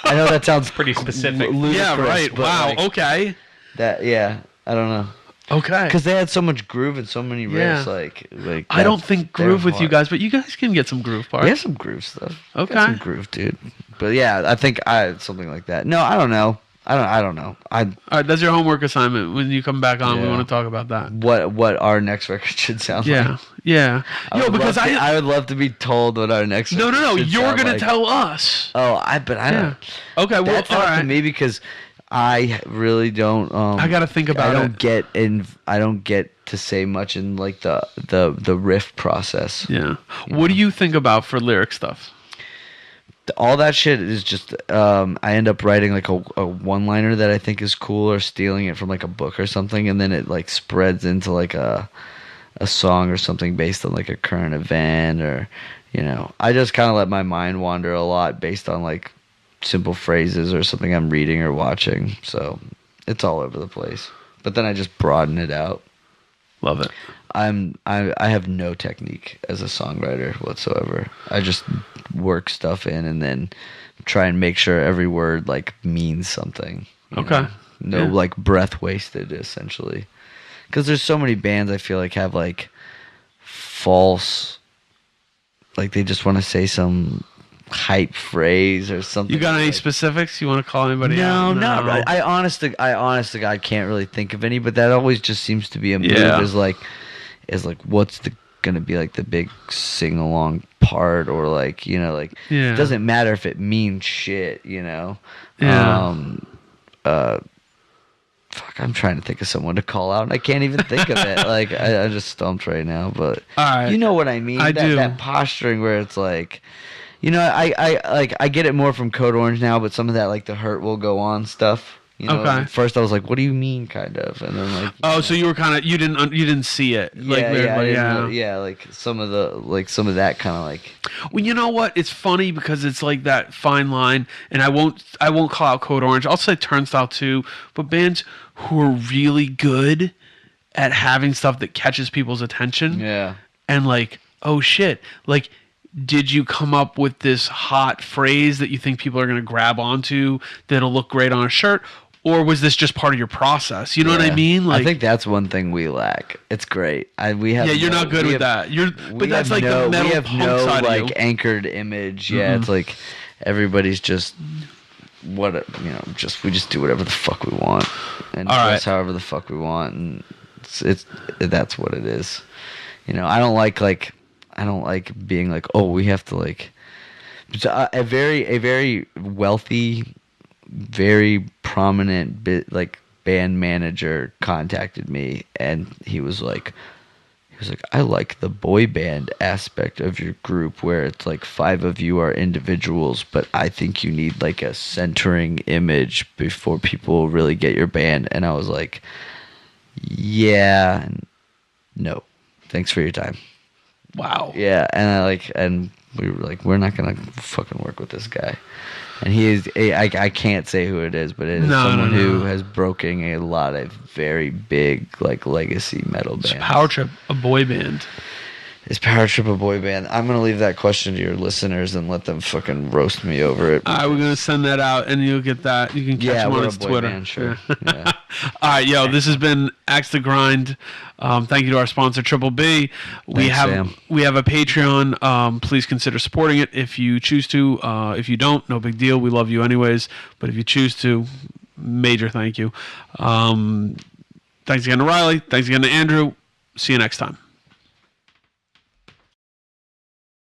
I know that sounds pretty specific. Yeah, right. Wow. Like, okay. I don't know. Okay. Because they had so much groove and so many riffs. Like I don't think groove with you guys, but you guys can get some groove parts. We have some groove stuff. Okay. Got some groove, dude. But yeah, I think something like that. No, I don't know. I don't know. All right, that's your homework assignment. When you come back on, we want to talk about that. What our next record should sound like. Yeah. Because I would love to be told what our next record should you're sound gonna like. tell us. Oh, I don't. Okay, well, that's all up right. to me because I really don't. I gotta think about it. I don't get to say much in like the riff process. Yeah. What do you think about for lyric stuff? All that shit is just I end up writing like a one-liner that I think is cool or stealing it from like a book or something, and then it like spreads into like a song or something based on like a current event, or I just kind of let my mind wander a lot based on like simple phrases or something I'm reading or watching. So it's all over the place, but then I just broaden it out. Love it. I have no technique as a songwriter whatsoever. I just work stuff in and then try and make sure every word like means something. Okay. No like breath wasted essentially. Because there's so many bands I feel like have like false, like they just want to say some hype phrase or something. You got any like, specifics? You want to call anybody out? No, not right. I honest to God can't really think of any, but that always just seems to be a move is like what's gonna be like the big sing along part, or like it doesn't matter if it means shit, fuck, I'm trying to think of someone to call out and I can't even think of it. Like I just stumped right now, but all right. You know what I mean? I do. That posturing where it's like You know, I get it more from Code Orange now, but some of that like the Hurt Will Go On stuff. You know, Okay. at first I was like, "What do you mean?" kind of, and then like. So you were kind of you didn't see it. Like some of that kind of like. Well, you know what? It's funny because it's like that fine line, and I won't call out Code Orange. I'll say Turnstile too, but bands who are really good at having stuff that catches people's attention. Yeah. And like, oh shit, like. Did you come up with this hot phrase that you think people are going to grab onto that'll look great on a shirt? Or was this just part of your process? You know what I mean? Like, I think that's one thing we lack. It's great. We have. Yeah, you're not good with that. But that's like the metal we have punk no side like of you. anchored image. Yeah, it's like everybody's just we just do whatever the fuck we want and dress however the fuck we want, and it's that's what it is. You know, I don't like being like, oh, we have to like. A very wealthy, very prominent band manager contacted me, and he was like, I like the boy band aspect of your group where it's like 5 of you are individuals, but I think you need like a centering image before people really get your band. And I was like, yeah, no, thanks for your time. Wow. Yeah, and we were like, we're not gonna fucking work with this guy. And he is, I can't say who it is, but it is someone who has broken a lot of very big like legacy metal bands. Power Trip, a boy band. Is Power Trip a boy band? I'm gonna leave that question to your listeners and let them fucking roast me over it. All right, we're gonna send that out, and you'll get that. You can catch him on his Twitter. Band, sure. Yeah. All right, yo, this has been Axe to Grind. Thank you to our sponsor, Triple B. We Thanks, have Sam. we have a Patreon. Please consider supporting it if you choose to. If you don't, no big deal. We love you anyways. But if you choose to, major thank you. Thanks again to Riley. Thanks again to Andrew. See you next time.